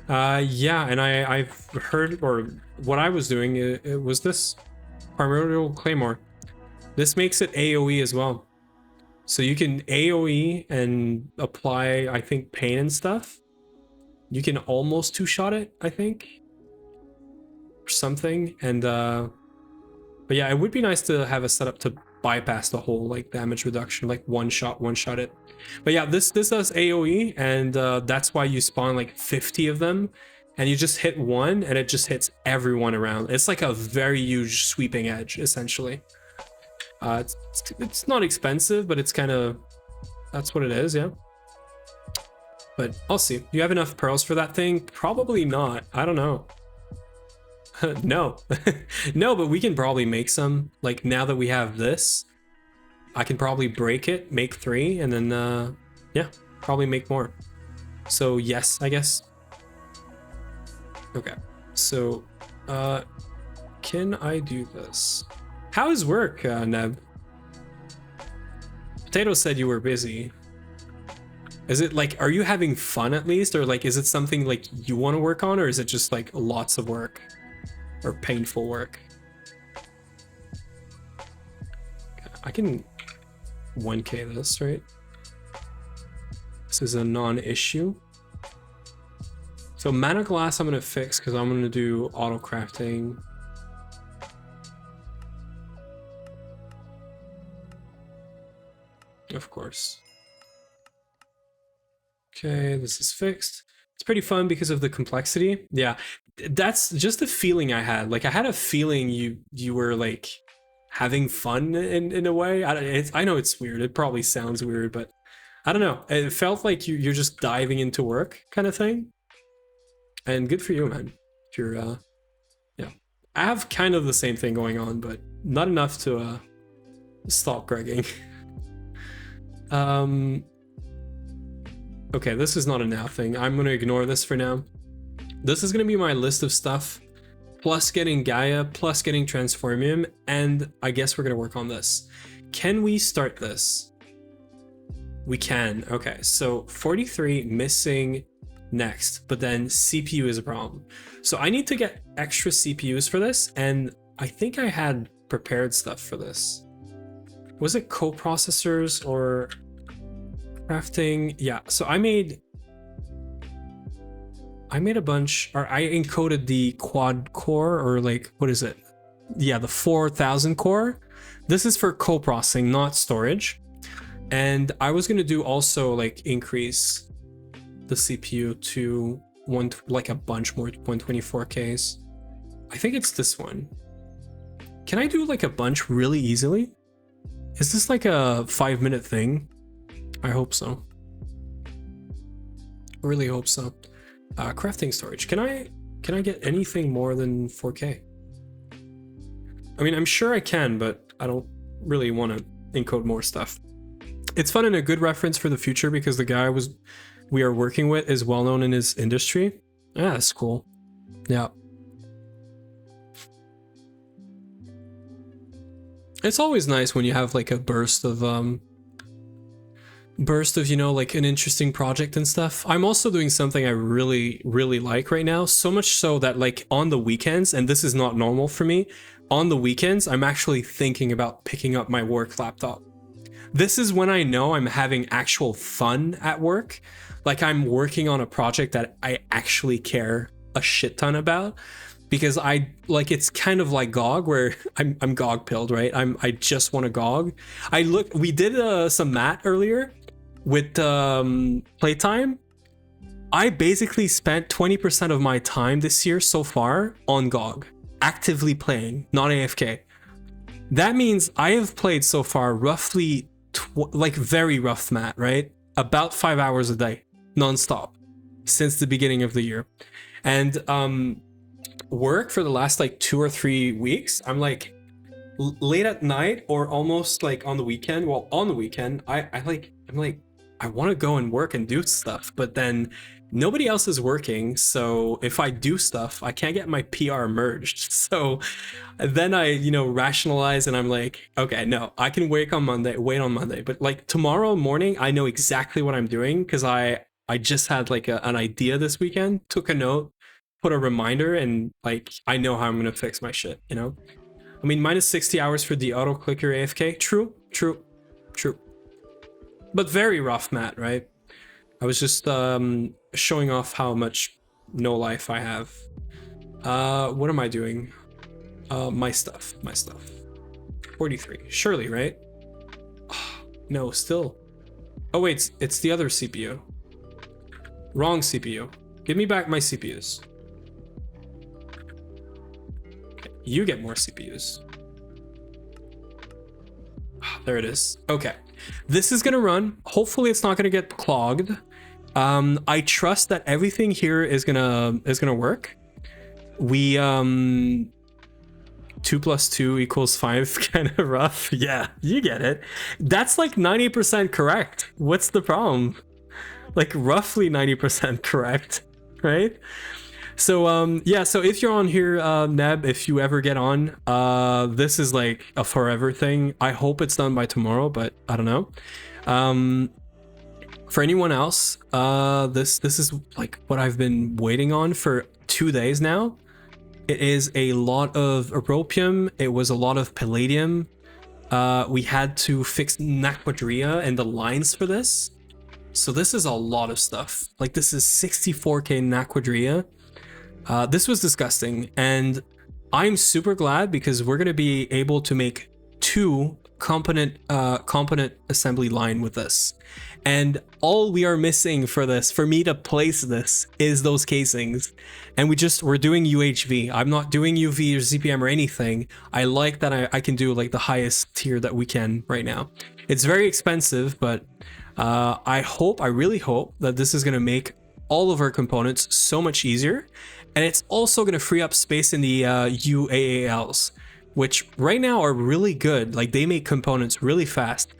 Yeah, and I've heard, or what I was doing, it was this primordial claymore. This makes it AoE as well. So you can AoE and apply, I think, paint and stuff. You can almost two-shot it, I think. Or something. And but yeah, it would be nice to have a setup to bypass the whole like damage reduction, like one shot it. But yeah, this does AoE, and that's why you spawn like 50 of them, and you just hit one and it just hits everyone around. It's like a very huge sweeping edge essentially. It's not expensive, but it's kind of, that's what it is. Yeah, but I'll see. Do you have enough pearls for that thing? Probably not. I don't know. No. No, but we can probably make some. Like, now that we have this, I can probably break it, make 3, and then yeah, probably make more. So yes, I guess. Okay, so can I do this? How is work, Neb? Potato said you were busy. Is it like, are you having fun at least, or like, is it something like you want to work on, or is it just like lots of work? Or painful work? I can 1k this, right? This is a non-issue. So mana glass I'm gonna fix because I'm gonna do auto crafting. Of course. Okay, this is fixed. It's pretty fun because of the complexity. Yeah, that's just the feeling I had. Like I had a feeling you were like having fun in a way. I know it's weird. It probably sounds weird, but I don't know. It felt like you're just diving into work kind of thing. And good for you, man. If you're yeah. I have kind of the same thing going on, but not enough to stop Gregging. Okay, this is not a now thing. I'm gonna ignore this for now. This is gonna be my list of stuff, plus getting Gaia, plus getting Transformium, and I guess we're gonna work on this. Can we start this? We can. Okay, so 43 missing next, but then CPU is a problem. So I need to get extra CPUs for this, and I think I had prepared stuff for this. Was it coprocessors or crafting? Yeah, so I made a bunch, or I encoded the quad core, or like, what is it? Yeah, the 4000 core. This is for co-processing, not storage. And I was gonna do also like increase the CPU to like a bunch more 124Ks. I think it's this one. Can I do like a bunch really easily? Is this like a 5-minute thing? I hope so. Really hope so. Crafting storage. Can I get anything more than 4K? I mean, I'm sure I can, but I don't really want to encode more stuff. It's fun and a good reference for the future because the guy we are working with is well known in his industry. Yeah, that's cool. Yeah. It's always nice when you have like a burst of you know, like an interesting project and stuff. I'm also doing something I really like right now, so much so that like on the weekends, and this is not normal for me, on the weekends I'm actually thinking about picking up my work laptop. This is when I know I'm having actual fun at work, like I'm working on a project that I actually care a shit ton about. Because it's kind of like GoG, where I'm GoG pilled, right? I just want to GoG. We did some mat earlier with playtime. I basically spent 20% of my time this year so far on GoG, actively playing, not AFK. That means I have played so far roughly like very rough mat, right? About 5 hours a day, nonstop, since the beginning of the year, and work for the last like 2 or 3 weeks, I'm like late at night or almost like on the weekend. Well, on the weekend, I'm like I want to go and work and do stuff, but then nobody else is working, so if I do stuff, I can't get my PR merged. So then I, rationalize, and I'm like, okay, no, I can wait on Monday, but like tomorrow morning, I know exactly what I'm doing because I just had like an idea this weekend, took a note, put a reminder, and like I know how I'm gonna fix my shit. I mean, minus 60 hours for the auto clicker AFK. True, but very rough, Matt. Right? I was just showing off how much no life I have. What am I doing? My stuff. 43. Surely, right? Oh, no, still. Oh wait, it's the other CPU. Wrong CPU. Give me back my CPUs. You get more CPUs. There it is. Okay, this is gonna run. Hopefully it's not gonna get clogged. I trust that everything here is gonna work. We 2 + 2 = 5, kind of rough. Yeah, you get it. That's like 90% correct. What's the problem? Like roughly 90% correct, right? So yeah, so if you're on here, Neb, if you ever get on, this is like a forever thing. I hope it's done by tomorrow, but I don't know. For anyone else, this is like what I've been waiting on for 2 days now. It is a lot of europium. It was a lot of palladium. We had to fix Naquadria and the lines for this. So this is a lot of stuff. Like this is 64k Naquadria. This was disgusting, and I'm super glad because we're gonna be able to make 2 component assembly line with this. And all we are missing for this, for me to place this, is those casings. And we're doing UHV. I'm not doing UV or ZPM or anything. I like that I can do like the highest tier that we can right now. It's very expensive, but I really hope that this is gonna make all of our components so much easier. And it's also gonna free up space in the UAALs, which right now are really good. Like they make components really fast,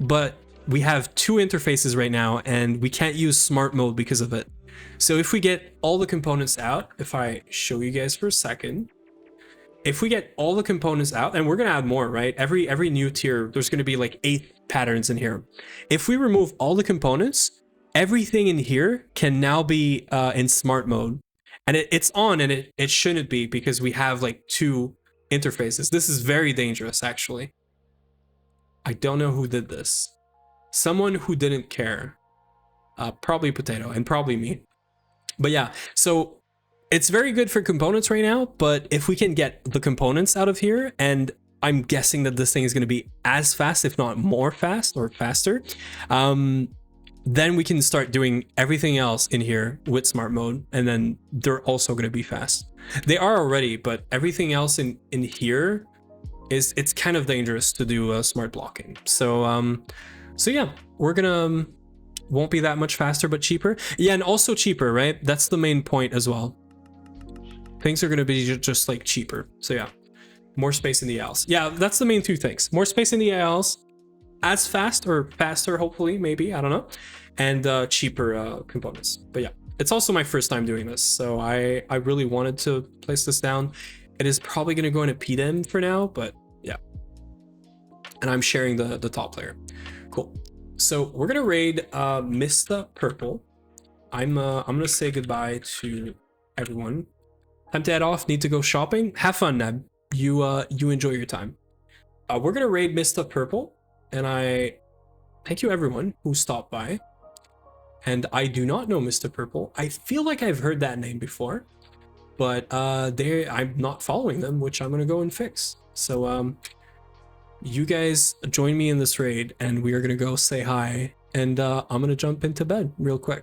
but we have 2 interfaces right now and we can't use smart mode because of it. So if we get all the components out, if I show you guys for a second, if we get all the components out, and we're gonna add more, right? Every new tier, there's gonna be like 8 patterns in here. If we remove all the components, everything in here can now be in smart mode. And it's on, and it shouldn't be because we have like 2 interfaces. This is very dangerous, actually. I don't know who did this. Someone who didn't care. Probably Potato and probably me. But yeah, so it's very good for components right now, but if we can get the components out of here, and I'm guessing that this thing is going to be as fast, if not more fast or faster, then we can start doing everything else in here with smart mode, and then they're also going to be fast. They are already, but everything else in here it's kind of dangerous to do smart blocking. So yeah, we're gonna won't be that much faster, but cheaper. Yeah, and also cheaper, right? That's the main point as well. Things are gonna be just like cheaper. So yeah, more space in the aisles. Yeah, that's the main 2 things. More space in the aisles, as fast or faster, hopefully, maybe, I don't know, and cheaper components. But yeah, it's also my first time doing this, so I really wanted to place this down. It is probably gonna go into PDM for now, but yeah. And I'm sharing the top layer. Cool. So we're gonna raid Mr. Purple. I'm gonna say goodbye to everyone. Time to head off. Need to go shopping. Have fun, Neb. You enjoy your time. We're gonna raid Mr. Purple, and I thank you everyone who stopped by. And I do not know Mr. Purple. I feel like I've heard that name before, but I'm not following them, which I'm gonna go and fix. So you guys join me in this raid, and we are gonna go say hi, and I'm gonna jump into bed real quick.